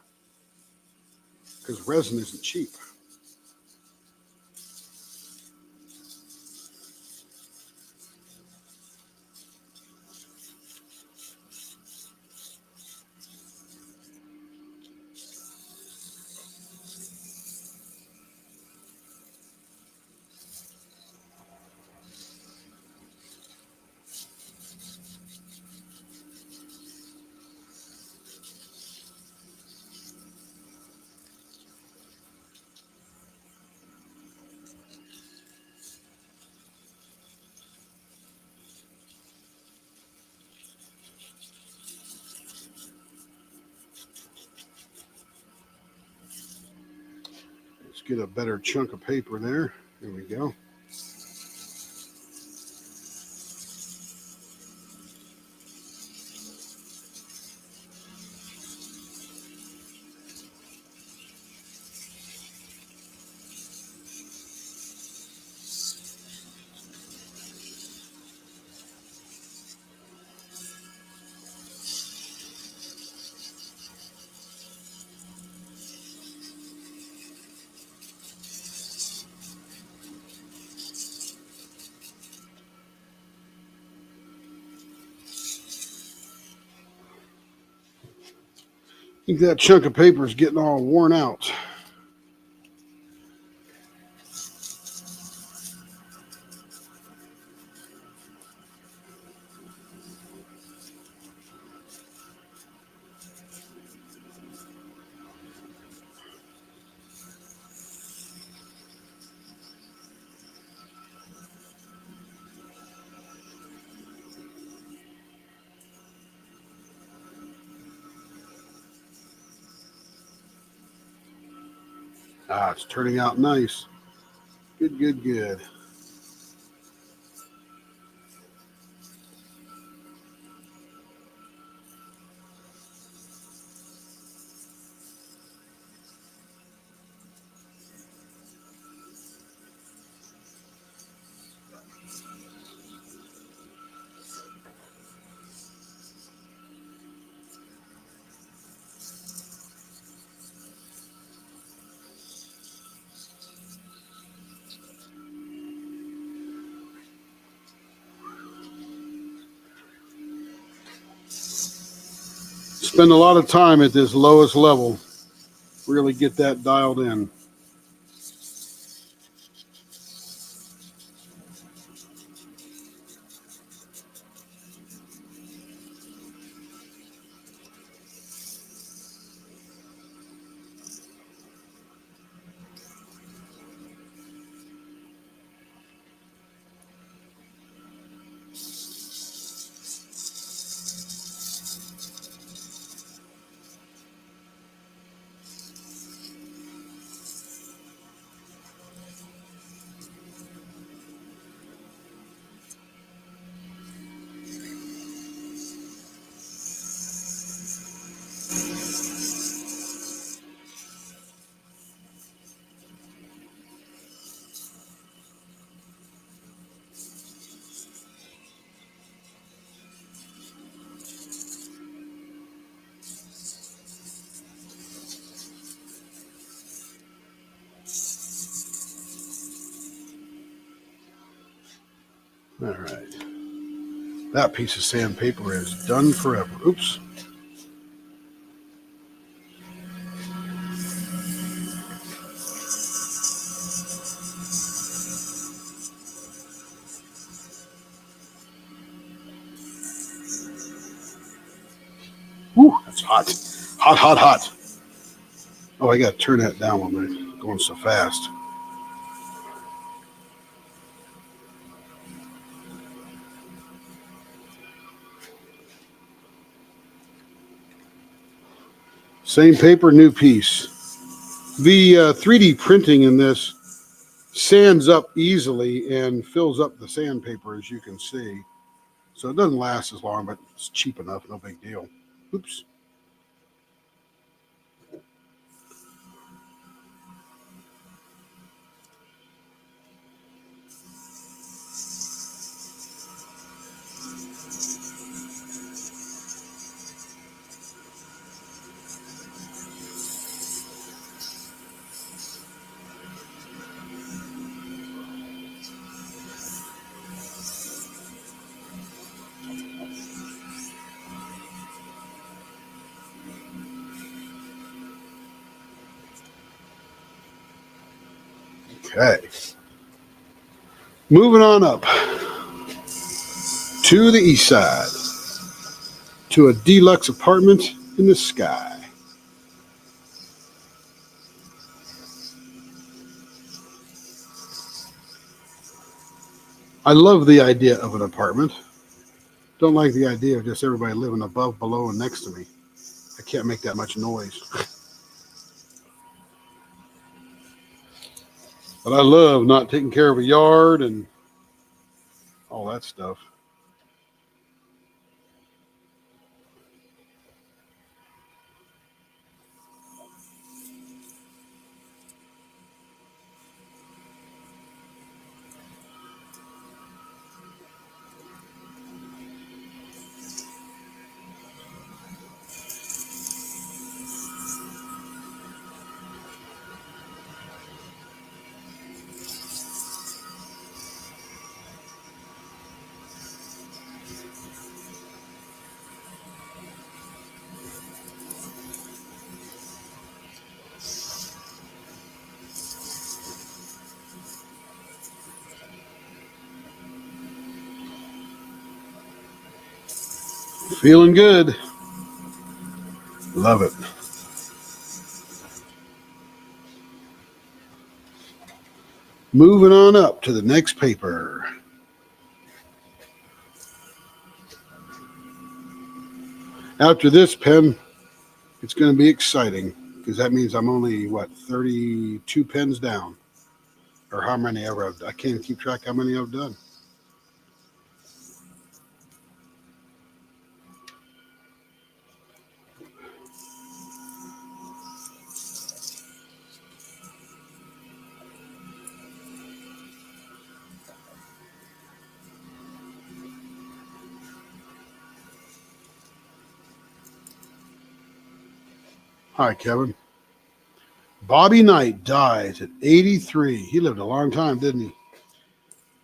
A: because resin isn't cheap. Let's get a better chunk of paper there. There we go. I think that chunk of paper is getting all worn out. Ah, it's turning out nice. Good. Spend a lot of time at this lowest level. Really get that dialed in. All right. That piece of sandpaper is done forever. Oops. Woo, that's hot. Hot, hot, hot. Oh, I got to turn that down when I'm going so fast. Same paper, new piece. The 3D printing in this sands up easily and fills up the sandpaper, as you can see. So it doesn't last as long, but it's cheap enough, no big deal. Oops. Okay. Moving on up to the east side, to a deluxe apartment in the sky. I love the idea of an apartment. Don't like the idea of just everybody living above, below, and next to me. I can't make that much noise. But I love not taking care of a yard and all that stuff. Feeling good. Love it. Moving on up to the next paper. After this pen, it's going to be exciting because that means I'm only, 32 pens down. Or how many ever I can't keep track how many I've done. Hi, Kevin. Bobby Knight dies at 83. He lived a long time, didn't he?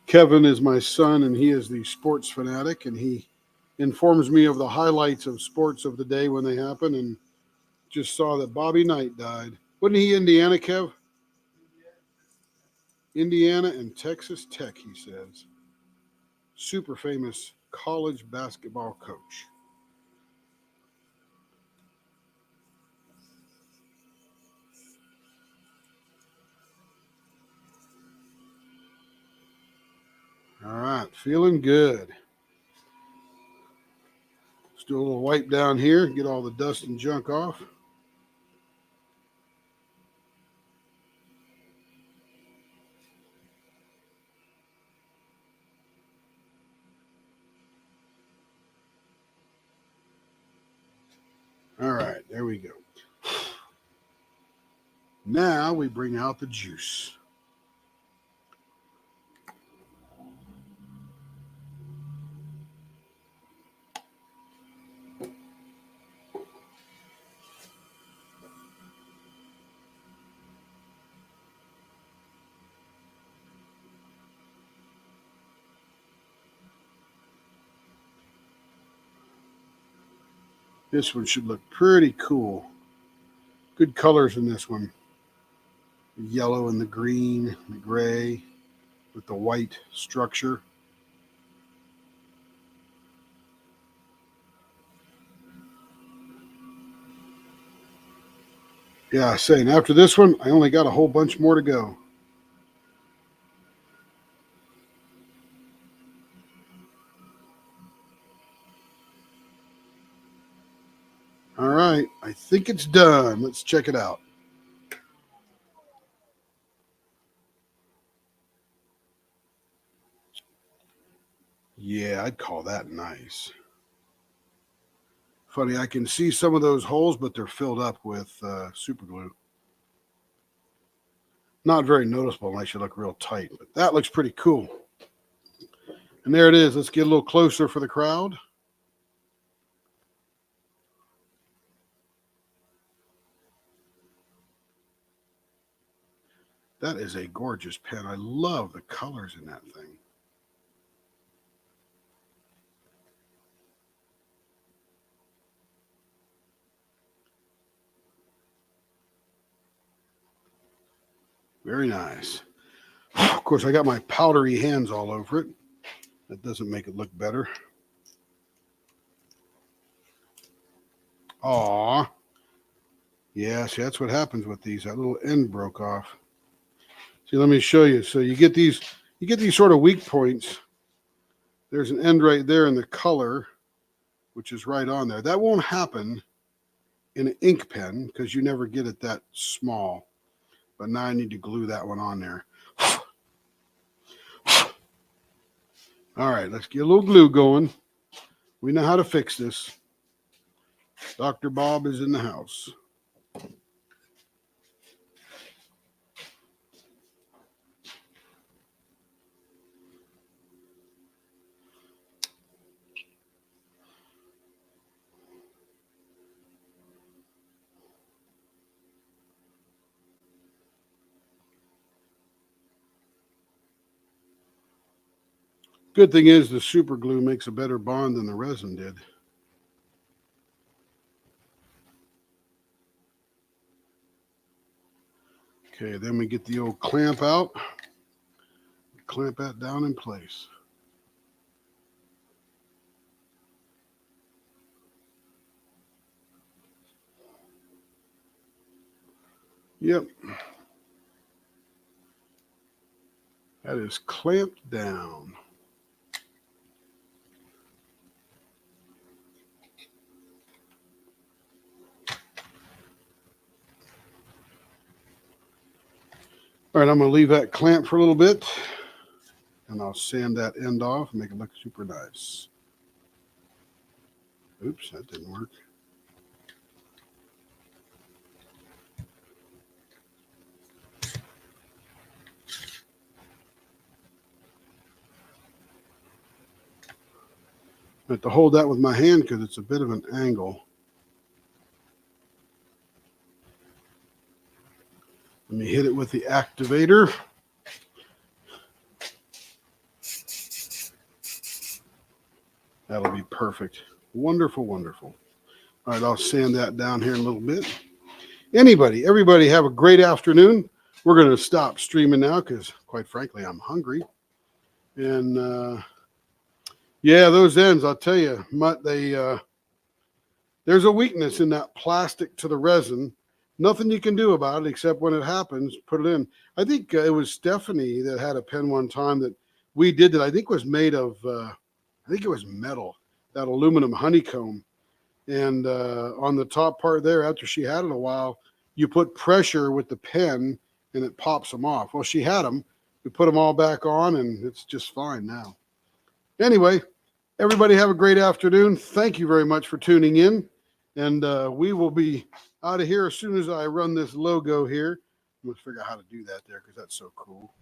A: Kevin is my son, and he is the sports fanatic, and he informs me of the highlights of sports of the day when they happen, and just saw that Bobby Knight died. Wasn't he Indiana, Kev? Indiana and Texas Tech, he says. Super famous college basketball coach. All right, feeling good. Let's do a little wipe down here, get all the dust and junk off. All right, there we go. Now we bring out the juice. This one should look pretty cool. Good colors in this one. The yellow and the green, the gray with the white structure. Yeah, saying after this one, I only got a whole bunch more to go. All right, I think it's done. Let's check it out. Yeah, I'd call that nice. Funny, I can see some of those holes, but they're filled up with super glue. Not very noticeable unless you look real tight, but that looks pretty cool. And there it is. Let's get a little closer for the crowd. That is a gorgeous pen. I love the colors in that thing. Very nice. Of course, I got my powdery hands all over it. That doesn't make it look better. Aw. Yeah, see, that's what happens with these. That little end broke off. See, let me show you. So you get these sort of weak points. There's an end right there in the color, which is right on there. That won't happen in an ink pen because you never get it that small. But now I need to glue that one on there. All right, let's get a little glue going. We know how to fix this. Dr. Bob is in the house. Good thing is the super glue makes a better bond than the resin did. Okay, then we get the old clamp out. Clamp that down in place. Yep. That is clamped down. All right, I'm going to leave that clamp for a little bit, and I'll sand that end off and make it look super nice. Oops, that didn't work. I have to hold that with my hand because it's a bit of an angle. Let me hit it with the activator. That'll be perfect. Wonderful, wonderful. All right, I'll sand that down here in a little bit. Everybody have a great afternoon. We're going to stop streaming now because, quite frankly, I'm hungry. And, yeah, those ends, I'll tell you, there's a weakness in that plastic to the resin. Nothing you can do about it except when it happens, put it in. I think it was Stephanie that had a pen one time that we did that I think was made of, I think it was metal, that aluminum honeycomb. And on the top part there, after she had it a while, you put pressure with the pen and it pops them off. Well, she had them. We put them all back on and it's just fine now. Anyway, everybody have a great afternoon. Thank you very much for tuning in. And we will be out of here as soon as I run this logo here. I'm going to figure out how to do that there because that's so cool.